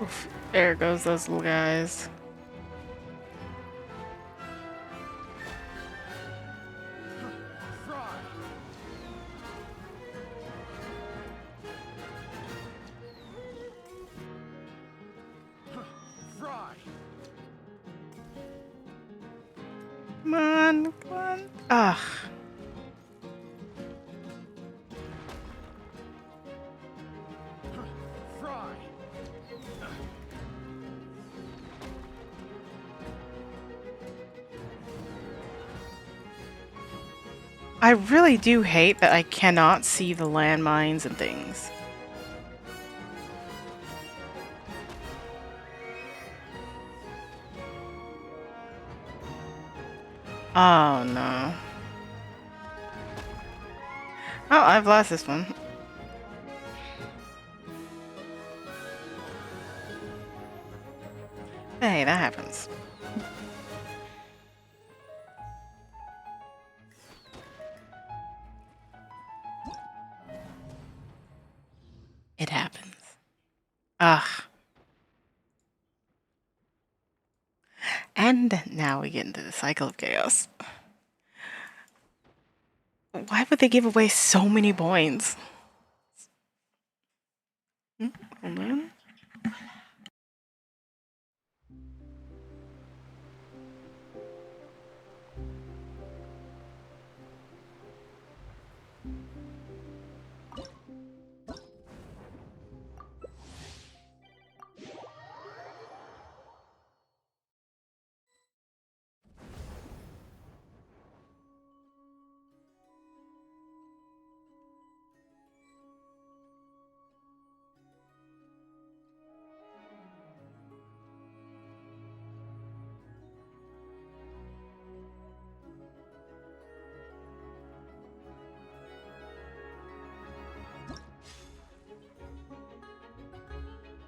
Oof, there goes those little guys. Come on, come on. Ugh. I really do hate that I cannot see the landmines and things. Oh no. Oh, I've lost this one. Hey, that happens. It happens. Ugh. And now we get into the cycle of chaos. Why would they give away so many points? Hold on.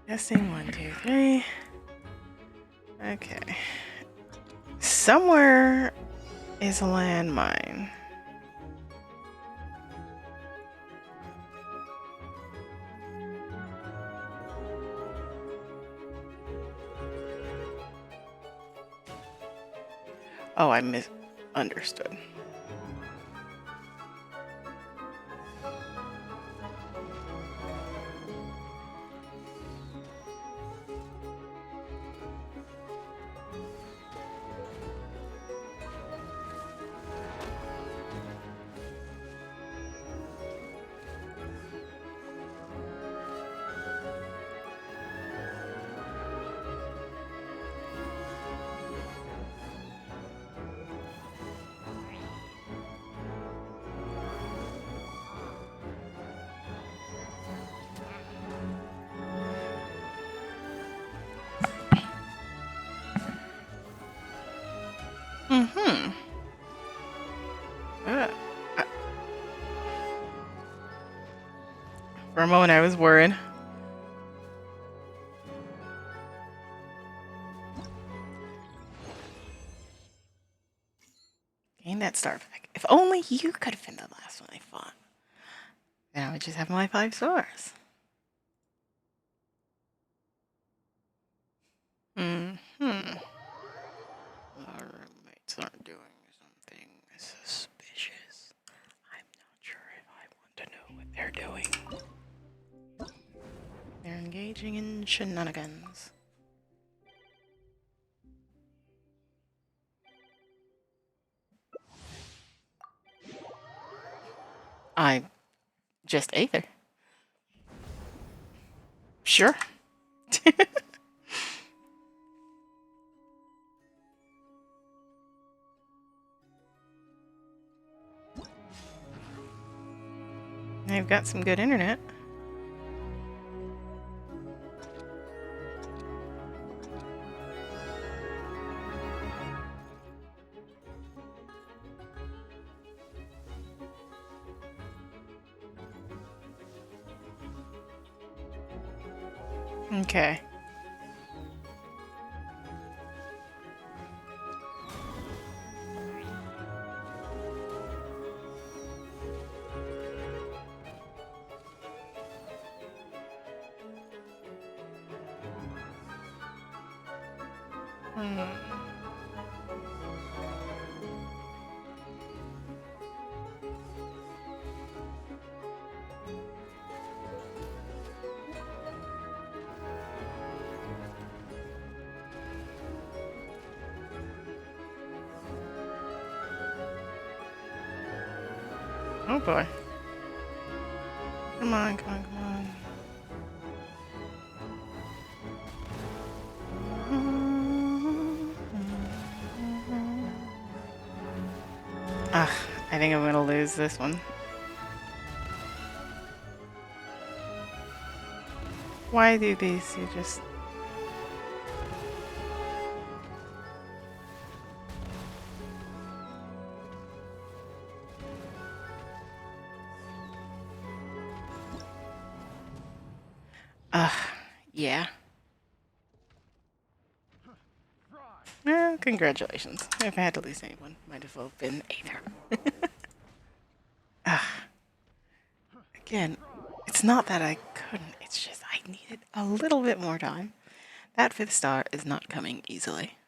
Testing 1, 2, 3. Okay. Somewhere is a landmine. Oh, I misunderstood. Mm-hmm. For a moment, I was worried. Gain that star back. If only you could have been the last one I fought. Then I would just have my 5 stars. Mm-hmm. Our roommates aren't doing something suspicious. I'm not sure if I want to know what they're doing. They're engaging in shenanigans. I just ate her. Sure. I've got some good internet. Okay. Oh boy. Come on, come on, come on. Ugh, I think I'm gonna lose this one. Why do these? You just... yeah. Well, congratulations. If I had to lose anyone, might as well have been Aether. Again, it's not that I couldn't, it's just I needed a little bit more time. That 5th star is not coming easily.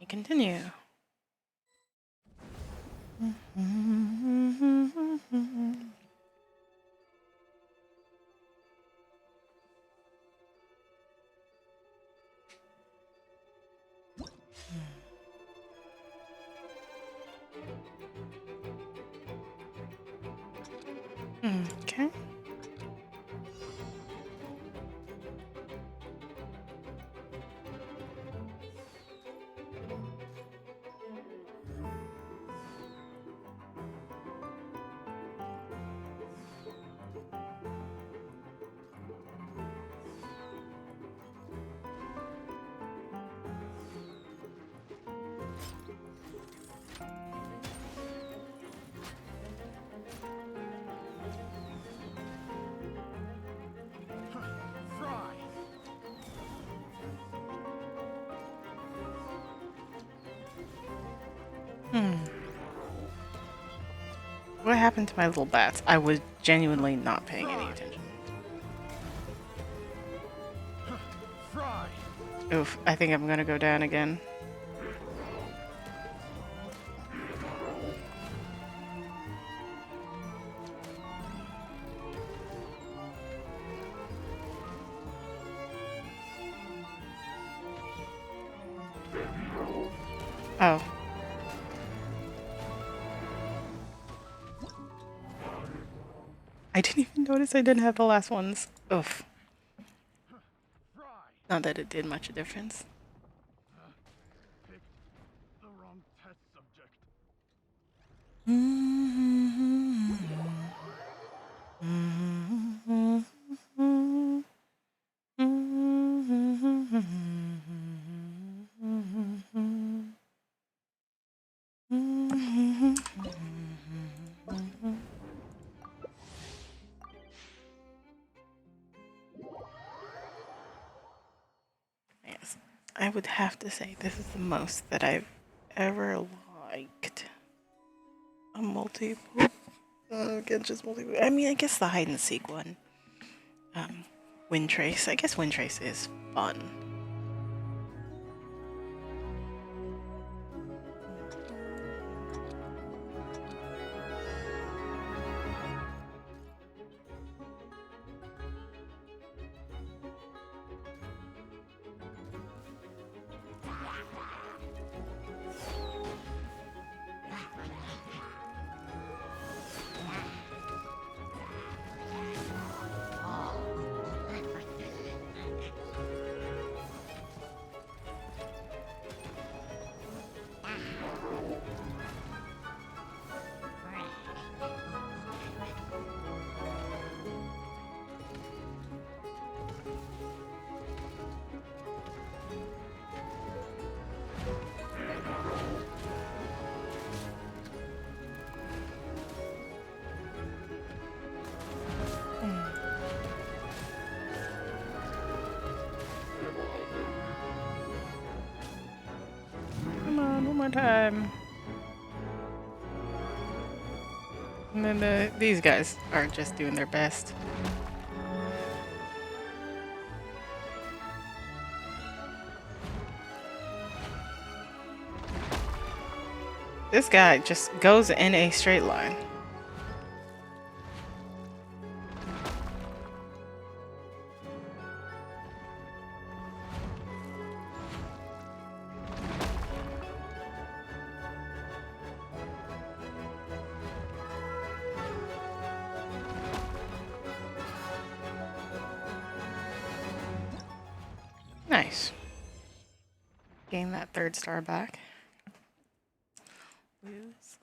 We continue. Okay. What happened to my little bats? I was genuinely not paying any attention. Fry. Oof, I think I'm gonna go down again. Oh. I didn't even notice I didn't have the last ones. Oof. Fry. Not that it did much difference. Picked the wrong test subject. Yes, I would have to say this is the most that I've ever liked a multiple. Again, just multiple. I mean, I guess the hide and seek one. Wind Trace. I guess Wind Trace is fun. Come on, one more time. And then these guys are just doing their best. This guy just goes in a straight line. Nice. Gain that 3rd star back. Lose.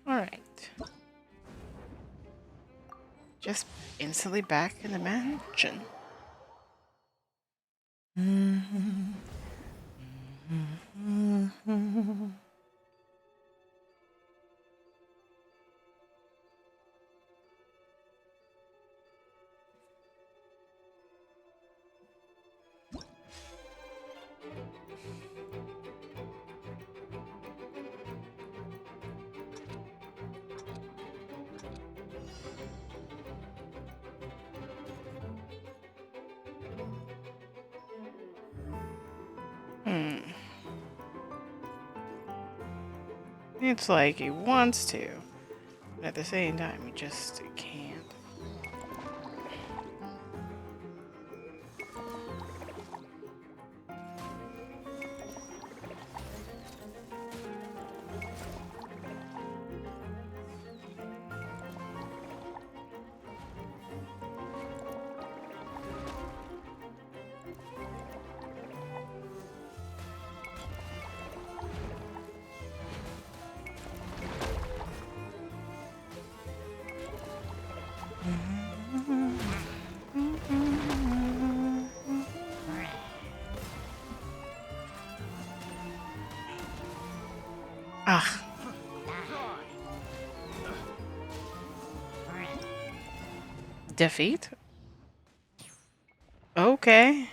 Alright. Just instantly back in the mansion. It's like he wants to, but at the same time, he just can't. Ah. Defeat? Okay.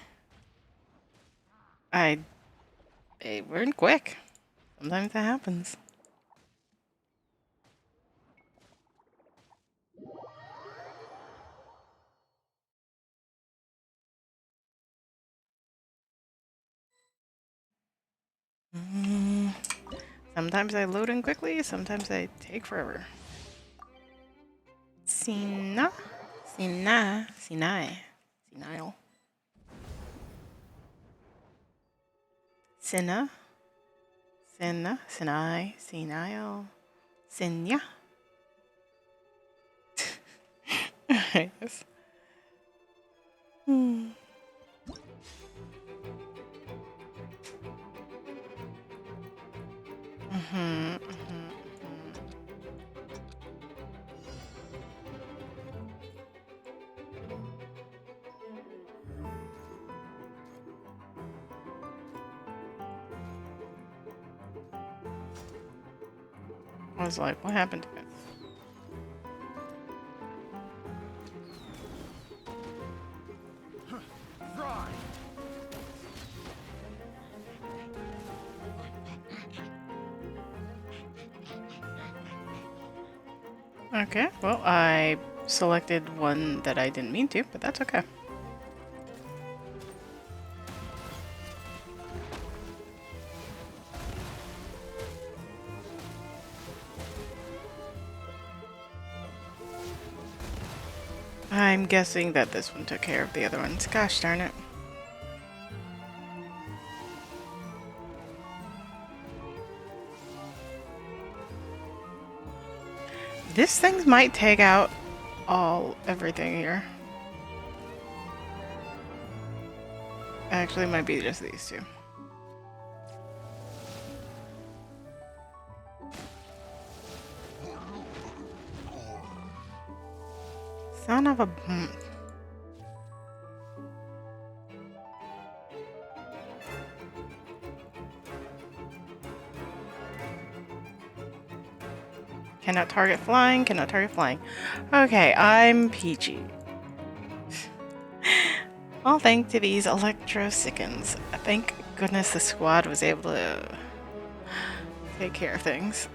They weren't quick. Sometimes that happens. Sometimes I load in quickly, sometimes I take forever. Sina? Sina? Sinai? Senile? Sina? Sina? Sinai? Senile? Sinya? Yes. I was like, what happened to it? Okay, well, I selected one that I didn't mean to, but that's okay. I'm guessing that this one took care of the other ones. Gosh darn it. This thing might take out everything here. Actually, it might be just these two. Son of a... Cannot target flying, cannot target flying. Okay, I'm peachy. All thanks to these electro sickens. Thank goodness the squad was able to take care of things.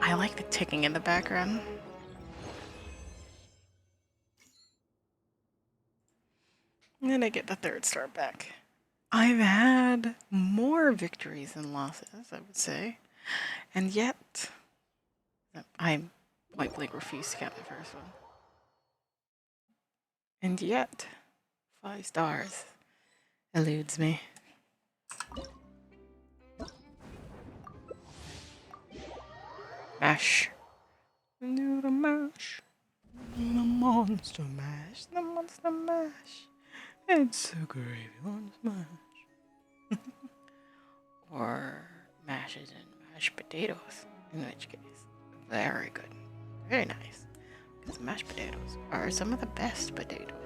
I like the ticking in the background. And then I get the 3rd star back. I've had more victories than losses, I would say. And yet, I point blank refuse to count the first one. And yet, 5 stars eludes me. Mash. Do the mash. The monster mash. The monster mash. It's so gravy on smash. Or mashes and mashed potatoes. In which case, very good. Very nice. Because mashed potatoes are some of the best potatoes.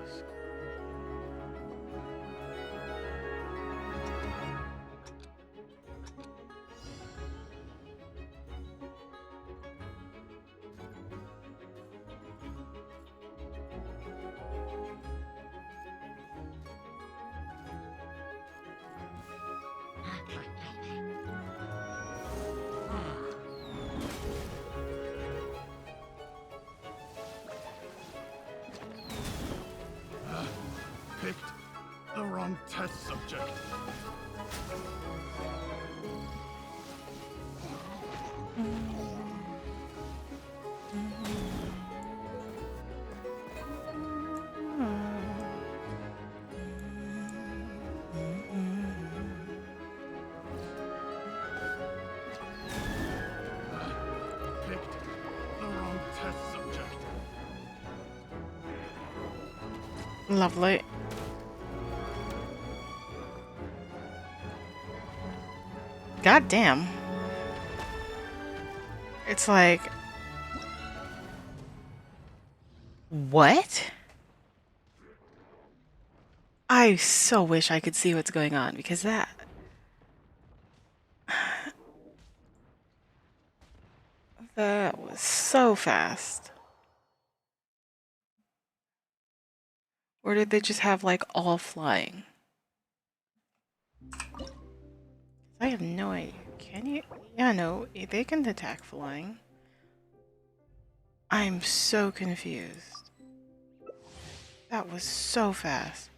Picked the wrong test subject. Picked the wrong test subject. Lovely. God damn. It's like... What? I so wish I could see what's going on, because that That was so fast. Or did they just have like all flying? I have no idea. Can you? Yeah, no, they can attack flying. I'm so confused. That was so fast.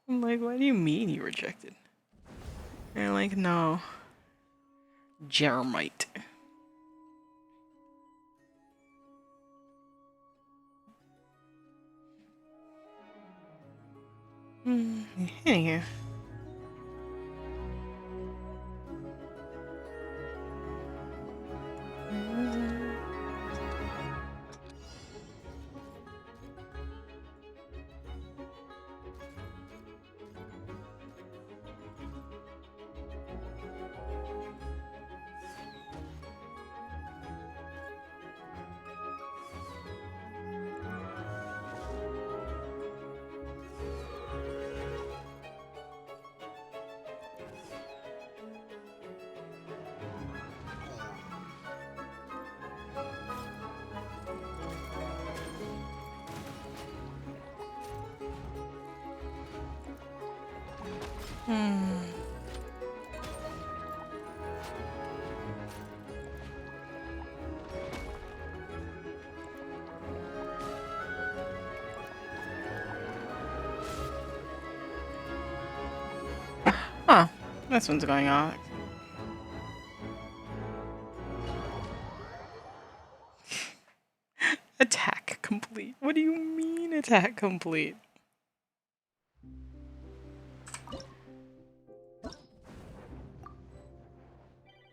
I'm like, what do you mean you rejected? They're like, no. Jeremite. Anywho. Huh. This one's going on. Attack complete. What do you mean attack complete?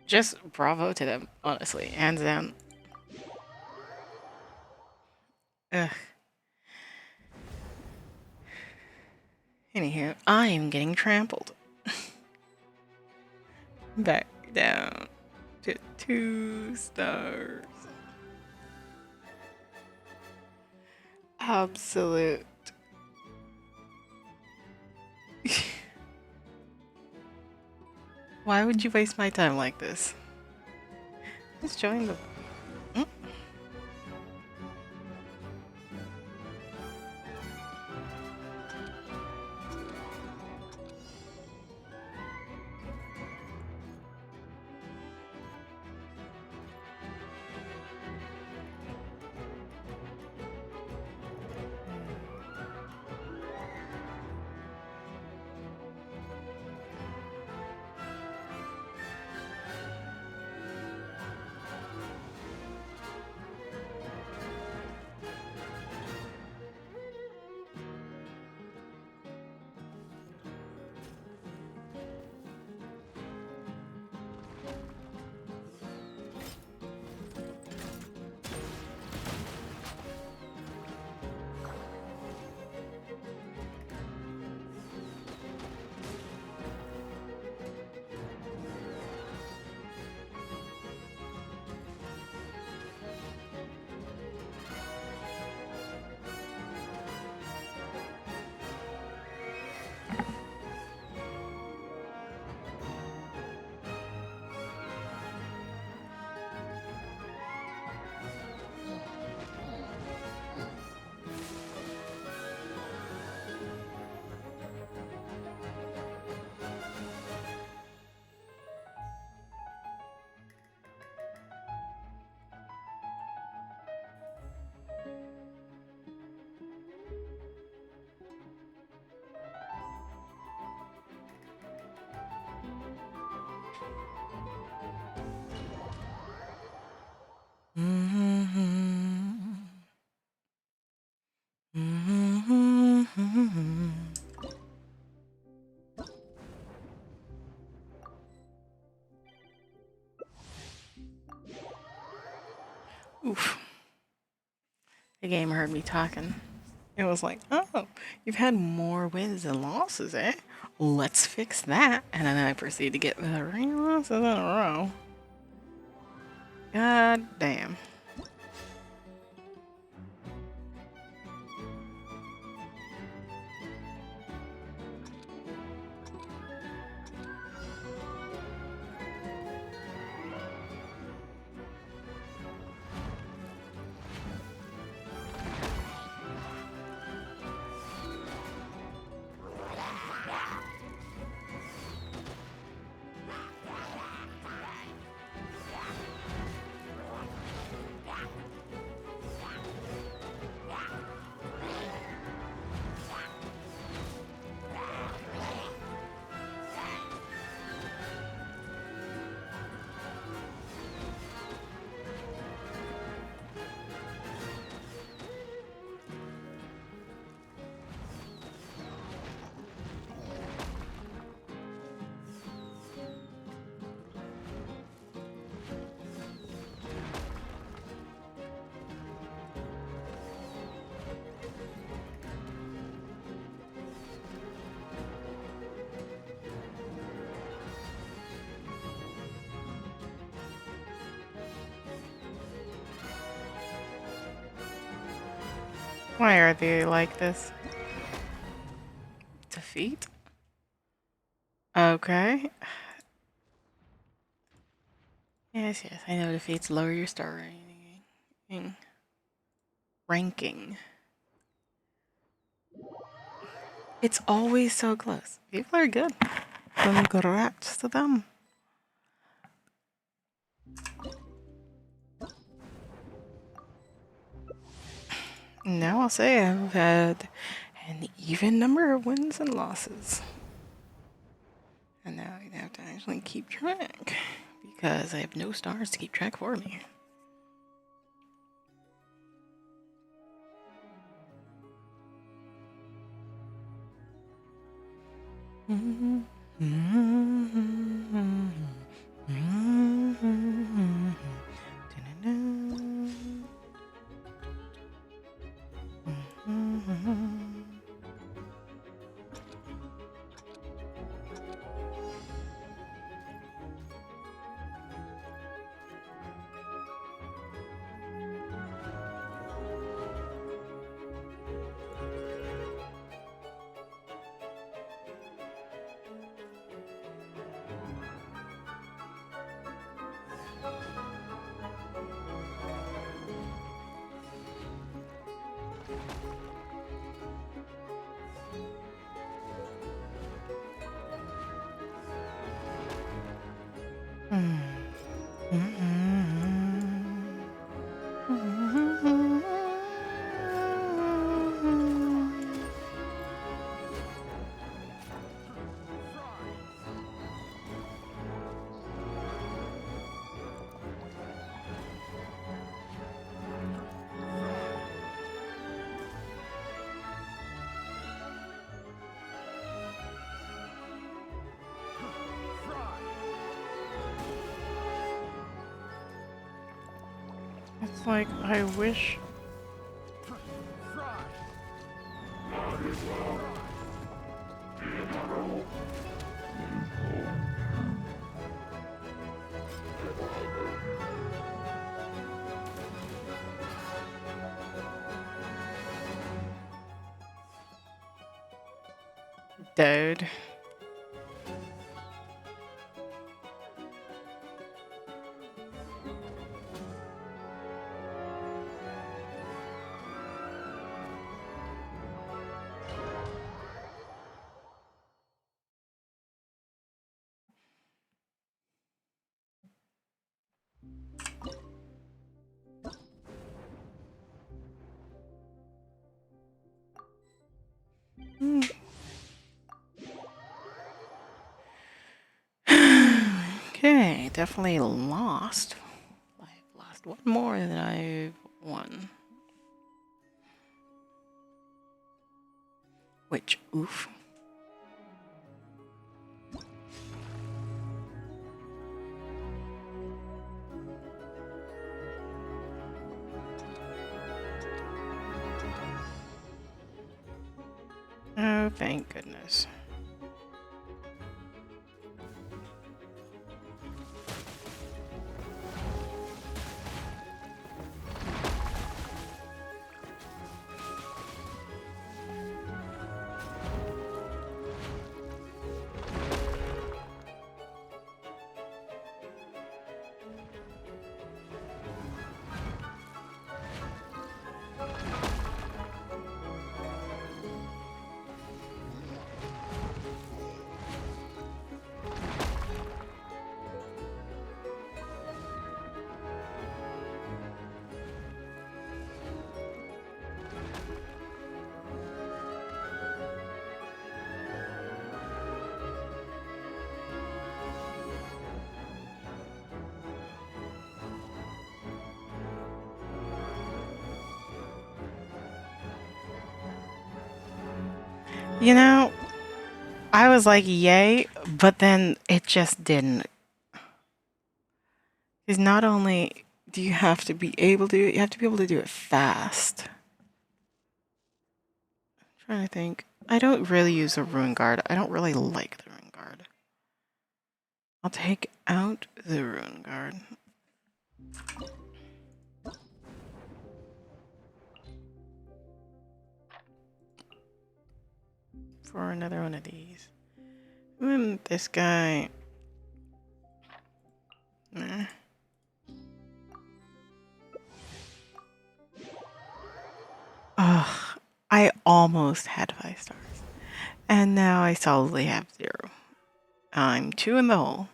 Just bravo to them, honestly. Hands down. Ugh. Anywho, I am getting trampled. Back down to 2 stars. Absolute. Why would you waste my time like this? Let's join the... Oof. The game heard me talking. It was like, oh, you've had more wins than losses, eh? Let's fix that. And then I proceed to get 3 losses in a row. God damn. Why are they like this? Defeat? Okay. Yes, yes, I know defeats lower your star rating. Ranking. It's always so close. People are good. Congrats to them. Now I'll say I've had an even number of wins and losses. And now I have to actually keep track because I have no stars to keep track for me. It's like, I wish... Dude. Okay, definitely lost. I've lost one more than I've won. Which, oof. Oh, thank goodness. You know, I was like, yay, but then it just didn't. Because not only do you have to be able to, you have to be able to do it fast. I'm trying to think. I don't really use a Ruin Guard. I don't really like the Ruin Guard. I'll take out the Ruin Guard. for another one of these. This guy. Nah. Ugh, I almost had 5 stars. And now I solidly have 0. I'm 2 in the hole.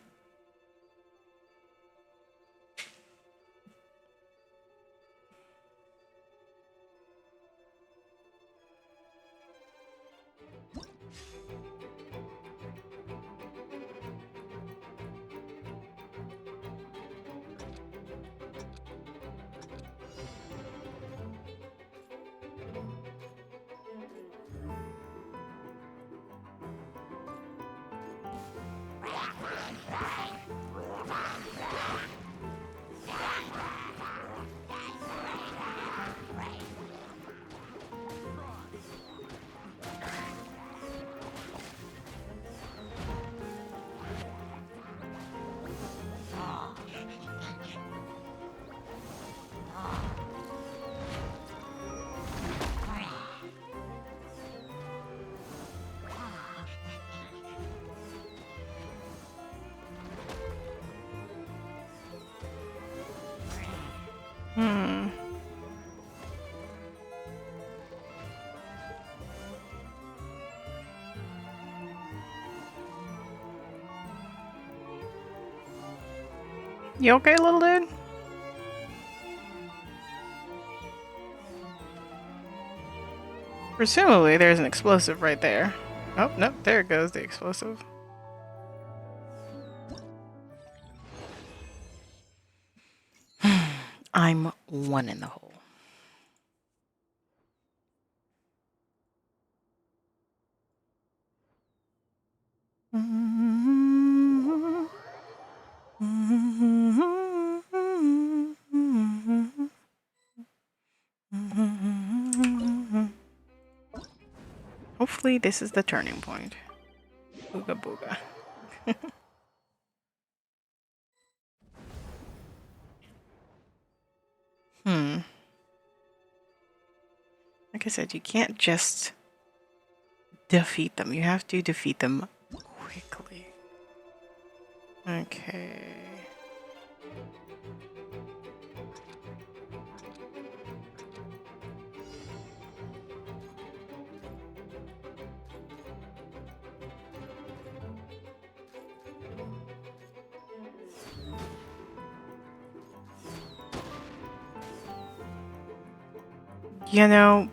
You okay, little dude? Presumably, there's an explosive right there. Oh, nope, there goes the explosive. I'm 1 in the hole. Hopefully this is the turning point. Booga booga. Like I said, you can't just defeat them. You have to defeat them quickly. Okay. You know,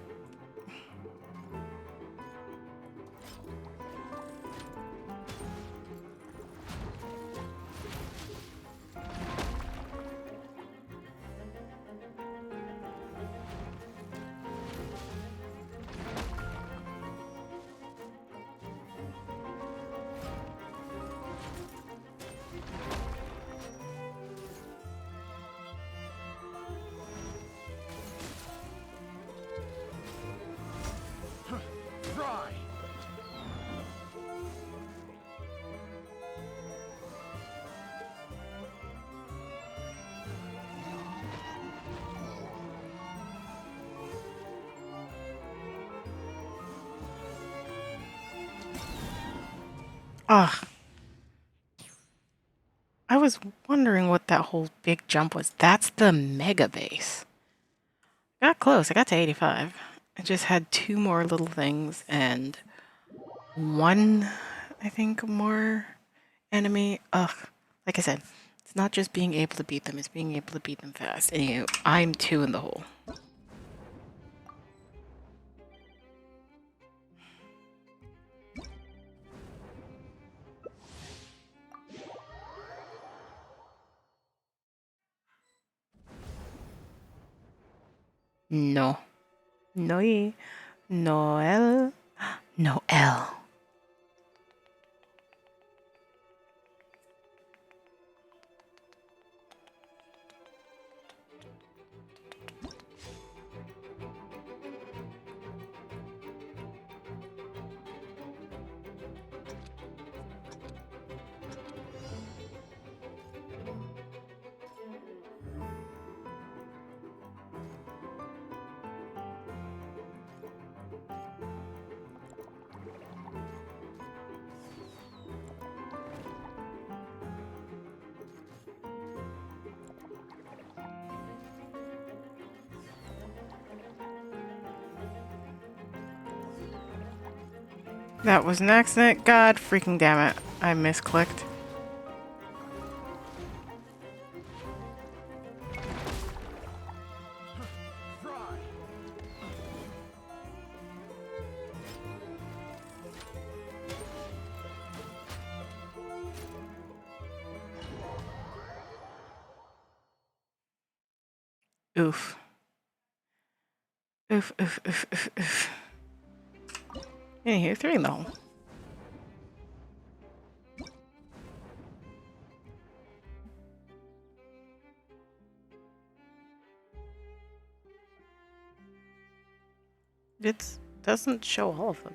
Try. ugh. I was wondering what that whole big jump was. That's the mega base. Got close. I got to 85. I just had 2 more little things and 1, I think, more enemy. Ugh. Like I said, it's not just being able to beat them, it's being able to beat them fast. Anyway, I'm 2 in the hole. No. No. Noel. Noel. That was an accident. God freaking damn it. I misclicked. Fry. Oof. Oof, oof, oof, oof, oof. Anywho, 3 in the hole. It doesn't show all of them.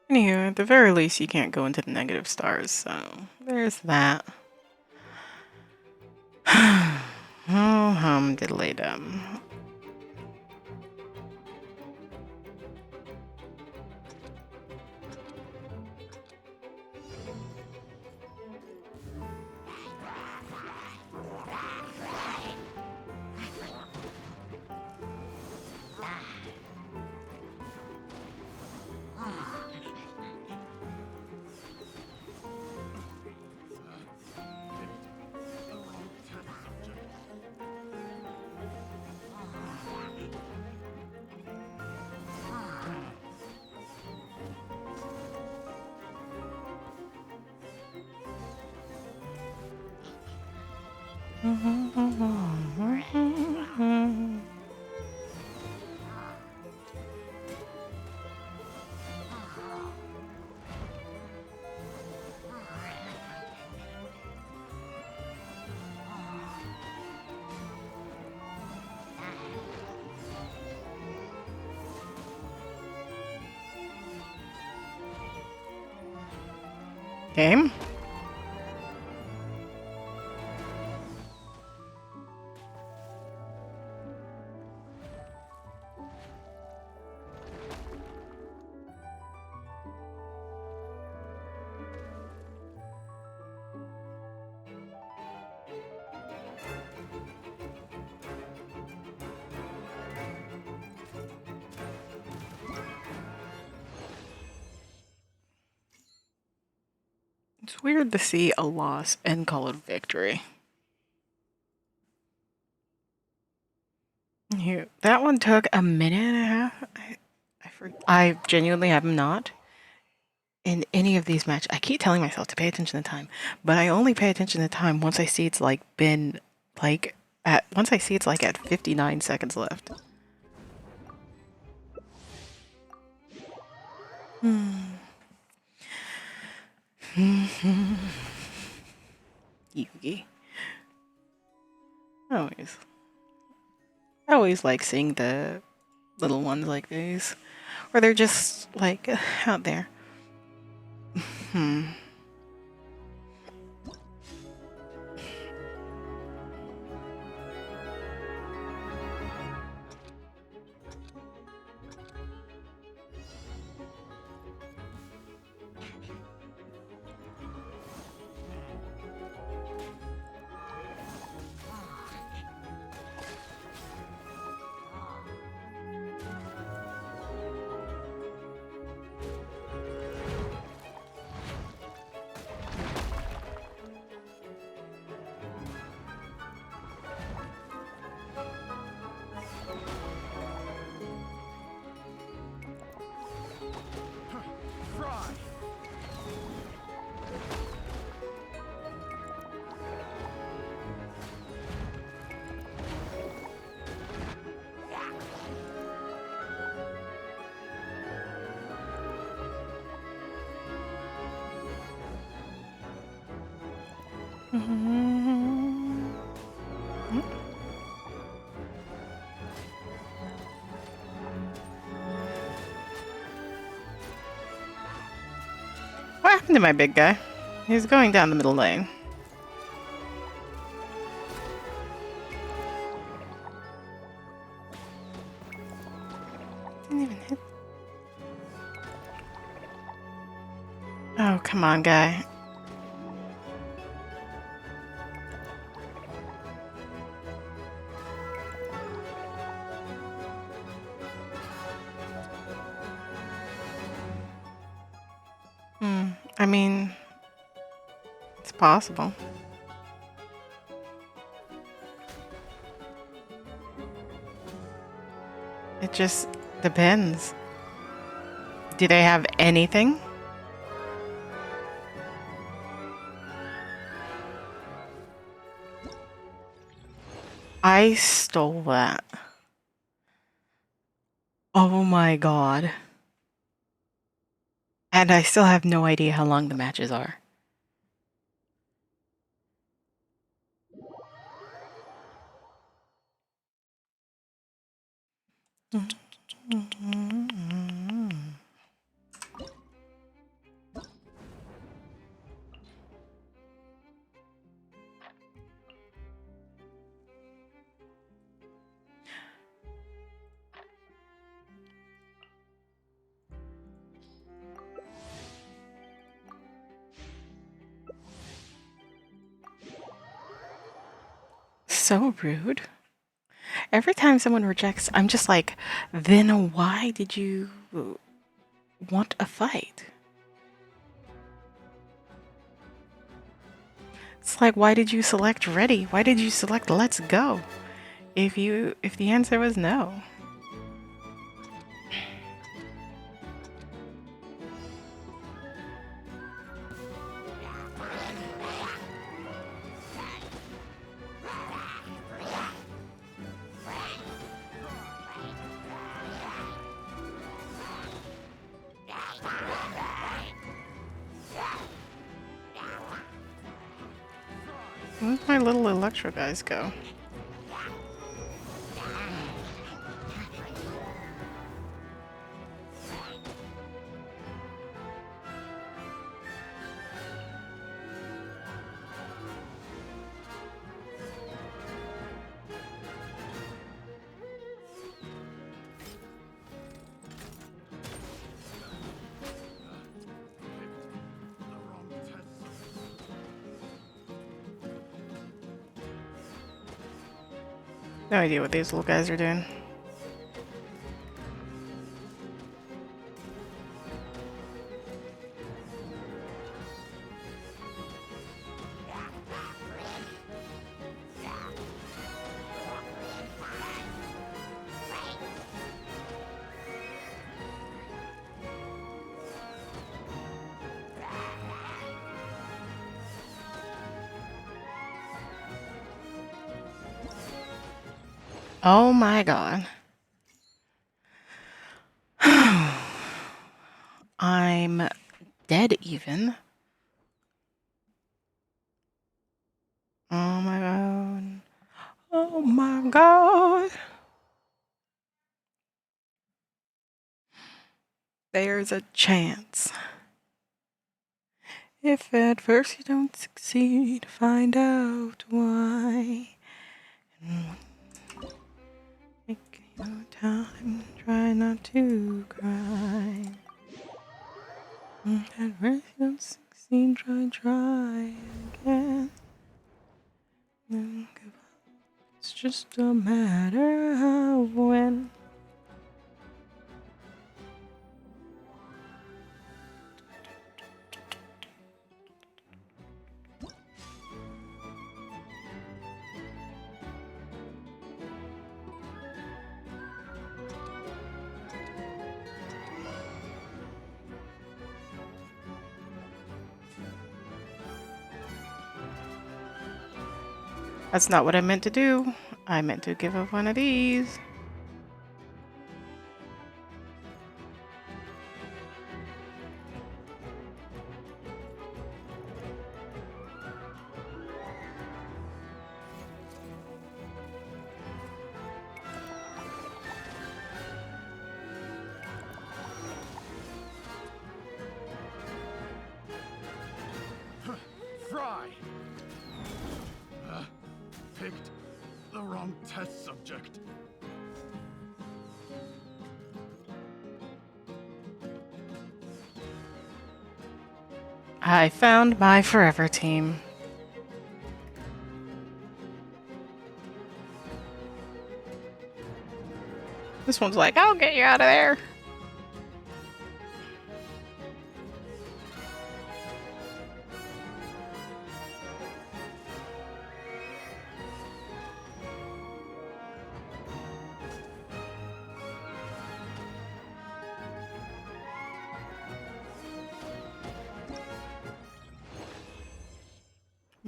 Anywho, at the very least, you can't go into the negative stars, so there's that. Oh, diddly dum. The wrong test subject. Game? It's weird to see a loss and call it victory. Here, that one took a minute and a half. I genuinely have not in any of these matches. I keep telling myself to pay attention to time, but I only pay attention to time once I see it's like been like once I see it's like at 59 seconds left. Yugi. I always like seeing the little ones like these, where they're just like out there. Fry. What What happened to my big guy? He's going down the middle lane. Didn't even hit. Oh, come on, guy. I mean, it's possible. It just depends. Do they have anything? I stole that. Oh my god. And I still have no idea how long the matches are. So rude. Every time someone rejects, I'm just like, then why did you want a fight? It's like, why did you select ready? Why did you select let's go? If the answer was no. Where'd my little Electro guys go? No idea what these little guys are doing. Oh my god. I'm dead even. Oh my god. Oh my god. There's a chance. If at first you don't succeed, find out why. Take your time, try not to cry. If at first you don't succeed, try again. Then give up. It's just a matter of when. That's not what I meant to do. I meant to give up one of these. wrong test subject. I found my forever team. This one's like, I'll get you out of there.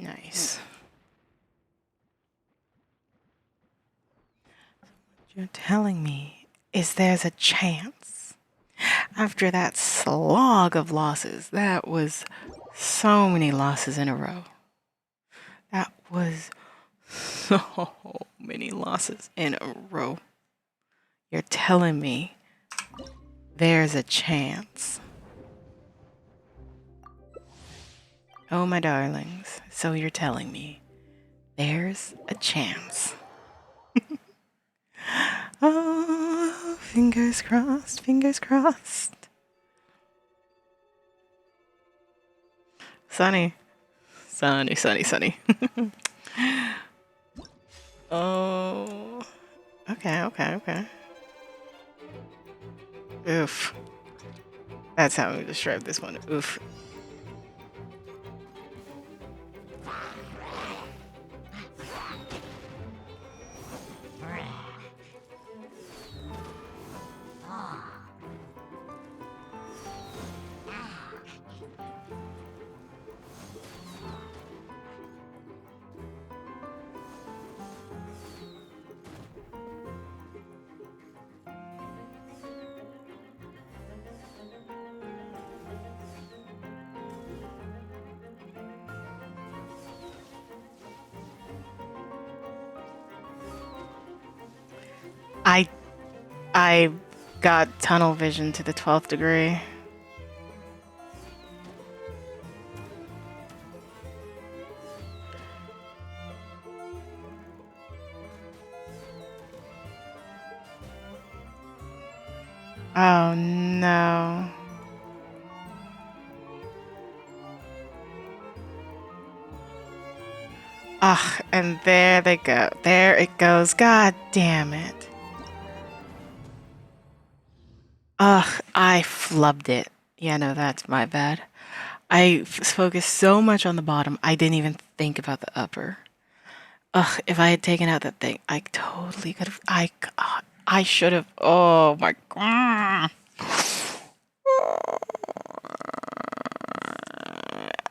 Nice. What you're telling me is there's a chance. After that slog of losses, that was so many losses in a row. That was so many losses in a row. You're telling me there's a chance. Oh, my darlings. So you're telling me there's a chance. Oh, fingers crossed, fingers crossed. Sunny. Sunny, sunny, sunny. Oh. Okay, okay, okay. Oof. That's how we describe this one. Oof. I got tunnel vision to the 12th degree. Oh no. Ugh, and there they go. There it goes. God damn it. Ugh, I flubbed it. Yeah, no, that's my bad. I focused so much on the bottom, I didn't even think about the upper. Ugh, if I had taken out that thing, I totally could have. I should have. Oh my god.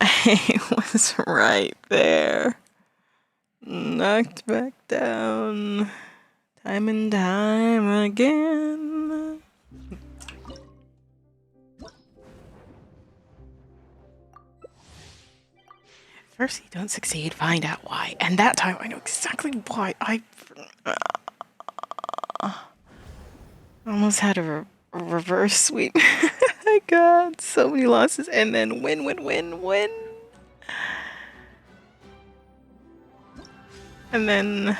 I was right there. Knocked back down. Time and time again. First you don't succeed, find out why. And that time I know exactly why. I almost had a reverse sweep. I got so many losses and then win, win, win, win. And then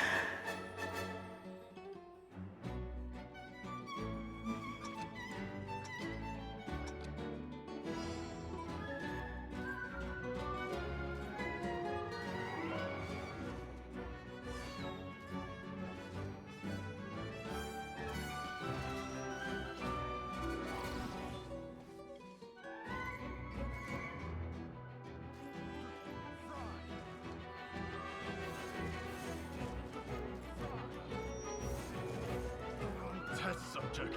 Test subject.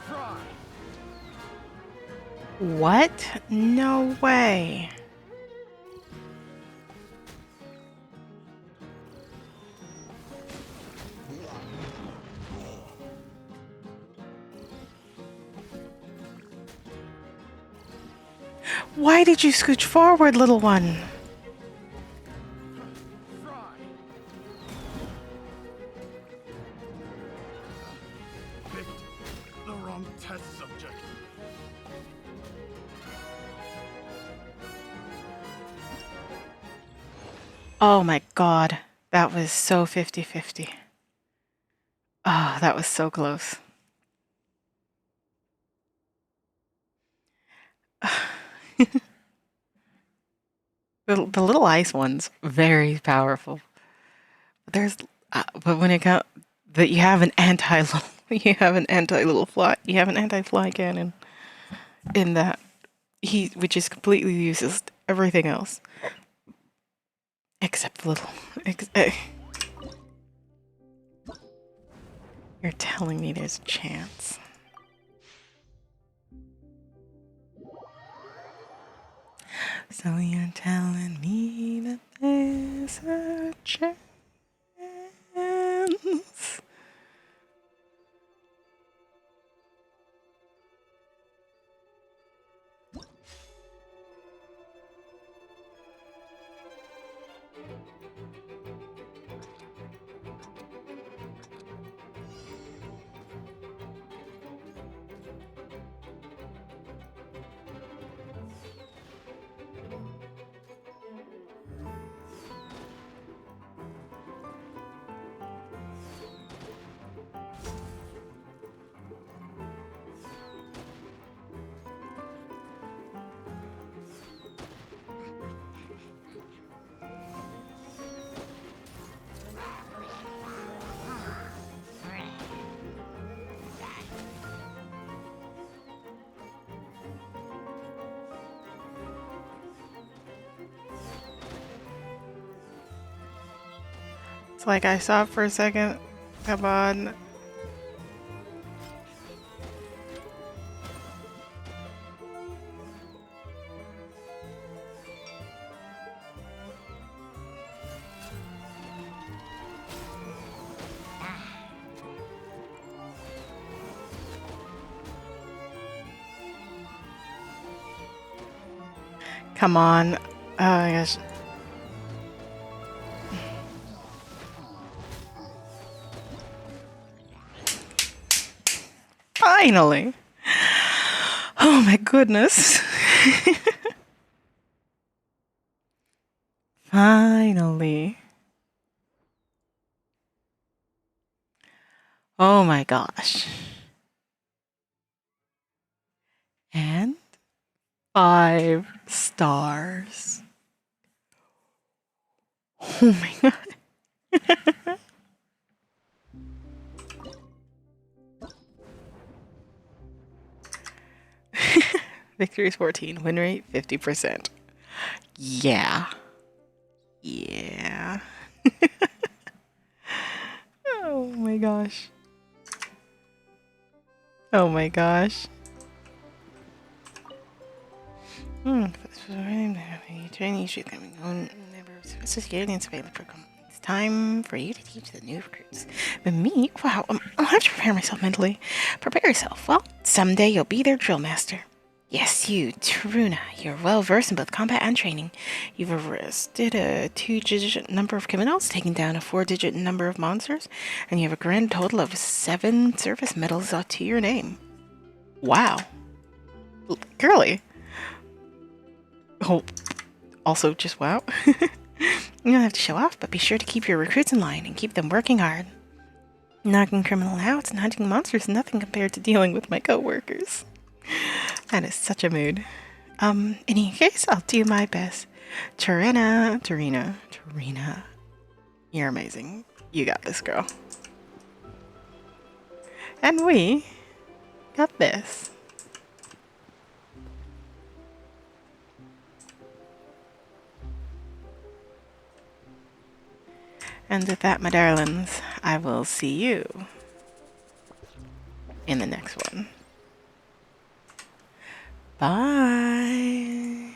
Fry. what? No way. Why did you scooch forward, little one? Fry. Picked the wrong test subject. Oh my god. That was so 50-50. Oh, that was so close. The little ice one's very powerful. There's, but when it comes that you have an anti little fly, you have an anti-fly cannon in that which is completely useless to everything else except the little. You're telling me there's a chance? So you're telling me that there's a chance? It's like I saw it for a second. Come on. Come on. Oh my gosh. Finally. Oh my goodness. Finally. Oh my gosh. And 5 stars. Oh my god. Victory is 14. Win rate 50%. Yeah. Yeah. Oh my gosh. Oh my gosh. Training should come on. It's a security and surveillance program. It's time for you to teach the new recruits. But me, wow, I'll have to prepare myself mentally. Prepare yourself. Well, someday you'll be their drill master. Yes, you, Taruna. You're well versed in both combat and training. You've arrested a 2-digit number of criminals, taken down a 4-digit number of monsters, and you have a grand total of 7 service medals to your name. Wow. Girly. Oh, also just wow. You don't have to show off, but be sure to keep your recruits in line and keep them working hard. Knocking criminal outs and hunting monsters is nothing compared to dealing with my coworkers. That is such a mood. In any case, I'll do my best. Tarina. You're amazing. You got this, girl. And we got this. And with that, my darlings, I will see you in the next one. Bye.